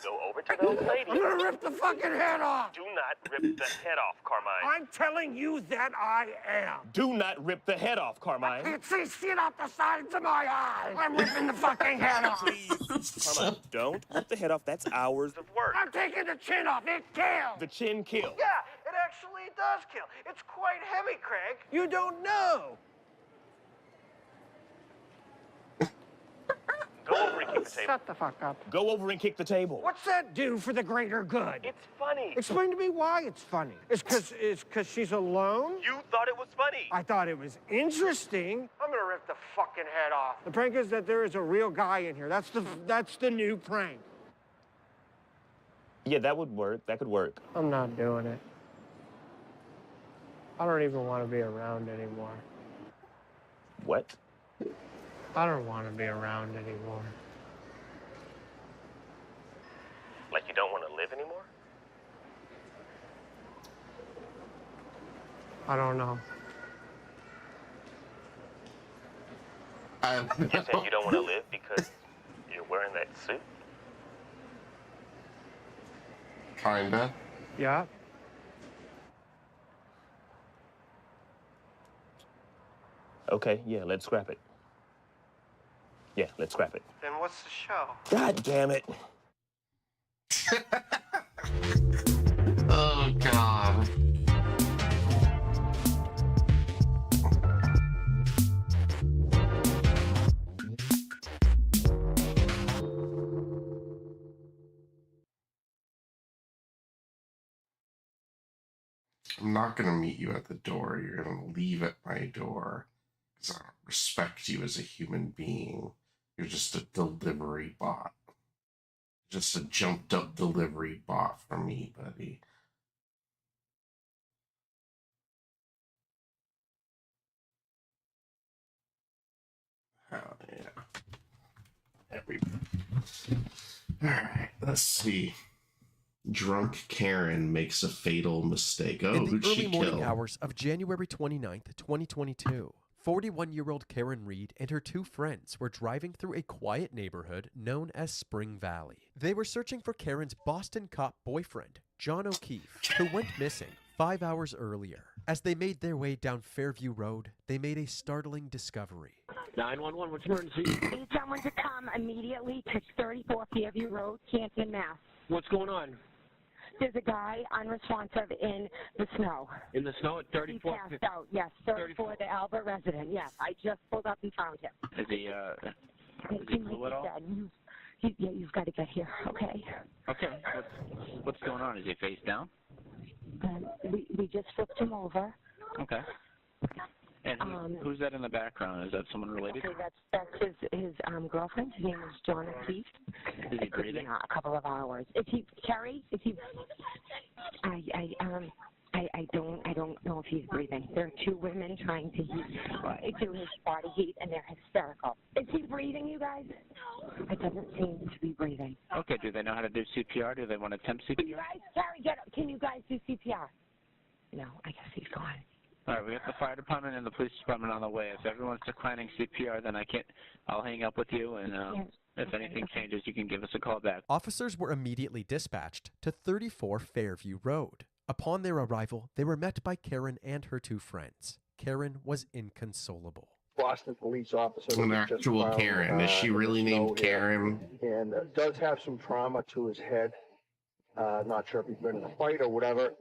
Go over to those ladies. I'm gonna rip the fucking head off. Do not rip the head off, Carmine. I'm telling you that I am. Do not rip the head off, Carmine. I can't see shit out the sides of my eyes. I'm ripping the fucking head off. Please, Carmine, don't rip the head off. That's hours of work. I'm taking the chin off. It kills. The chin kills. Yeah, it actually does kill. It's quite heavy, Craig. You don't know. Go over and kick the table. Shut the fuck up. Go over and kick the table. What's that do for the greater good? It's funny. Explain to me why it's funny. It's cause she's alone? You thought it was funny. I thought it was interesting. I'm gonna rip the fucking head off. The prank is that there is a real guy in here. That's the new prank. Yeah, that would work. That could work. I'm not doing it. I don't even want to be around anymore. What? I don't want to be around anymore. Like you don't want to live anymore? I don't know. You said you don't want to live because you're wearing that suit? Kinda. Yeah. Okay, yeah, let's scrap it. Yeah, let's scrap it. Then what's the show? God damn it. Oh, God. I'm not going to meet you at the door. You're going to leave at my door because I don't respect you as a human being. You're just a delivery bot. Just a jumped up delivery bot for me, buddy. Hell yeah. Alright, let's see. Drunk Karen makes a fatal mistake. Oh, in the who'd early she morning kill? hours of January 29th, 2022, 41-year-old Karen Reed and her two friends were driving through a quiet neighborhood known as Spring Valley. They were searching for Karen's Boston cop boyfriend, John O'Keefe, who went missing 5 hours earlier. As they made their way down Fairview Road, they made a startling discovery. 911, what's emergency? Need someone to come immediately to 34 Fairview Road, Canton, Mass. What's going on? There's a guy unresponsive in the snow. In the snow at 34? He passed out, yes. 34, the Albert resident, yes. I just pulled up and found him. Is he blue at all? You've got to get here, okay? Okay. What's going on? Is he face down? We just flipped him over. Okay. And who's that in the background? Is that someone related? Okay, that's his girlfriend. His name is John O'Keefe. Is he breathing? A couple of hours. Is he Carrie? Is he? I don't know if he's breathing. There are two women trying to do his body heat, and they're hysterical. Is he breathing, you guys? It doesn't seem to be breathing. Okay. Do they know how to do CPR? Do they want to attempt CPR? You guys, Carrie, get up. Can you guys do CPR? No, I guess he's gone. All right, we got the fire department and the police department on the way. If everyone's declining CPR, then I'll hang up with you, and if anything changes, you can give us a call back. Officers were immediately dispatched to 34 Fairview Road. Upon their arrival, they were met by Karen and her two friends. Karen was inconsolable. Boston police officer. An actual Karen. Is she really named Karen? And does have some trauma to his head. Not sure if he's been in a fight or whatever.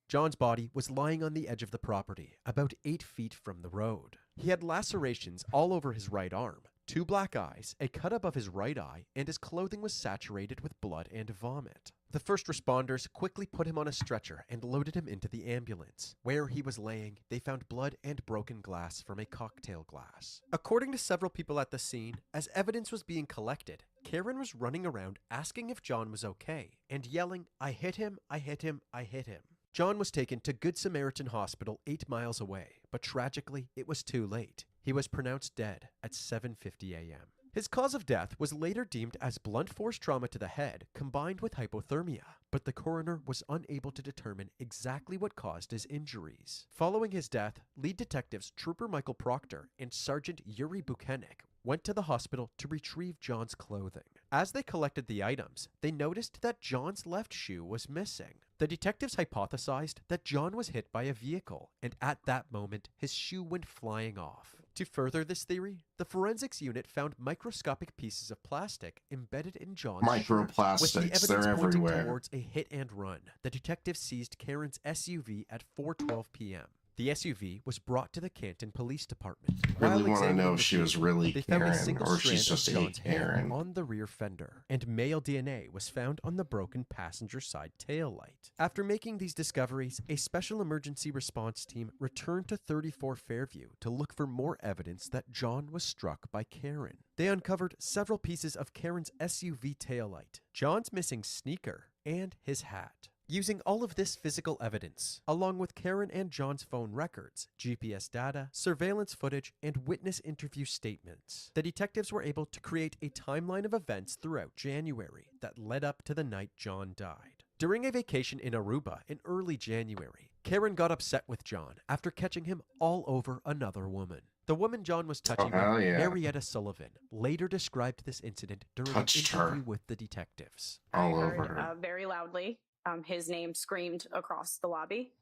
John's body was lying on the edge of the property, about 8 feet from the road. He had lacerations all over his right arm, 2 black eyes, a cut above his right eye, and his clothing was saturated with blood and vomit. The first responders quickly put him on a stretcher and loaded him into the ambulance. Where he was laying, they found blood and broken glass from a cocktail glass. According to several people at the scene, as evidence was being collected, Karen was running around asking if John was okay and yelling, "I hit him, I hit him, I hit him." John was taken to Good Samaritan Hospital 8 miles away, but tragically, it was too late. He was pronounced dead at 7:50 a.m. His cause of death was later deemed as blunt force trauma to the head combined with hypothermia, but the coroner was unable to determine exactly what caused his injuries. Following his death, lead detectives Trooper Michael Proctor and Sergeant Yuri Buchanek went to the hospital to retrieve John's clothing. As they collected the items, they noticed that John's left shoe was missing. The detectives hypothesized that John was hit by a vehicle, and at that moment, his shoe went flying off. To further this theory, the forensics unit found microscopic pieces of plastic embedded in John's Microplastics, shirt. With the evidence they're pointing everywhere. towards a hit and run, the detectives seized Karen's SUV at 4:12 p.m. The SUV was brought to the Canton Police Department. Really want to know if she was really They found a Karen single or if she's strand just of a John's hair Karen. on the rear fender, and male DNA was found on the broken passenger side taillight. After making these discoveries, a special emergency response team returned to 34 Fairview to look for more evidence that John was struck by Karen. They uncovered several pieces of Karen's SUV taillight, John's missing sneaker, and his hat. Using all of this physical evidence, along with Karen and John's phone records, GPS data, surveillance footage, and witness interview statements, the detectives were able to create a timeline of events throughout January that led up to the night John died. During a vacation in Aruba in early January, Karen got upset with John after catching him all over another woman. The woman John was touching hell yeah. Marietta Sullivan, later described this incident during Touched an interview her. with the detectives. All heard, over her. very loudly. His name screamed across the lobby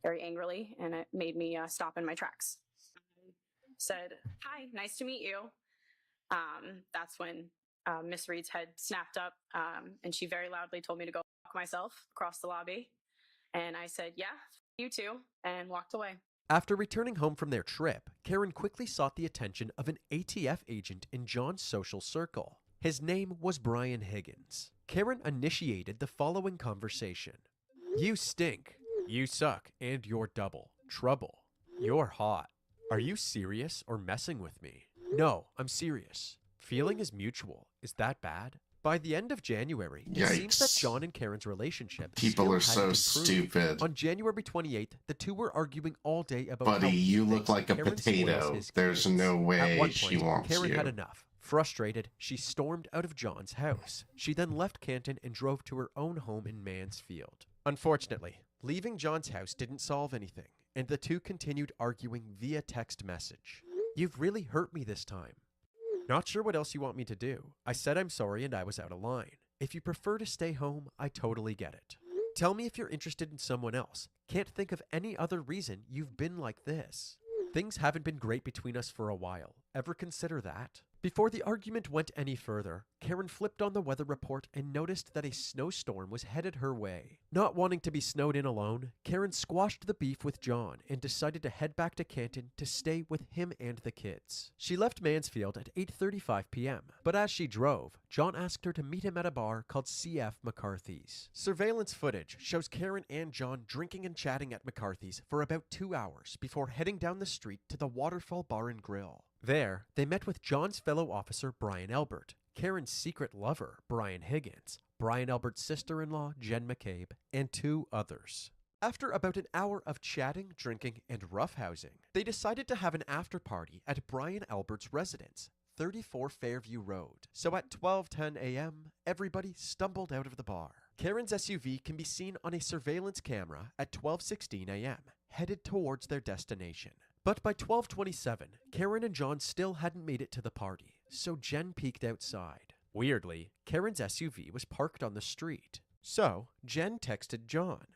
very angrily, and it made me stop in my tracks. Said, "Hi, nice to meet you." That's when Miss Reed's head snapped up, and she very loudly told me to go walk myself across the lobby. And I said, "Yeah, you too," and walked away. After returning home from their trip, Karen quickly sought the attention of an ATF agent in John's social circle. His name was Brian Higgins. Karen initiated the following conversation. "You stink. You suck. And you're double. Trouble. You're hot. Are you serious or messing with me?" "No, I'm serious. Feeling is mutual. Is that bad?" By the end of January, it seems that Yikes. John and Karen's relationship People still are so hadn't improved. stupid. On January 28th, the two were arguing all day about Buddy, how he you thinks look like a Karen spoils potato. his There's kids. no At way one she point, wants Karen you. had enough. Frustrated, she stormed out of John's house. She then left Canton and drove to her own home in Mansfield. Unfortunately, leaving John's house didn't solve anything, and the two continued arguing via text message. "You've really hurt me this time. Not sure what else you want me to do. I said I'm sorry and I was out of line. If you prefer to stay home, I totally get it. Tell me if you're interested in someone else. Can't think of any other reason you've been like this. Things haven't been great between us for a while. Ever consider that? Before the argument went any further, Karen flipped on the weather report and noticed that a snowstorm was headed her way. Not wanting to be snowed in alone, Karen squashed the beef with John and decided to head back to Canton to stay with him and the kids. She left Mansfield at 8:35 p.m., but as she drove, John asked her to meet him at a bar called C.F. McCarthy's. Surveillance footage shows Karen and John drinking and chatting at McCarthy's for about 2 hours before heading down the street to the Waterfall Bar and Grill. There, they met with John's fellow officer Brian Albert, Karen's secret lover Brian Higgins, Brian Albert's sister-in-law Jen McCabe, and 2 others. After about an hour of chatting, drinking, and roughhousing, they decided to have an after-party at Brian Albert's residence, 34 Fairview Road. So at 12:10 a.m., everybody stumbled out of the bar. Karen's SUV can be seen on a surveillance camera at 12:16 a.m., headed towards their destination. But by 12:27, Karen and John still hadn't made it to the party, so Jen peeked outside. Weirdly, Karen's SUV was parked on the street. So Jen texted John.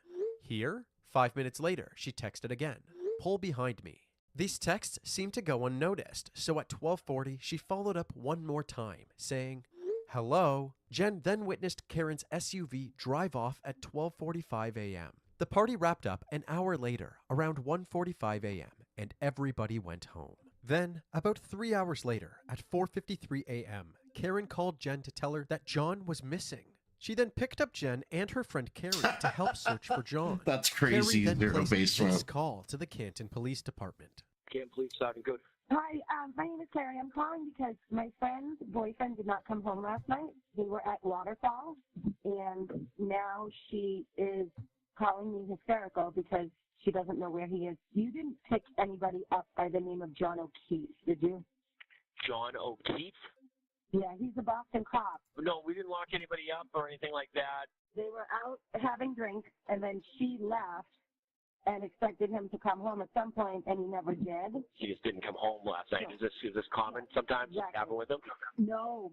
Here? 5 minutes later, she texted again. Pull behind me. These texts seemed to go unnoticed, so at 12:40, she followed up one more time, saying, hello. Jen then witnessed Karen's SUV drive off at 12:45 a.m. The party wrapped up an hour later, around 1:45 a.m., and everybody went home. Then, about 3 hours later, at 4:53 a.m., Karen called Jen to tell her that John was missing. She then picked up Jen and her friend Carrie to help search for John. That's crazy. Carrie then They're in a placed basement. this call to the Canton Police Department. Can't please talking good. Hi, my name is Carrie. I'm calling because my friend's boyfriend did not come home last night. They were at Waterfall, and now she is calling me hysterical because she doesn't know where he is. You didn't pick anybody up by the name of John O'Keefe, did you? John O'Keefe? Yeah, he's a Boston cop. No, we didn't lock anybody up or anything like that. They were out having drinks, and then she left and expected him to come home at some point, and he never did. He just didn't come home last night. Is this common sometimes? Exactly. Happen with him? No.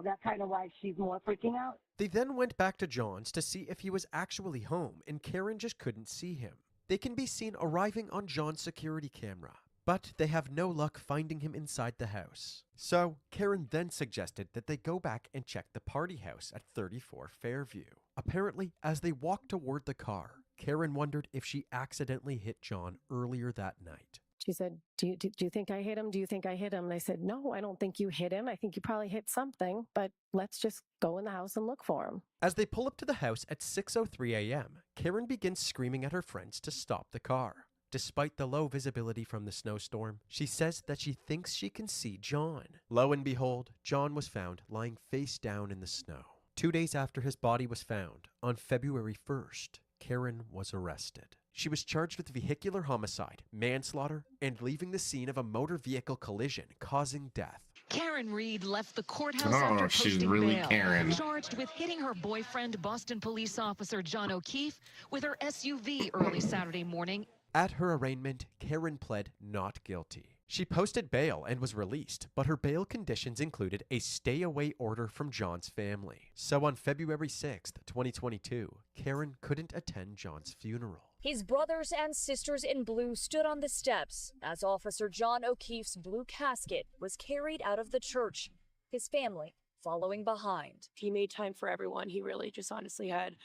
That's kind of why she's more freaking out. They then went back to John's to see if he was actually home, and Karen just couldn't see him. They can be seen arriving on John's security camera, but they have no luck finding him inside the house. So, Karen then suggested that they go back and check the party house at 34 Fairview. Apparently, as they walked toward the car, Karen wondered if she accidentally hit John earlier that night. She said, do you think I hit him? Do you think I hit him? And I said, no, I don't think you hit him. I think you probably hit something, but let's just go in the house and look for him. As they pull up to the house at 6:03 a.m., Karen begins screaming at her friends to stop the car. Despite the low visibility from the snowstorm, she says that she thinks she can see John. Lo and behold, John was found lying face down in the snow. 2 days after his body was found, on February 1st, Karen was arrested. She was charged with vehicular homicide, manslaughter, and leaving the scene of a motor vehicle collision causing death. Karen Reed left the courthouse Oh, after she's posting really bail, Karen. charged with hitting her boyfriend, Boston police officer John O'Keefe, with her SUV early Saturday morning. At her arraignment, Karen pled not guilty. She posted bail and was released, but her bail conditions included a stay-away order from John's family. So on February 6th, 2022, Karen couldn't attend John's funeral. His brothers and sisters in blue stood on the steps as Officer John O'Keefe's blue casket was carried out of the church, his family following behind. He made time for everyone. He really just honestly had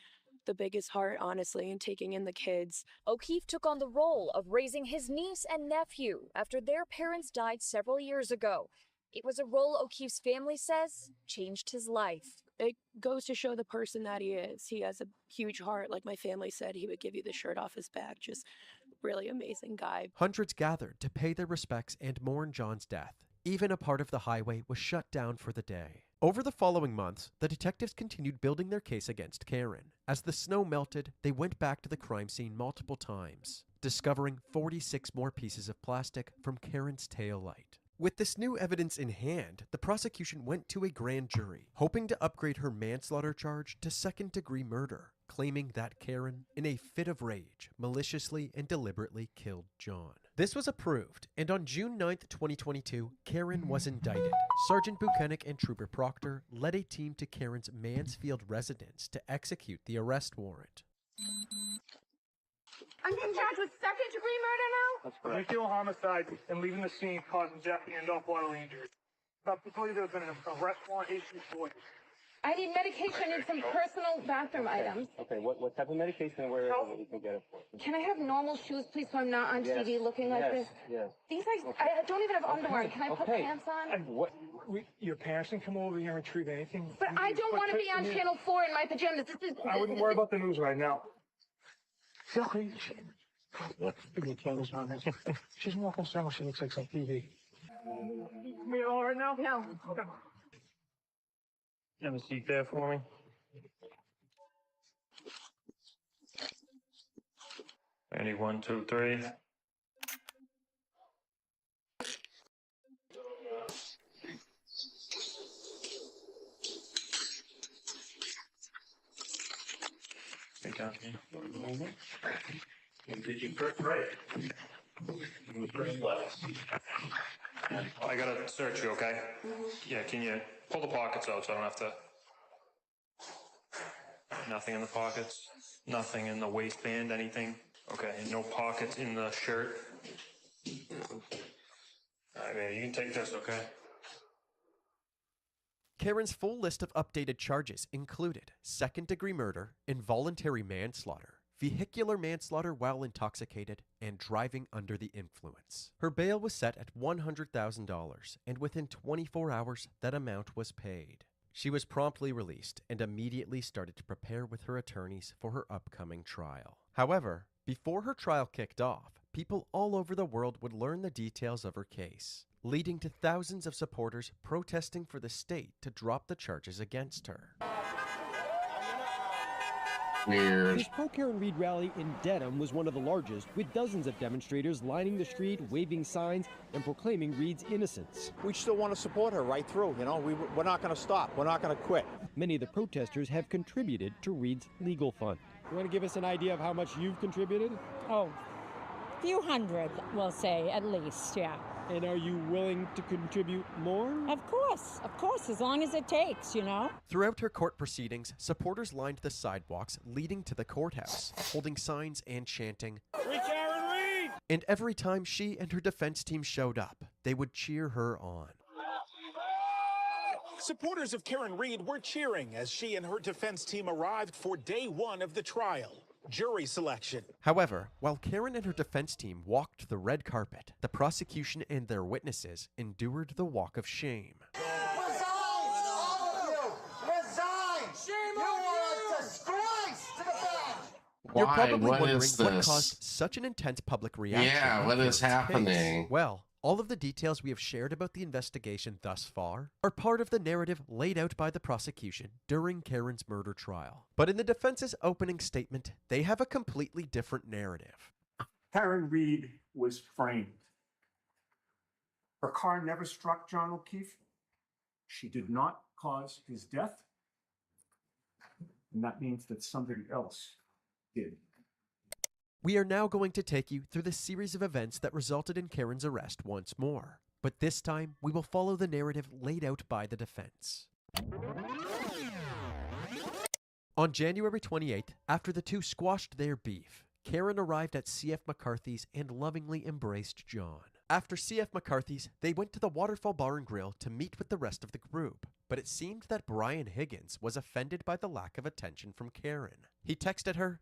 the biggest heart, honestly, and taking in the kids. O'Keefe took on the role of raising his niece and nephew after their parents died several years ago. It was a role O'Keefe's family says changed his life. It goes to show the person that he is. He has a huge heart. Like my family said, he would give you the shirt off his back. Just really amazing guy. Hundreds gathered to pay their respects and mourn John's death. Even a part of the highway was shut down for the day. Over the following months, the detectives continued building their case against Karen. As the snow melted, they went back to the crime scene multiple times, discovering 46 more pieces of plastic from Karen's taillight. With this new evidence in hand, the prosecution went to a grand jury, hoping to upgrade her manslaughter charge to second-degree murder, claiming that Karen, in a fit of rage, maliciously and deliberately killed John. This was approved, and on June 9th, 2022, Karen was indicted. Sergeant Buchanan and Trooper Proctor led a team to Karen's Mansfield residence to execute the arrest warrant. I'm being charged with second-degree murder now? That's correct. Vehicular homicide and leaving the scene causing death and bodily injury. Subsequently, there's been an arrest warrant issued for you. I need medication. I need some personal bathroom items. Okay, what type of medication and where you can get it for? Can I have normal shoes, please, so I'm not on TV looking like this? Yes. These I don't even have underwear. Can I put pants on? And your parents can come over here and retrieve anything. But I don't want to be on Channel 4 in my pajamas. I wouldn't worry about the news right now. She's more concerned when she looks like some TV. Me all right now? No. Have a seat there for me. Ready, 1, 2, 3. Get down here. Did you press right? Press left. I gotta search you, okay? Yeah, can you pull the pockets out so I don't have to... Nothing in the pockets? Nothing in the waistband, anything? Okay, no pockets in the shirt? Alright, baby, you can take this, okay? Karen's full list of updated charges included second-degree murder, involuntary manslaughter, vehicular manslaughter while intoxicated, and driving under the influence. Her bail was set at $100,000, and within 24 hours, that amount was paid. She was promptly released and immediately started to prepare with her attorneys for her upcoming trial. However, before her trial kicked off, people all over the world would learn the details of her case, leading to thousands of supporters protesting for the state to drop the charges against her. Weird. This pro-Karen Reed rally in Dedham was one of the largest, with dozens of demonstrators lining the street, waving signs, and proclaiming Reed's innocence. We still want to support her right through, you know. We're not going to stop. We're not going to quit. Many of the protesters have contributed to Reed's legal fund. You want to give us an idea of how much you've contributed? Oh, a few hundred, we'll say, at least, yeah. And are you willing to contribute more? Of course, as long as it takes, you know. Throughout her court proceedings, supporters lined the sidewalks leading to the courthouse, holding signs and chanting, Free Karen Reed! And every time she and her defense team showed up, they would cheer her on. Supporters of Karen Reed were cheering as she and her defense team arrived for day one of the trial. Jury selection. However, while Karen and her defense team walked the red carpet, the prosecution and their witnesses endured the walk of shame. Resign, all of you! Resign! Shame on you! You are a disgrace to the bench! You're probably What wondering is what this? caused such an intense public reaction. Yeah, what is happening? Well, all of the details we have shared about the investigation thus far are part of the narrative laid out by the prosecution during Karen's murder trial. But in the defense's opening statement, they have a completely different narrative. Karen Reed was framed. Her car never struck John O'Keefe. She did not cause his death. And that means that somebody else did. We are now going to take you through the series of events that resulted in Karen's arrest once more. But this time, we will follow the narrative laid out by the defense. On January 28th, after the two squashed their beef, Karen arrived at C.F. McCarthy's and lovingly embraced John. After C.F. McCarthy's, they went to the Waterfall Bar and Grill to meet with the rest of the group. But it seemed that Brian Higgins was offended by the lack of attention from Karen. He texted her,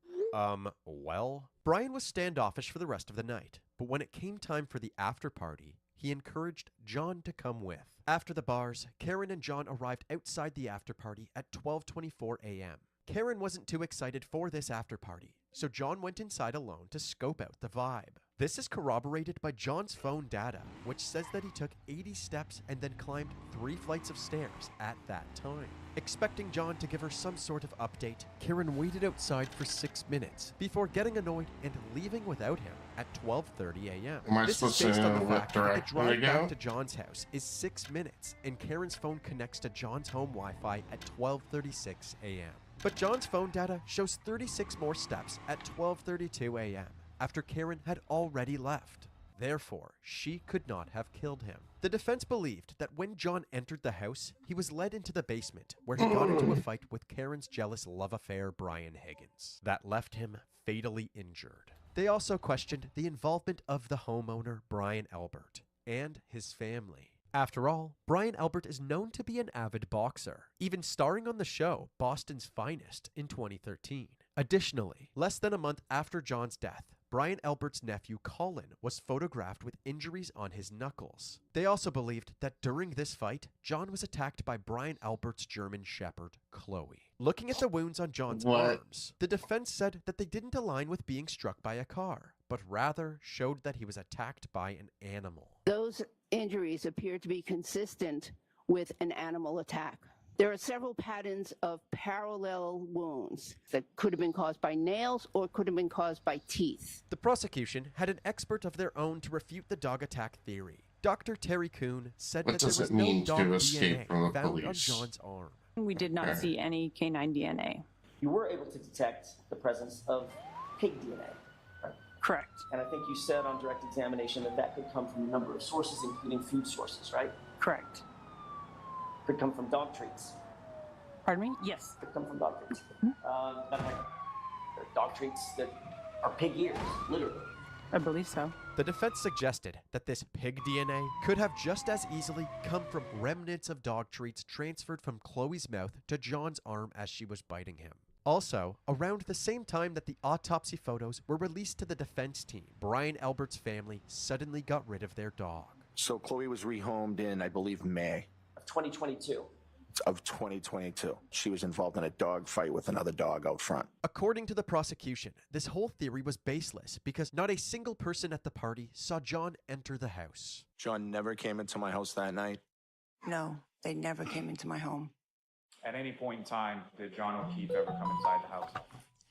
well? Brian was standoffish for the rest of the night, but when it came time for the after party, he encouraged John to come with. After the bars, Karen and John arrived outside the after party at 12:24 a.m. Karen wasn't too excited for this after party, so John went inside alone to scope out the vibe. This is corroborated by John's phone data, which says that he took 80 steps and then climbed 3 flights of stairs at that time. Expecting John to give her some sort of update, Karen waited outside for 6 minutes before getting annoyed and leaving without him at 12:30 a.m. Am I This supposed is based to on the what fact that the direction drive to go? back to John's house is 6 minutes, and Karen's phone connects to John's home Wi-Fi at 12:36 a.m. But John's phone data shows 36 more steps at 12:32 a.m. after Karen had already left. Therefore, she could not have killed him. The defense believed that when John entered the house, he was led into the basement where he got into a fight with Karen's jealous love affair, Brian Higgins, that left him fatally injured. They also questioned the involvement of the homeowner, Brian Albert, and his family. After all, Brian Albert is known to be an avid boxer, even starring on the show Boston's Finest in 2013. Additionally, less than a month after John's death, Brian Albert's nephew Colin was photographed with injuries on his knuckles. They also believed that during this fight, John was attacked by Brian Albert's German Shepherd, Chloe. Looking at the wounds on John's arms, the defense said that they didn't align with being struck by a car, but rather showed that he was attacked by an animal. Those injuries appear to be consistent with an animal attack. There are several patterns of parallel wounds that could have been caused by nails or could have been caused by teeth. The prosecution had an expert of their own to refute the dog attack theory. Dr. Terry Kuhn said that there was no dog DNA found on John's arm. We did not see any canine DNA. You were able to detect the presence of pig DNA. Right? Correct. And I think you said on direct examination that that could come from a number of sources, including food sources, right? Correct. Could come from dog treats. Pardon me? Yes. Could come from dog treats. Dog treats that are pig ears, literally. I believe so. The defense suggested that this pig DNA could have just as easily come from remnants of dog treats transferred from Chloe's mouth to John's arm as she was biting him. Also, around the same time that the autopsy photos were released to the defense team, Brian Albert's family suddenly got rid of their dog. So Chloe was rehomed in, I believe, May. Of 2022. Of 2022. She was involved in a dog fight with another dog out front. According to the prosecution, this whole theory was baseless because not a single person at the party saw John enter the house. John never came into my house that night? No, they never came into my home. At any point in time, did John O'Keefe ever come inside the house?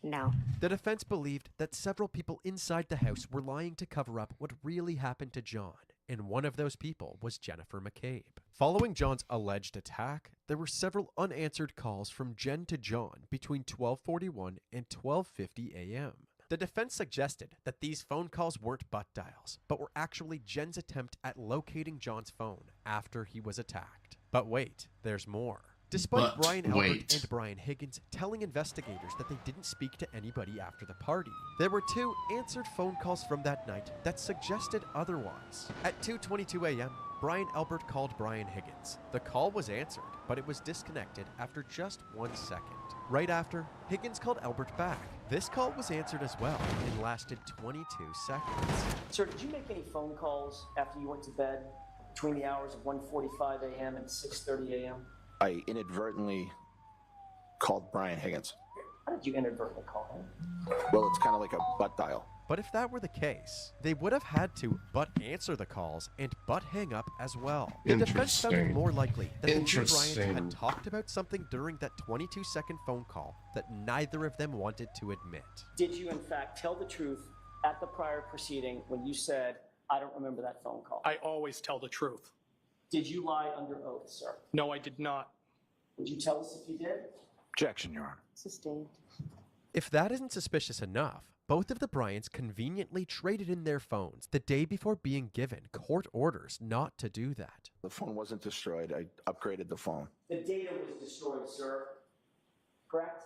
No. The defense believed that several people inside the house were lying to cover up what really happened to John, and one of those people was Jennifer McCabe. Following John's alleged attack, there were several unanswered calls from Jen to John between 12:41 and 12:50 a.m. The defense suggested that these phone calls weren't butt dials, but were actually Jen's attempt at locating John's phone after he was attacked. But wait, there's more. Despite Brian Albert and Brian Higgins telling investigators that they didn't speak to anybody after the party, there were 2 answered phone calls from that night that suggested otherwise. At 2:22 a.m., Brian Albert called Brian Higgins. The call was answered, but it was disconnected after just 1 second. Right after, Higgins called Albert back. This call was answered as well and lasted 22 seconds. Sir, did you make any phone calls after you went to bed between the hours of 1:45 a.m. and 6:30 a.m.? I inadvertently called Brian Higgins. How did you inadvertently call him? Well, it's kind of like a butt dial. But if that were the case, they would have had to but answer the calls and but hang up as well. The defense found it more likely that the two Bryans had talked about something during that 22-second phone call that neither of them wanted to admit. Did you, in fact, tell the truth at the prior proceeding when you said, I don't remember that phone call? I always tell the truth. Did you lie under oath, sir? No, I did not. Would you tell us if you did? Objection, Your Honor. Sustained. If that isn't suspicious enough, both of the Bryans conveniently traded in their phones the day before being given court orders not to do that. The phone wasn't destroyed. I upgraded the phone. The data was destroyed, sir. Correct?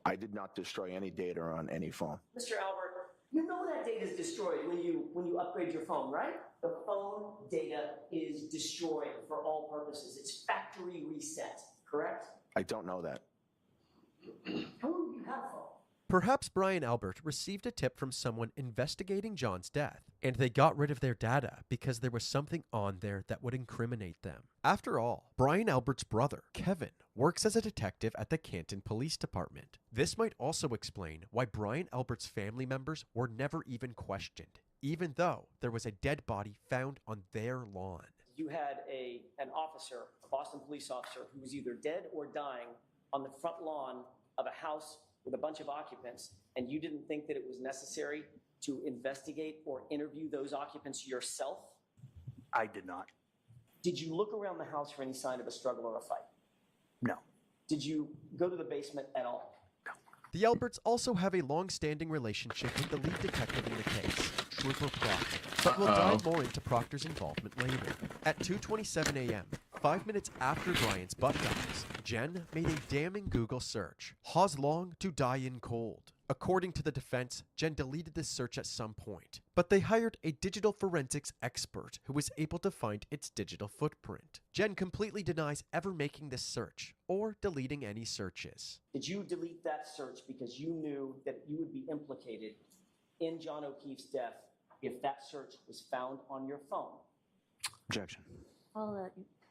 I did not destroy any data on any phone. Mr. Albert, you know that data is destroyed when you upgrade your phone, right? The phone data is destroyed for all purposes. It's factory reset, correct? I don't know that. How long have you had a phone? Perhaps Brian Albert received a tip from someone investigating John's death, and they got rid of their data because there was something on there that would incriminate them. After all, Brian Albert's brother, Kevin, works as a detective at the Canton Police Department. This might also explain why Brian Albert's family members were never even questioned, even though there was a dead body found on their lawn. You had an officer, a Boston police officer, who was either dead or dying on the front lawn of a house with a bunch of occupants, and you didn't think that it was necessary to investigate or interview those occupants yourself? I did not. Did you look around the house for any sign of a struggle or a fight? No. Did you go to the basement at all? The Alberts also have a long-standing relationship with the lead detective in the case, Trooper Proctor, but we'll dive more into Proctor's involvement later. At 2:27 a.m., 5 minutes after Brian's butt dials, Jen made a damning Google search. How's long to die in cold? According to the defense, Jen deleted this search at some point, but they hired a digital forensics expert who was able to find its digital footprint. Jen completely denies ever making this search or deleting any searches. Did you delete that search because you knew that you would be implicated in John O'Keefe's death if that search was found on your phone? Objection.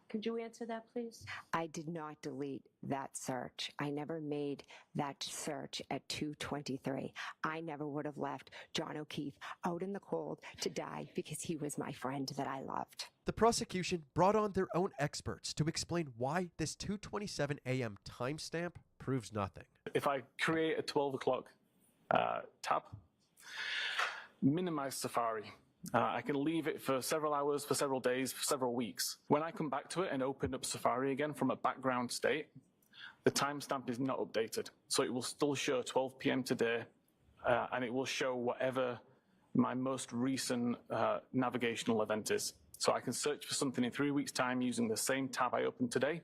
Could you answer that, please? I did not delete that search. I never made that search at 2:23. I never would have left John O'Keefe out in the cold to die because he was my friend that I loved. The prosecution brought on their own experts to explain why this 2:27 a.m. timestamp proves nothing. If I create a 12 o'clock tab, minimize Safari. I can leave it for several hours, for several days, for several weeks. When I come back to it and open up Safari again from a background state, the timestamp is not updated. So it will still show 12 p.m. today, and it will show whatever my most recent navigational event is. So I can search for something in 3 weeks' time using the same tab I opened today,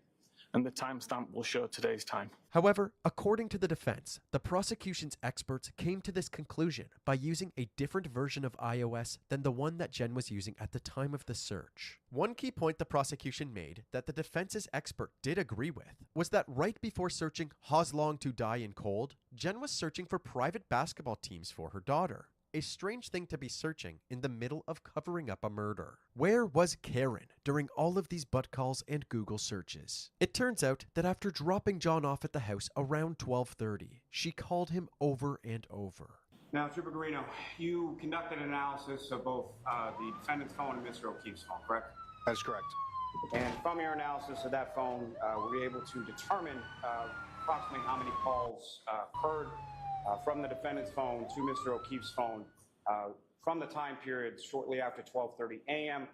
and the timestamp will show today's time. However, according to the defense, the prosecution's experts came to this conclusion by using a different version of iOS than the one that Jen was using at the time of the search. One key point the prosecution made that the defense's expert did agree with was that right before searching "How's long to die in cold," Jen was searching for private basketball teams for her daughter. A strange thing to be searching in the middle of covering up a murder. Where was Karen during all of these butt calls and Google searches? It turns out that after dropping John off at the house around 12:30, she called him over and over. Now, Trooper Guarino, you conducted an analysis of both the defendant's phone and Mr. O'Keefe's phone, correct? That is correct. And from your analysis of that phone, were you able to determine approximately how many calls occurred from the defendant's phone to Mr. O'Keefe's phone from the time period shortly after 12:30 a.m.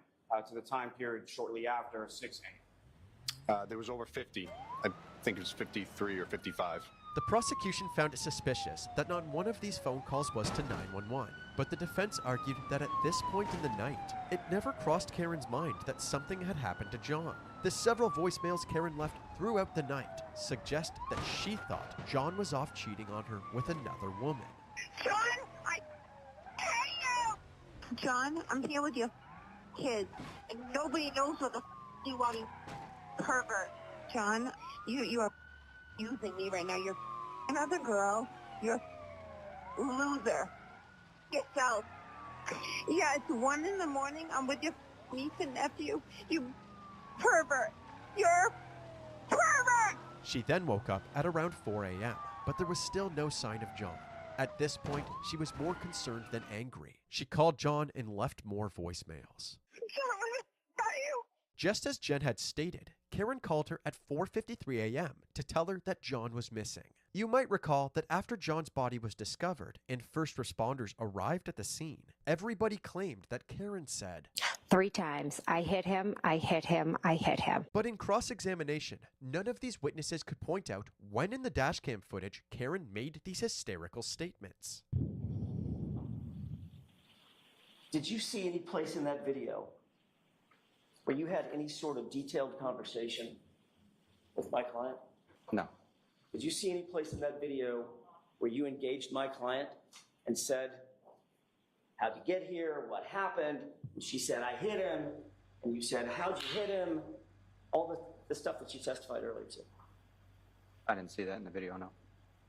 To the time period shortly after 6 a.m.? There was over 50. I think it was 53 or 55. The prosecution found it suspicious that not one of these phone calls was to 911, but the defense argued that at this point in the night, it never crossed Karen's mind that something had happened to John. The several voicemails Karen left throughout the night suggest that she thought John was off cheating on her with another woman. John, I hate you! John, I'm here with your kids, and nobody knows what the you want, you pervert. John, you are using me right now. You're another girl. You're a loser. Get out. Yeah, it's 1 in the morning. I'm with your niece and nephew. You pervert. You're pervert. She then woke up at around 4 a.m., but there was still no sign of John. At this point, she was more concerned than angry. She called John and left more voicemails. Just as Jen had stated, Karen called her at 4:53 a.m. to tell her that John was missing. You might recall that after John's body was discovered and first responders arrived at the scene, everybody claimed that Karen said 3 times, I hit him, I hit him, I hit him. But in cross-examination, none of these witnesses could point out when in the dashcam footage Karen made these hysterical statements. Did you see any place in that video where you had any sort of detailed conversation with my client? No. Did you see any place in that video where you engaged my client and said, how'd you get here? What happened? And she said, I hit him. And you said, how'd you hit him? All the stuff that you testified earlier to. I didn't see that in the video, no.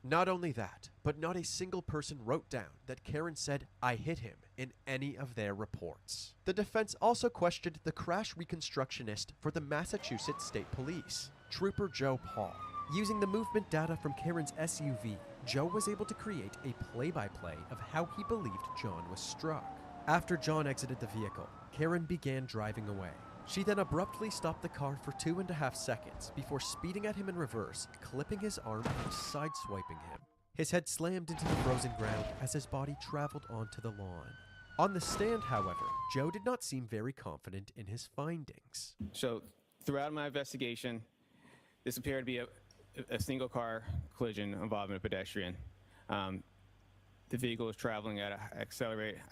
Not only that, but not a single person wrote down that Karen said, I hit him, in any of their reports. The defense also questioned the crash reconstructionist for the Massachusetts State Police, Trooper Joe Paul. Using the movement data from Karen's SUV, Joe was able to create a play-by-play of how he believed John was struck. After John exited the vehicle, Karen began driving away. She then abruptly stopped the car for 2.5 seconds before speeding at him in reverse, clipping his arm and sideswiping him. His head slammed into the frozen ground as his body traveled onto the lawn. On the stand, however, Joe did not seem very confident in his findings. So, throughout my investigation, this appeared to be a single car collision involving a pedestrian. The vehicle was traveling at a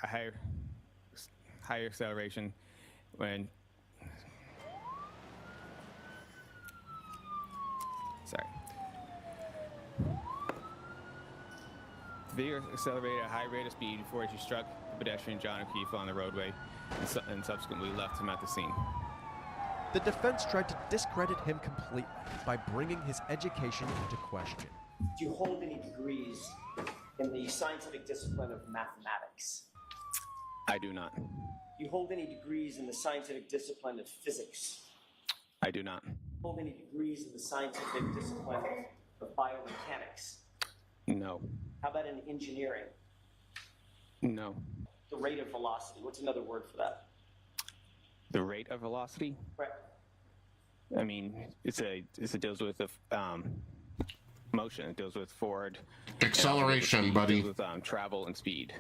higher acceleration when The vehicle accelerated at a high rate of speed before she struck the pedestrian John O'Keefe on the roadway and subsequently left him at the scene. The defense tried to discredit him completely by bringing his education into question. Do you hold any degrees in the scientific discipline of mathematics? I do not. Do you hold any degrees in the scientific discipline of physics? I do not. Hold any degrees in the scientific discipline of biomechanics? No. How about in engineering? No. The rate of velocity, what's another word for that? The rate of velocity? Right. I mean, it deals with the motion. It deals with forward acceleration, buddy. It deals with travel and speed.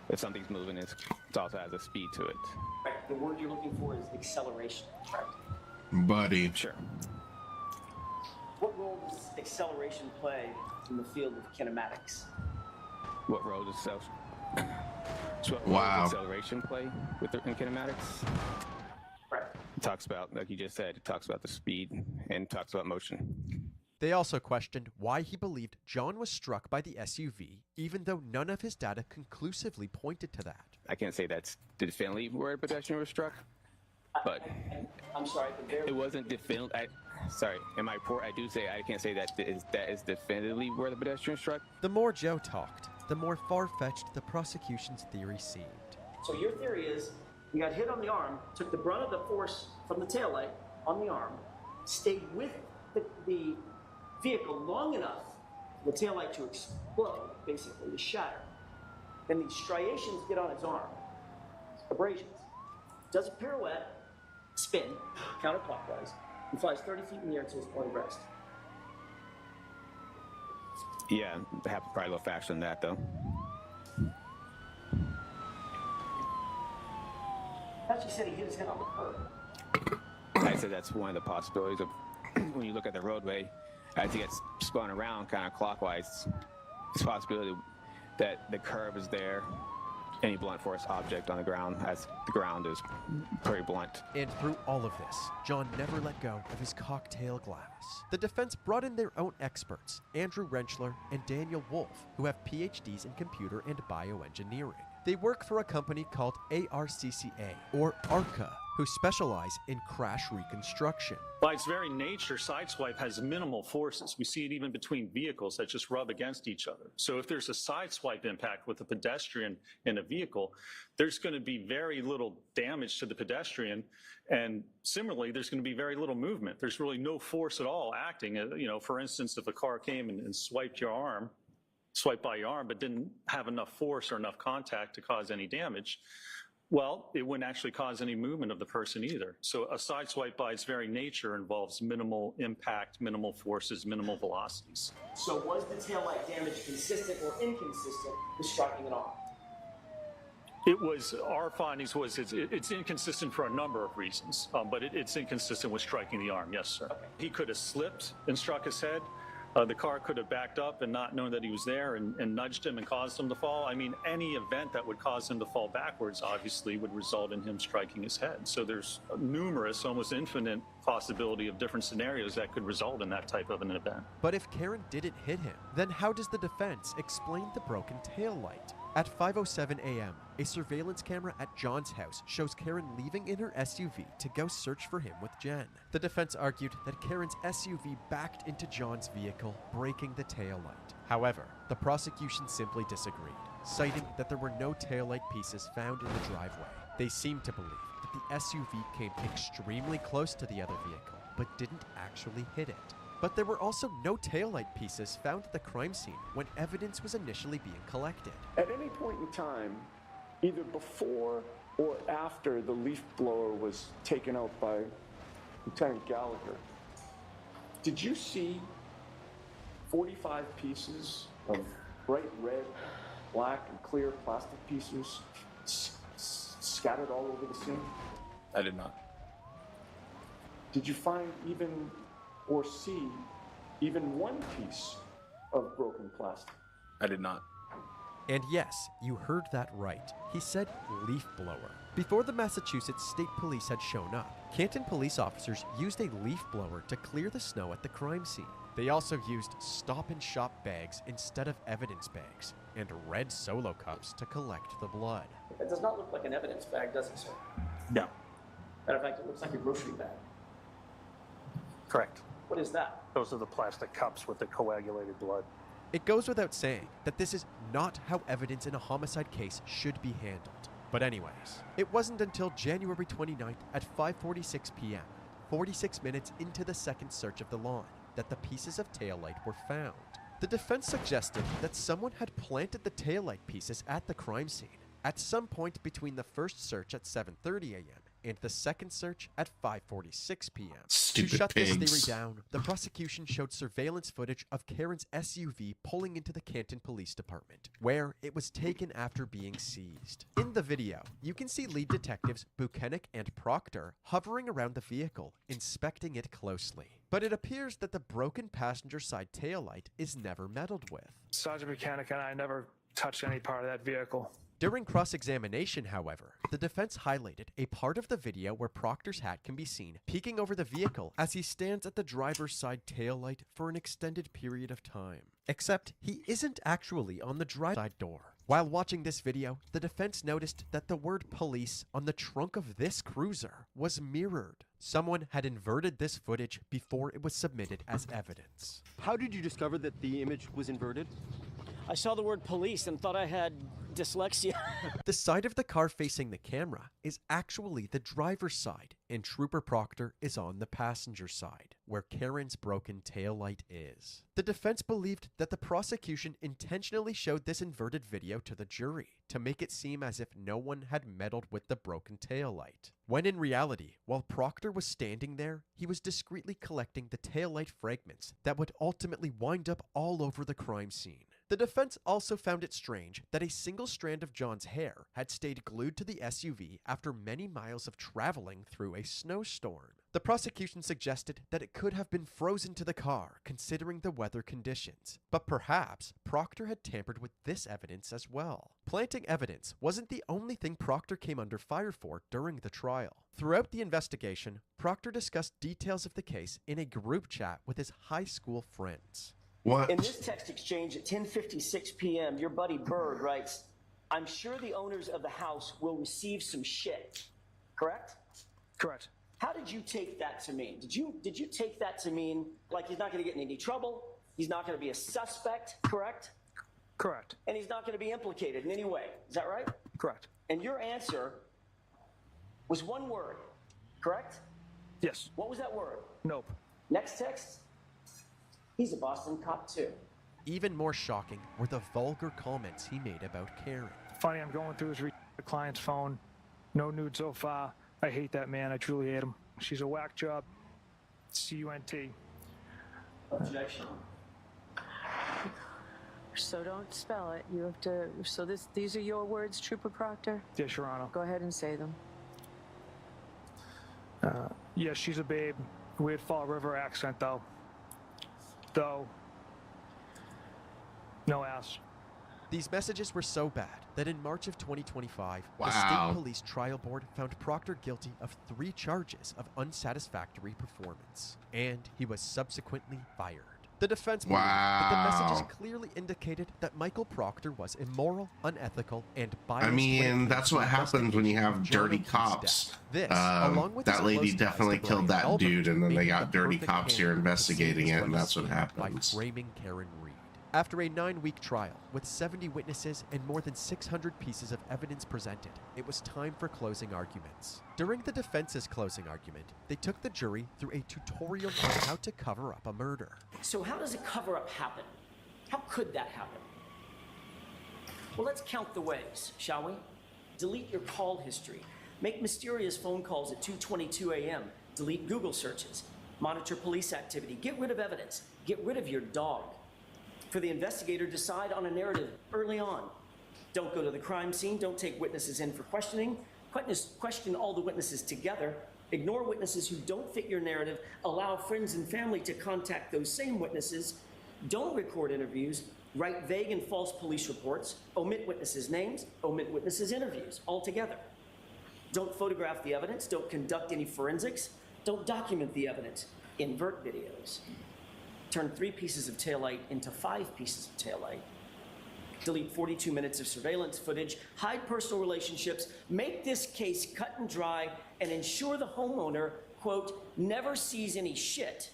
If something's moving, it also has a speed to it. Right. The word you're looking for is acceleration, right? Buddy. Sure. What role does acceleration play in the field of kinematics? What role does acceleration play in kinematics? Right. It talks about, like you just said, it talks about the speed and talks about motion. They also questioned why he believed John was struck by the SUV, even though none of his data conclusively pointed to that. I can't say that's definitively where a pedestrian was struck, but I'm sorry, it wasn't definitively. Sorry, in my report, I do say I can't say that is definitively where the pedestrian struck. The more Joe talked, the more far-fetched the prosecution's theory seemed. So your theory is you got hit on the arm, took the brunt of the force from the taillight on the arm, stayed with the vehicle long enough for the taillight to explode, basically, to shatter. Then these striations get on his arm, abrasions. Does a pirouette, spin, counterclockwise, and flies 30 feet in the air to his point of rest. Yeah, it happened probably a little faster than that, though. I thought you said he hit his head on the curb. I said that's one of the possibilities of when you look at the roadway, as he gets spun around kind of clockwise, it's a possibility that the curb is there, any blunt force object on the ground, as the ground is pretty blunt. And through all of this, John never let go of his cocktail glass. The defense brought in their own experts, Andrew Rentschler and Daniel Wolf, who have PhDs in computer and bioengineering. They work for a company called ARCCA, or ARCA, who specialize in crash reconstruction. By its very nature, sideswipe has minimal forces. We see it even between vehicles that just rub against each other. So if there's a sideswipe impact with a pedestrian in a vehicle, there's going to be very little damage to the pedestrian. And similarly, there's going to be very little movement. There's really no force at all acting. You know, for instance, if a car came and swiped by your arm, but didn't have enough force or enough contact to cause any damage, well, it wouldn't actually cause any movement of the person either. So a sideswipe by its very nature involves minimal impact, minimal forces, minimal velocities. So was the taillight damage consistent or inconsistent with striking an arm? It was, our findings was it's inconsistent for a number of reasons, but it's inconsistent with striking the arm, yes, sir. Okay. He could have slipped and struck his head. The car could have backed up and not known that he was there and nudged him and caused him to fall. I mean, any event that would cause him to fall backwards obviously would result in him striking his head. So there's numerous, almost infinite possibility of different scenarios that could result in that type of an event. But if Karen didn't hit him, then how does the defense explain the broken taillight? At 5:07 a.m., a surveillance camera at John's house shows Karen leaving in her SUV to go search for him with Jen. The defense argued that Karen's SUV backed into John's vehicle, breaking the taillight. However, the prosecution simply disagreed, citing that there were no taillight pieces found in the driveway. They seemed to believe that the SUV came extremely close to the other vehicle, but didn't actually hit it. But there were also no taillight pieces found at the crime scene when evidence was initially being collected. At any point in time, either before or after the leaf blower was taken out by Lieutenant Gallagher, did you see 45 pieces of bright red, black, and clear plastic pieces scattered all over the scene? I did not. Did you find even or see even one piece of broken plastic? I did not. And yes, you heard that right. He said leaf blower. Before the Massachusetts State Police had shown up, Canton police officers used a leaf blower to clear the snow at the crime scene. They also used Stop and Shop bags instead of evidence bags and red Solo cups to collect the blood. It does not look like an evidence bag, does it, sir? No. Matter of fact, it looks like a grocery bag. Correct. What is that? Those are the plastic cups with the coagulated blood. It goes without saying that this is not how evidence in a homicide case should be handled. But anyways, it wasn't until January 29th at 5:46 p.m., 46 minutes into the second search of the lawn, that the pieces of taillight were found. The defense suggested that someone had planted the taillight pieces at the crime scene at some point between the first search at 7:30 a.m. and the second search at 5:46 p.m. Stupid To shut pigs. this theory down, the prosecution showed surveillance footage of Karen's SUV pulling into the Canton Police Department, where it was taken after being seized. In the video, you can see lead detectives Buchanan and Proctor hovering around the vehicle, inspecting it closely. But it appears that the broken passenger side taillight is never meddled with. Sergeant Buchanan and I never touched any part of that vehicle. During cross-examination, however, the defense highlighted a part of the video where Proctor's hat can be seen peeking over the vehicle as he stands at the driver's side taillight for an extended period of time. Except he isn't actually on the driver's side door. While watching this video, the defense noticed that the word police on the trunk of this cruiser was mirrored. Someone had inverted this footage before it was submitted as evidence. How did you discover that the image was inverted? I saw the word police and thought I had dyslexia. The side of the car facing the camera is actually the driver's side, and Trooper Proctor is on the passenger side, where Karen's broken taillight is. The defense believed that the prosecution intentionally showed this inverted video to the jury to make it seem as if no one had meddled with the broken taillight. When in reality, while Proctor was standing there, he was discreetly collecting the taillight fragments that would ultimately wind up all over the crime scene. The defense also found it strange that a single strand of John's hair had stayed glued to the SUV after many miles of traveling through a snowstorm. The prosecution suggested that it could have been frozen to the car considering the weather conditions, but perhaps Proctor had tampered with this evidence as well. Planting evidence wasn't the only thing Proctor came under fire for during the trial. Throughout the investigation, Proctor discussed details of the case in a group chat with his high school friends. What? In this text exchange at 10:56 p.m., your buddy Bird writes, "I'm sure the owners of the house will receive some shit." Correct? Correct. How did you take that to mean? Did you take that to mean like he's not going to get in any trouble, he's not going to be a suspect, correct? Correct. And he's not going to be implicated in any way. Is that right? Correct. And your answer was one word, correct? Yes. What was that word? Nope. Next text. He's a Boston cop too. Even more shocking were the vulgar comments he made about Karen. Funny, I'm going through his client's phone. No nude so far. I hate that man. I truly hate him. She's a whack job. C-U-N-T. Objection. So don't spell it. You have to. So these are your words, Trooper Proctor? Yes, Your Honor. Go ahead and say them. Yes, she's a babe. Weird Fall River accent, though. No ass. These messages were so bad that in March of 2025, the Wow. State Police Trial Board found Proctor guilty of 3 charges of unsatisfactory performance, and he was subsequently fired. The defense believed that the messages Wow. clearly indicated that Michael Proctor was immoral, unethical, and biased. I mean, that's what happens when you have dirty cops. This, along with That his lady close ties definitely to killed Brian that Albert, dude, and then made they him got the dirty perfect cops here candidate to investigating save it, and his that's what legacy by happens. framing Karen Reed. After a 9-week trial, with 70 witnesses and more than 600 pieces of evidence presented, it was time for closing arguments. During the defense's closing argument, they took the jury through a tutorial on how to cover up a murder. So how does a cover-up happen? How could that happen? Well, let's count the ways, shall we? Delete your call history. Make mysterious phone calls at 2:22 a.m. Delete Google searches. Monitor police activity. Get rid of evidence. Get rid of your dog. For the investigator, decide on a narrative early on. Don't go to the crime scene. Don't take witnesses in for questioning. Question all the witnesses together. Ignore witnesses who don't fit your narrative. Allow friends and family to contact those same witnesses. Don't record interviews. Write vague and false police reports. Omit witnesses' names. Omit witnesses' interviews altogether. Don't photograph the evidence. Don't conduct any forensics. Don't document the evidence. Invert videos. turn 3 pieces of taillight into 5 pieces of taillight, delete 42 minutes of surveillance footage, hide personal relationships, make this case cut and dry, and ensure the homeowner, quote, never sees any shit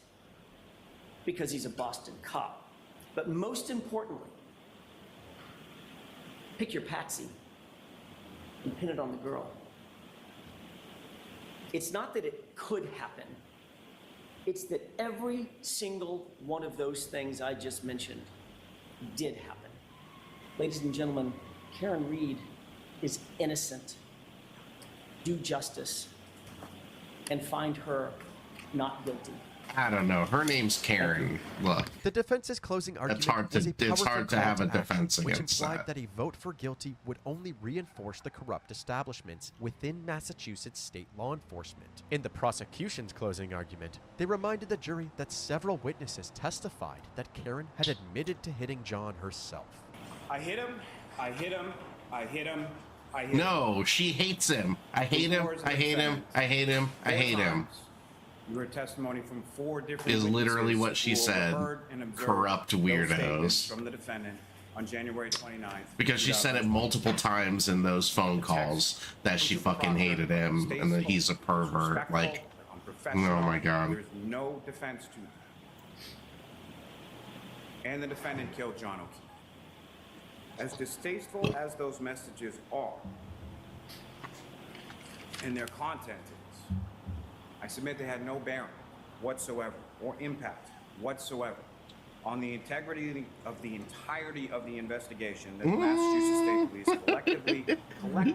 because he's a Boston cop. But most importantly, pick your patsy and pin it on the girl. It's not that it could happen. It's that every single one of those things I just mentioned did happen. Ladies and gentlemen, Karen Reed is innocent. Do justice and find her not guilty. I don't know. Her name's Karen. Look. The defense's closing argument It's hard to have a defense which against implied that. that a vote for guilty would only reinforce the corrupt establishments within Massachusetts state law enforcement. In the prosecution's closing argument, they reminded the jury that several witnesses testified that Karen had admitted to hitting John herself. I hit him, I hit him, I hit him, I hit him. No, she hates him. I hate him. I hate him. I hate him. I hate him. You heard testimony from 4 different Is literally witnesses what she who said. overheard and observed Corrupt those statements weirdos. from the defendant on January 29th. Because she said it multiple times in those phone calls that she fucking hated him and that he's a pervert. Like, oh my god. There's no defense to that. And the defendant killed John O'Keefe. As distasteful as those messages are, and their content is, I submit they had no bearing whatsoever or impact whatsoever on the integrity of the entirety of the investigation that the Massachusetts State Police collectively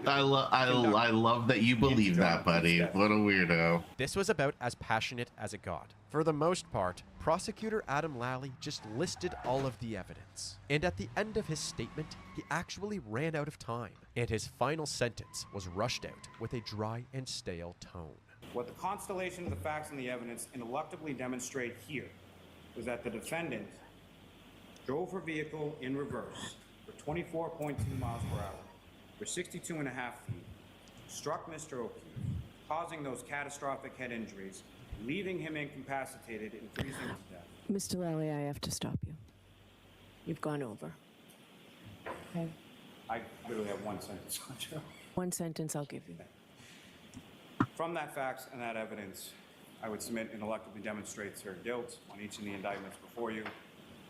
I love that you believe that, buddy. What a weirdo. This was about as passionate as it got. For the most part, prosecutor Adam Lally just listed all of the evidence. And at the end of his statement, he actually ran out of time, and his final sentence was rushed out with a dry and stale tone. What the constellation of the facts and the evidence ineluctably demonstrate here was that the defendant drove her vehicle in reverse for 24.2 miles per hour for 62.5 feet, struck Mr. O'Keefe, causing those catastrophic head injuries, leaving him incapacitated and freezing to death. Mr. Lally, I have to stop you. You've gone over. Okay. I literally have one sentence on you. One sentence I'll give you. From that facts and that evidence, I would submit ineluctably demonstrates her guilt on each of the indictments before you,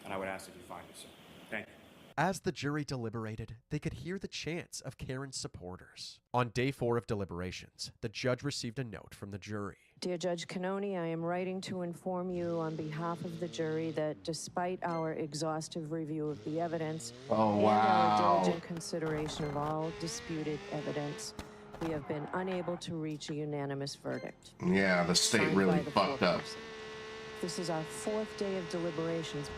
and I would ask that you find it so. Thank you. As the jury deliberated, they could hear the chants of Karen's supporters. On day 4 of deliberations, the judge received a note from the jury. Dear Judge Cannoni, I am writing to inform you on behalf of the jury that despite our exhaustive review of the evidence and our diligent consideration of all disputed evidence, we have been unable to reach a unanimous verdict. Yeah, the state Signed really by the fucked up. foreperson. This is our 4th day of deliberations.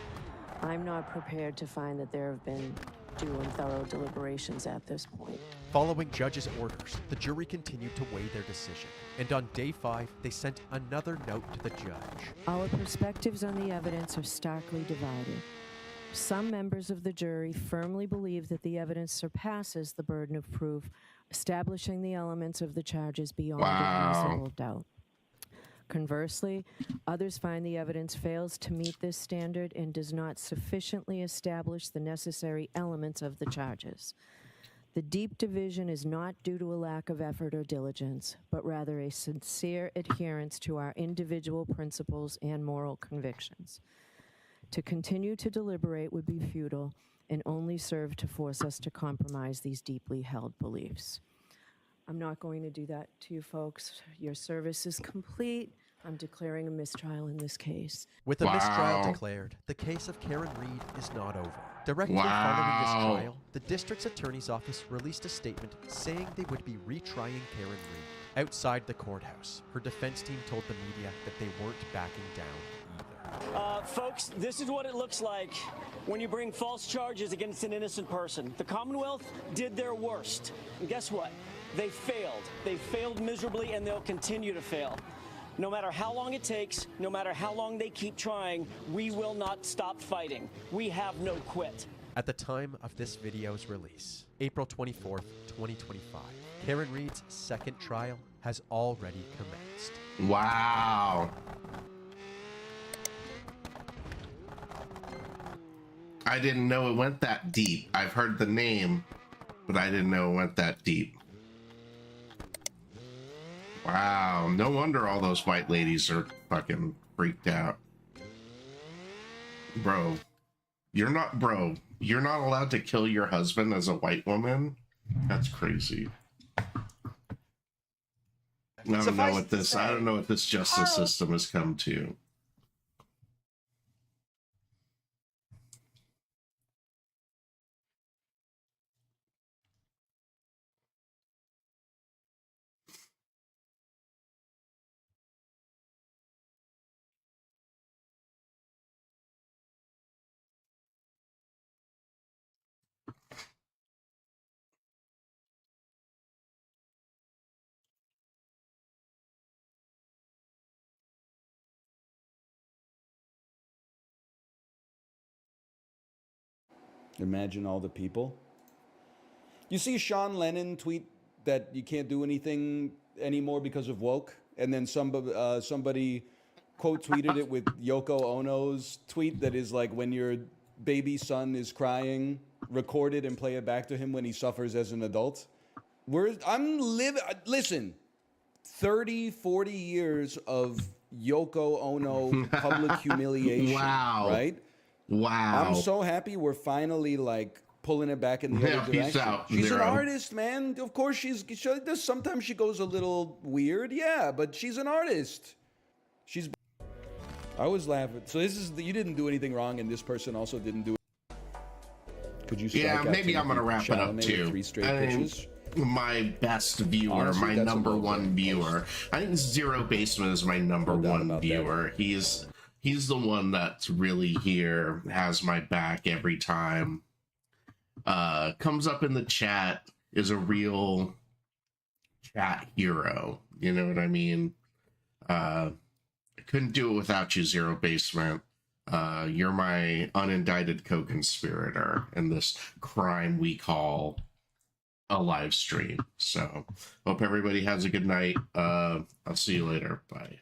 I'm not prepared to find that there have been due and thorough deliberations at this point. Following judge's orders, the jury continued to weigh their decision, and on day 5, they sent another note to the judge. Our perspectives on the evidence are starkly divided. Some members of the jury firmly believe that the evidence surpasses the burden of proof, establishing the elements of the charges beyond a reasonable doubt. Conversely, others find the evidence fails to meet this standard and does not sufficiently establish the necessary elements of the charges. The deep division is not due to a lack of effort or diligence, but rather a sincere adherence to our individual principles and moral convictions. To continue to deliberate would be futile and only serve to force us to compromise these deeply held beliefs. I'm not going to do that to you folks. Your service is complete. I'm declaring a mistrial in this case. With a mistrial declared, the case of Karen Reed is not over. Directly following this trial, the district's attorney's office released a statement saying they would be retrying Karen Reed. Outside the courthouse, her defense team told the media that they weren't backing down either. Folks, this is what it looks like when you bring false charges against an innocent person. The Commonwealth did their worst. And guess what? They failed. They failed miserably, and they'll continue to fail. No matter how long it takes, no matter how long they keep trying, we will not stop fighting. We have no quit. At the time of this video's release, April 24th, 2025, Karen Reed's second trial has already commenced. Wow. I didn't know it went that deep. I've heard the name, but I didn't know it went that deep. Wow, no wonder all those white ladies are fucking freaked out. Bro, you're not allowed to kill your husband as a white woman? That's crazy. I don't know what this justice system has come to. Imagine all the people. You see Sean Lennon tweet that you can't do anything anymore because of woke, and then somebody quote tweeted it with Yoko Ono's tweet that is like, when your baby son is crying, record it and play it back to him when he suffers as an adult. Listen, 30, 40 years of Yoko Ono public humiliation. Wow. Right? Wow. I'm so happy we're finally like pulling it back in the other peace direction. out, She's Zero. an artist, man. Of course sometimes she goes a little weird, yeah, but she's an artist. I was laughing. So you didn't do anything wrong, and this person also didn't do it. Could you strike out maybe I'm gonna wrap it up Chalamet too. with 3 straight pitches? My best viewer, Honestly, my that's number about one viewer. I think Zero Basement is my number one viewer. He's the one that's really here, has my back every time. Comes up in the chat, is a real chat hero. You know what I mean? I couldn't do it without you, Zero Basement. You're my unindicted co-conspirator in this crime we call a live stream. So hope everybody has a good night. I'll see you later. Bye.